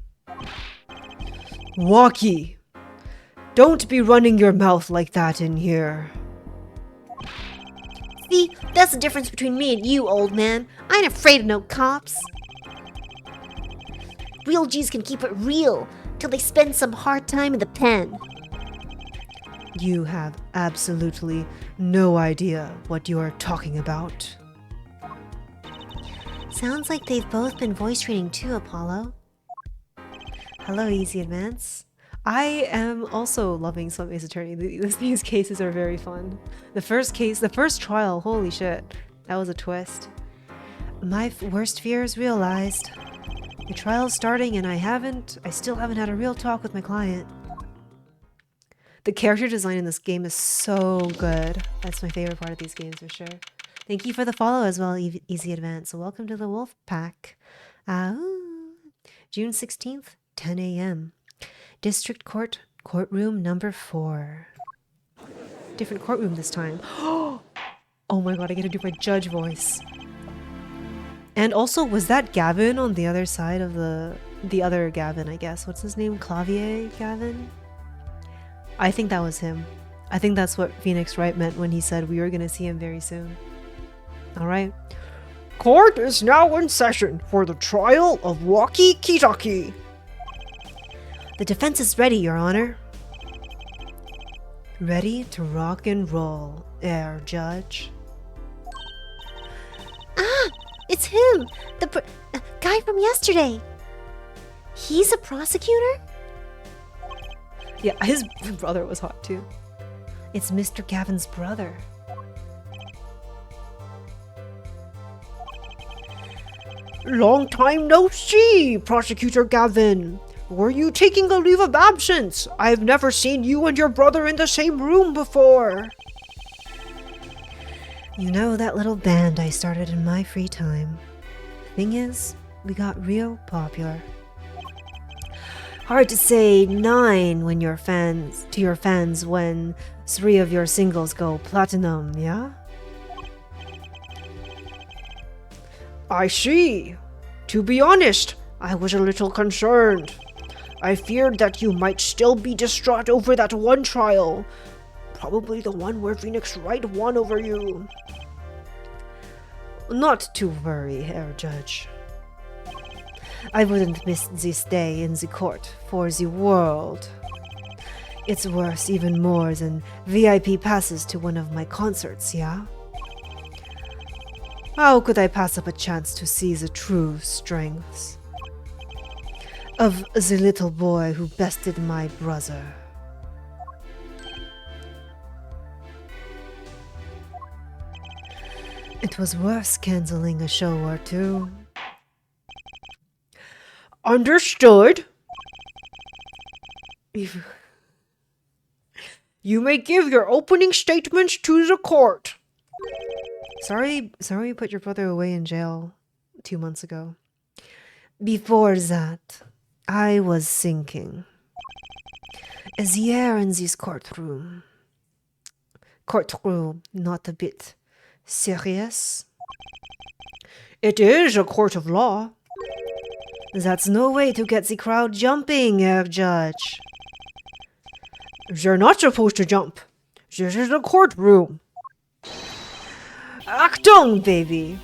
Walkie, don't be running your mouth like that in here. See, that's the difference between me and you, old man. I ain't afraid of no cops. Real G's can keep it real till they spend some hard time in the pen. You have absolutely no idea what you are talking about. Sounds like they've both been voice training too, Apollo. Hello, Easy Advance. I am also loving Slump Ace Attorney. These cases are very fun. The first trial, holy shit. That was a twist. My worst fear is realized. The trial's starting and I still haven't had a real talk with my client. The character design in this game is so good. That's my favorite part of these games for sure. Thank you for the follow as well, Easy Advance. So welcome to the Wolf Pack. June 16th, 10 a.m. District Court, courtroom number 4. Different courtroom this time. Oh my god, I get to do my judge voice. And also, was that Gavin on the other side of the other Gavin, I guess? What's his name? Clavier Gavin? I think that was him. I think that's what Phoenix Wright meant when he said we were going to see him very soon. Alright. Court is now in session for the trial of Walkie Kitaki. The defense is ready, Your Honor. Ready to rock and roll, Judge. Ah, it's him! The guy from yesterday. He's a prosecutor? Yeah, his brother was hot too. It's Mr. Gavin's brother. Long time no see, Prosecutor Gavin. Were you taking a leave of absence? I've never seen you and your brother in the same room before. You know that little band I started in my free time? Thing is, we got real popular. Hard to say 9 when your fans when 3 of your singles go platinum, yeah? I see. To be honest, I was a little concerned. I feared that you might still be distraught over that one trial. Probably the one where Phoenix Wright won over you. Not to worry, Herr Judge. I wouldn't miss this day in the court for the world. It's worth even more than VIP passes to one of my concerts, yeah? How could I pass up a chance to see the true strengths of the little boy who bested my brother? It was worth canceling a show or two. Understood. You may give your opening statements to the court. Sorry you put your brother away in jail 2 months ago. Before that, I was thinking. The air in this courtroom, not a bit serious? It is a court of law. That's no way to get the crowd jumping, Herr Judge. They're not supposed to jump. This is a courtroom. Achtung, baby!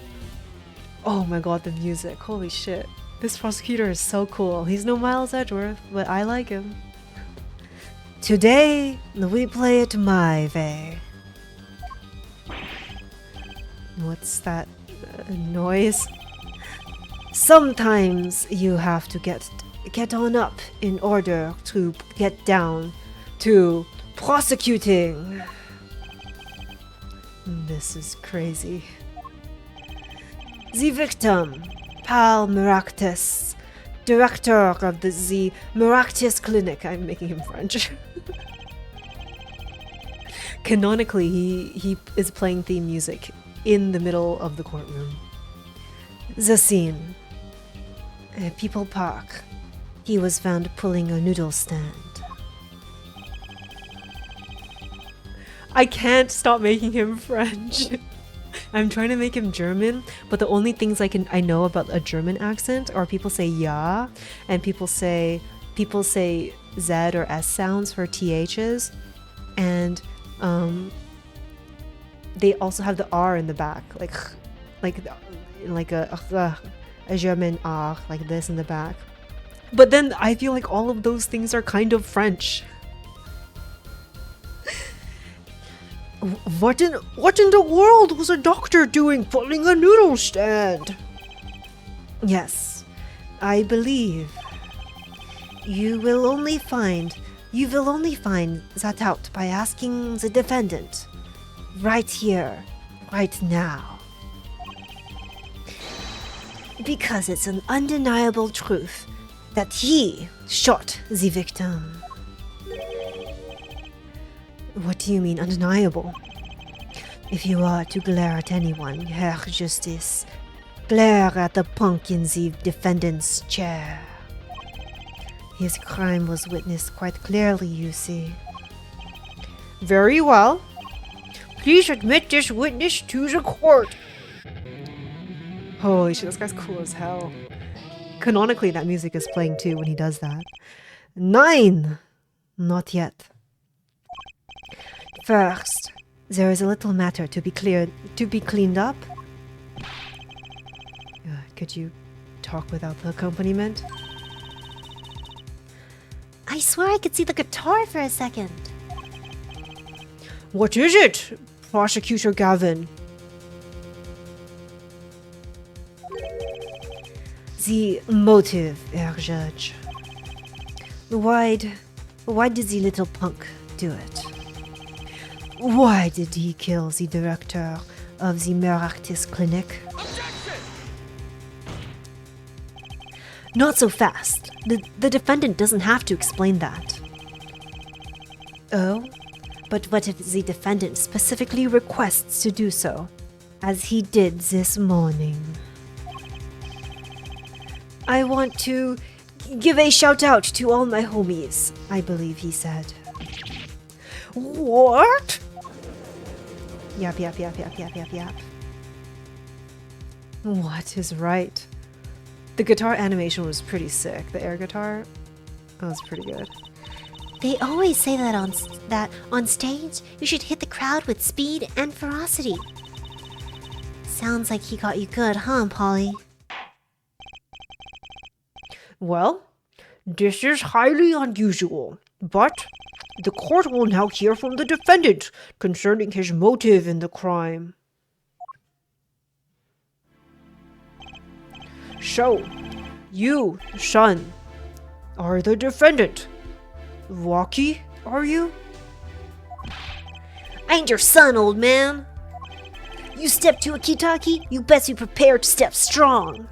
Oh my god, the music. Holy shit. This prosecutor is so cool. He's no Miles Edgeworth, but I like him. Today, we play it my way. What's that noise? Sometimes you have to get on up in order to get down to prosecuting. This is crazy. The victim, Paul Maractus, director of the Maractus Clinic. I'm making him French. Canonically, he is playing theme music in the middle of the courtroom. The scene. People Park. He was found pulling a noodle stand. I can't stop making him French. I'm trying to make him German, but the only things I know about a German accent are people say ja, and people say Z or S sounds for THs, and they also have the R in the back, like a German R, like this in the back. But then I feel like all of those things are kind of French. What in the world was a doctor doing pulling a noodle stand? Yes, I believe you will only find that out by asking the defendant right here, right now. Because it's an undeniable truth that he shot the victim. What do you mean undeniable? If you are to glare at anyone, Herr Justice, glare at the punk in the defendant's chair. His crime was witnessed quite clearly, you see. Very well. Please admit this witness to the court. Holy shit, this guy's cool as hell. Canonically, that music is playing too when he does that. 9! Not yet. First, there is a little matter to be cleaned up. Could you talk without the accompaniment? I swear I could see the guitar for a second. What is it, Prosecutor Gavin? The motive, Herr Judge. Why did the little punk do it? Why did he kill the director of the Meraktis Clinic? Not so fast. The defendant doesn't have to explain that. Oh? But what if the defendant specifically requests to do so, as he did this morning? I want to give a shout out to all my homies, I believe he said. What? Yap. What is right? The guitar animation was pretty sick. The air guitar, that was pretty good. They always say that on stage, you should hit the crowd with speed and ferocity. Sounds like he got you good, huh, Polly? Well, this is highly unusual, but the court will now hear from the defendant concerning his motive in the crime. So, you, son, are the defendant. Waki, are you? I ain't your son, old man. You step to a Kitaki, you best be prepared to step strong.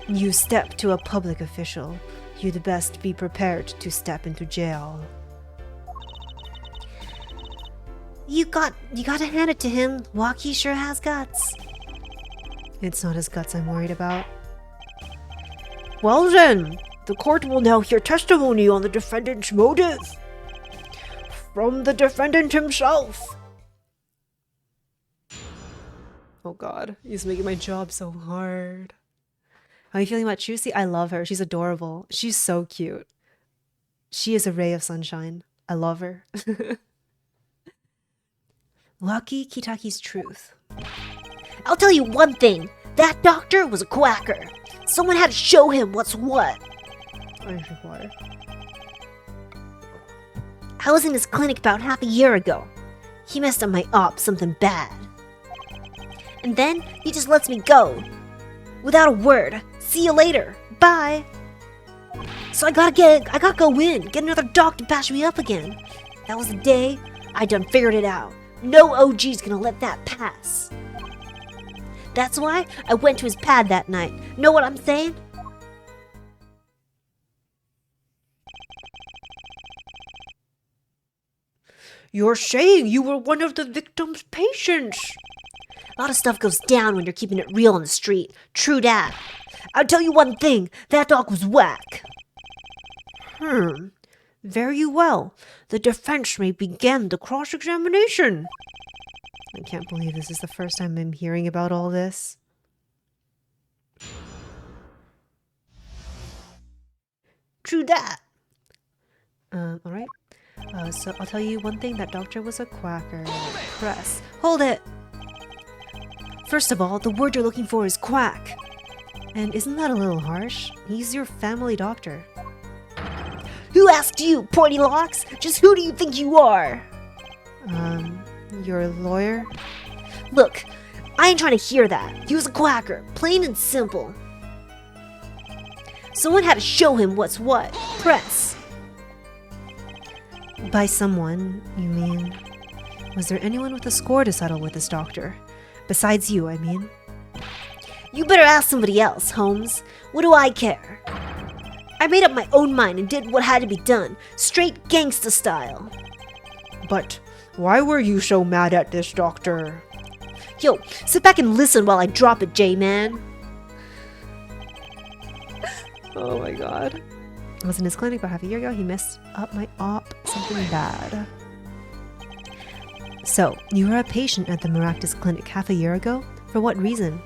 You step to a public official, you'd best be prepared to step into jail. You gotta hand it to him. Waki sure has guts. It's not his guts I'm worried about. Well then, the court will now hear testimony on the defendant's motive. From the defendant himself. Oh god, he's making my job so hard. How are you feeling about Chusi? I love her. She's adorable. She's so cute. She is a ray of sunshine. I love her. Waki Kitaki's truth. I'll tell you one thing. That doctor was a quacker. Someone had to show him what's what. I should water. I was in his clinic about half a year ago. He messed up my op something bad. And then he just lets me go. Without a word. See you later. Bye. So I gotta go in, get another doc to patch me up again. That was the day I done figured it out. No OG's gonna let that pass. That's why I went to his pad that night. Know what I'm saying? You're saying you were one of the victim's patients. A lot of stuff goes down when you're keeping it real on the street. True that. I'll tell you one thing, that dog was whack. Very well. The defense may begin the cross-examination. I can't believe this is the first time I'm hearing about all this. True that. Alright. So I'll tell you one thing, that doctor was a quacker. Press. Hold it! First of all, the word you're looking for is quack. And isn't that a little harsh? He's your family doctor. Who asked you, Porty Locks? Just who do you think you are? Your lawyer? Look, I ain't trying to hear that. He was a quacker, plain and simple. Someone had to show him what's what. Press. By someone, you mean? Was there anyone with a score to settle with this doctor? Besides you, I mean. You better ask somebody else, Holmes. What do I care? I made up my own mind and did what had to be done, straight gangsta style. But why were you so mad at this doctor? Yo, sit back and listen while I drop it, J-Man. Oh my god. I was in his clinic about half a year ago. He messed up my op. Something bad. So, you were a patient at the Maractus clinic half a year ago? For what reason?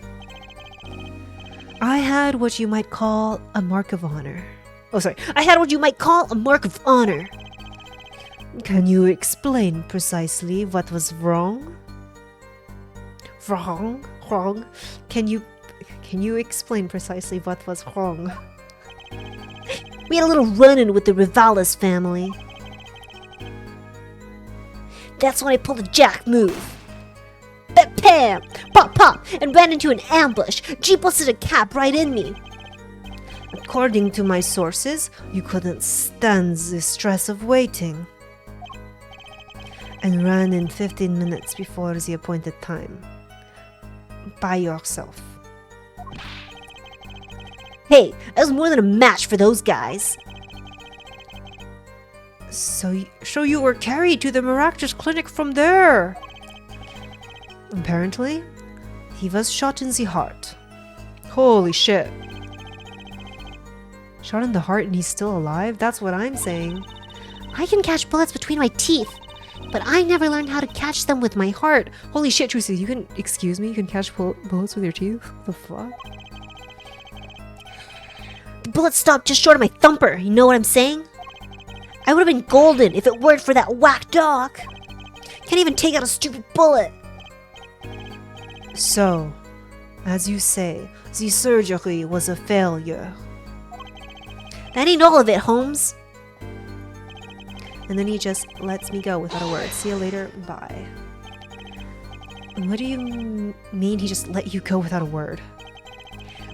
I had what you might call a mark of honor. Oh, sorry. I had what you might call a mark of honor. Can you explain precisely what was wrong? Wrong? Can you explain precisely what was wrong? We had a little run-in with the Rivalis family. That's when I pulled a jack move. Bam! Pop, pop! And ran into an ambush. Jeep busted a cap right in me. According to my sources, you couldn't stand the stress of waiting. And ran in 15 minutes before the appointed time. By yourself. Hey, I was more than a match for those guys. So you were carried to the Maractus clinic from there. Apparently, he was shot in the heart. Holy shit. Shot in the heart and he's still alive? That's what I'm saying. I can catch bullets between my teeth, but I never learned how to catch them with my heart. Holy shit, Trucy, you can, excuse me, you can catch bullets with your teeth? What the fuck? The bullet stopped just short of my thumper, you know what I'm saying? I would have been golden if it weren't for that whack dog. Can't even take out a stupid bullet. So, as you say, the surgery was a failure. That ain't all of it, Holmes. And then he just lets me go without a word. See you later, bye. What do you mean he just let you go without a word?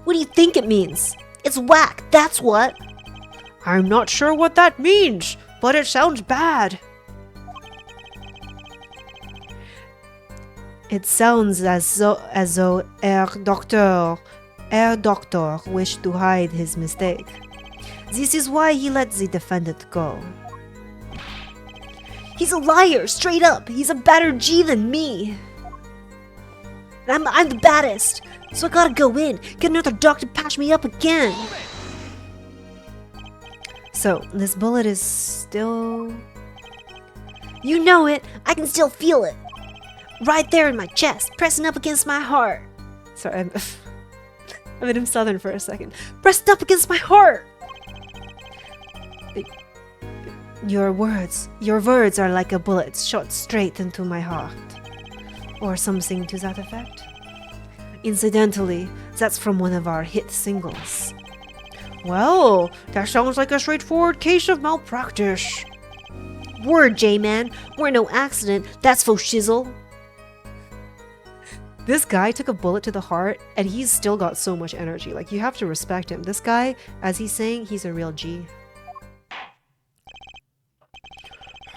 What do you think it means? It's whack, that's what. I'm not sure what that means, but it sounds bad. It sounds as though Herr Doctor wished to hide his mistake. This is why he let the defendant go. He's a liar, straight up. He's a badder G than me. And I'm the baddest, so I gotta go in, get another doctor to patch me up again. So, this bullet is still... You know it, I can still feel it. Right there in my chest, pressing up against my heart. Sorry, I made him southern for a second. Pressed up against my heart. Your words are like a bullet shot straight into my heart. Or something to that effect. Incidentally, that's from one of our hit singles. Well, that sounds like a straightforward case of malpractice. Word, J-Man. We're no accident, that's faux shizzle. This guy took a bullet to the heart, and he's still got so much energy. Like, you have to respect him. This guy, as he's saying, he's a real G.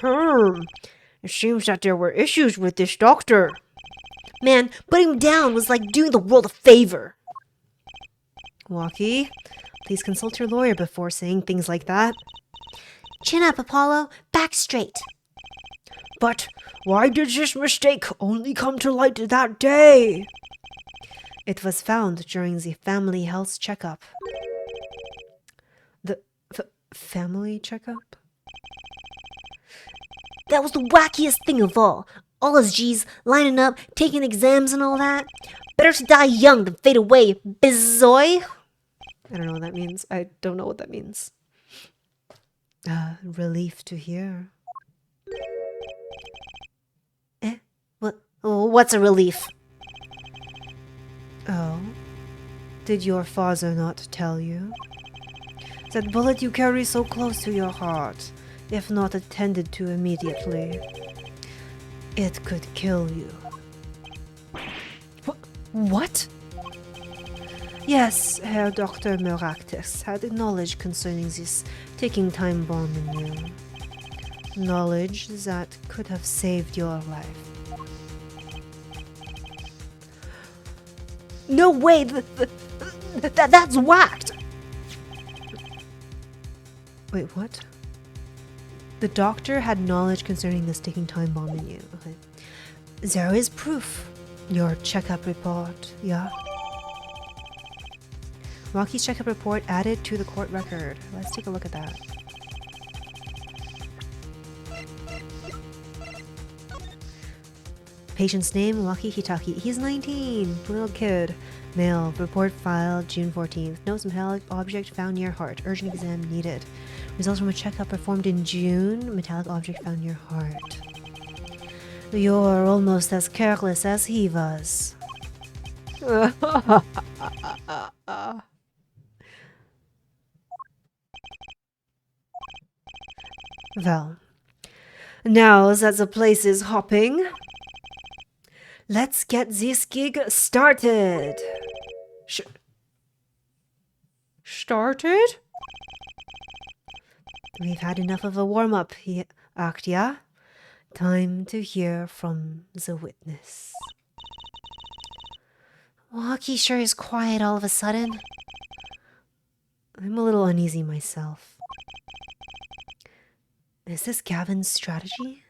It seems that there were issues with this doctor. Man, putting him down was like doing the world a favor. Walkie, please consult your lawyer before saying things like that. Chin up, Apollo. Back straight. But why did this mistake only come to light that day? It was found during the family health checkup. The family checkup? That was the wackiest thing of all. All us G's lining up, taking exams and all that. Better to die young than fade away, bizoy. I don't know what that means. I don't know what that means. Relief to hear. What's a relief? Oh? Did your father not tell you? That bullet you carry so close to your heart, if not attended to immediately, it could kill you. What? Yes, Herr Dr. Meraktis had knowledge concerning this ticking time bomb in you. Knowledge that could have saved your life. No way! That's whacked! Wait, what? The doctor had knowledge concerning this ticking time bomb in you. Okay. There is proof. Your checkup report, yeah? Rocky's checkup report added to the court record. Let's take a look at that. Patient's name, Rocky Hitaki. He's 19, little kid. Male, report filed June 14th. Notes metallic object found near heart. Urgent exam needed. Results from a checkup performed in June. Metallic object found near heart. You're almost as careless as he was. Well, now that the place is hopping, let's get this gig started. Started? We've had enough of a warm-up act, yeah? Time to hear from the witness. Walkie sure is quiet all of a sudden. I'm a little uneasy myself. Is this Gavin's strategy?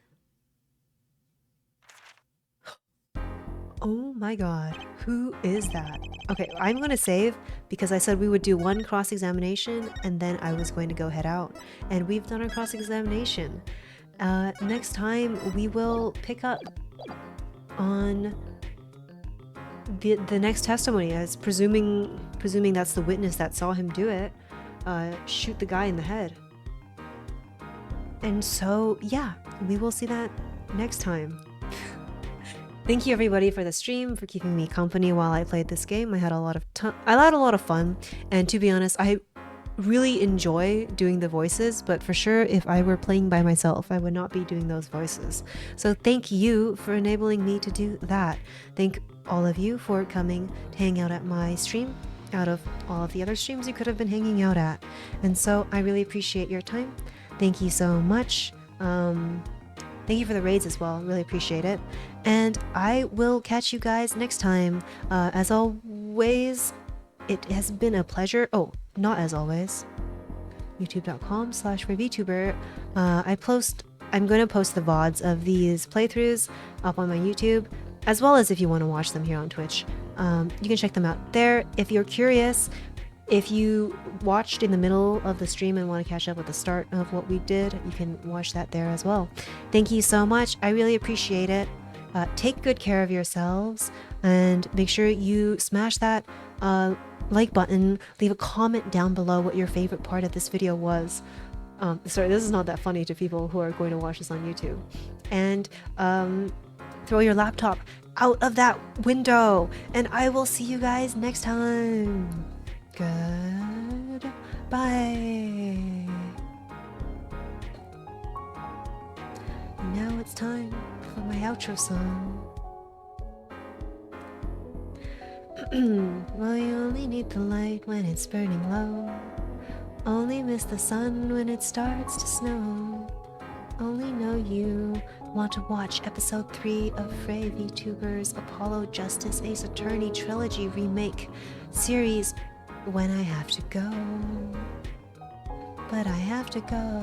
Oh my god, who is that? Okay, I'm gonna save because I said we would do one cross-examination and then I was going to go head out. And we've done our cross-examination. Next time we will pick up on the next testimony, as presuming that's the witness that saw him do it, shoot the guy in the head. And so, yeah, we will see that next time. Thank you everybody for the stream, for keeping me company while I played this game. I had a lot of fun, and to be honest, I really enjoy doing the voices, but for sure if I were playing by myself, I would not be doing those voices. So thank you for enabling me to do that. Thank all of you for coming to hang out at my stream, out of all of the other streams you could have been hanging out at. And so I really appreciate your time. Thank you so much. Thank you for the raids as well. Really appreciate it. And I will catch you guys next time. As always, it has been a pleasure. Oh, not as always. youtube.com/RaveVTuber. I'm going to post the VODs of these playthroughs up on my YouTube, as well as if you want to watch them here on Twitch. You can check them out there. If you're curious, if you watched in the middle of the stream and want to catch up with the start of what we did, you can watch that there as well. Thank you so much. I really appreciate it. Take good care of yourselves and make sure you smash that like button. Leave a comment down below what your favorite part of this video was. Sorry, this is not that funny to people who are going to watch this on YouTube. And throw your laptop out of that window. And I will see you guys next time. Goodbye. Now it's time for my outro song. Well, you only need the light when it's burning low. Only miss the sun when it starts to snow. Only know you want to watch episode 3 of RaveVTuber's Apollo Justice Ace Attorney Trilogy remake series when I have to go. But I have to go.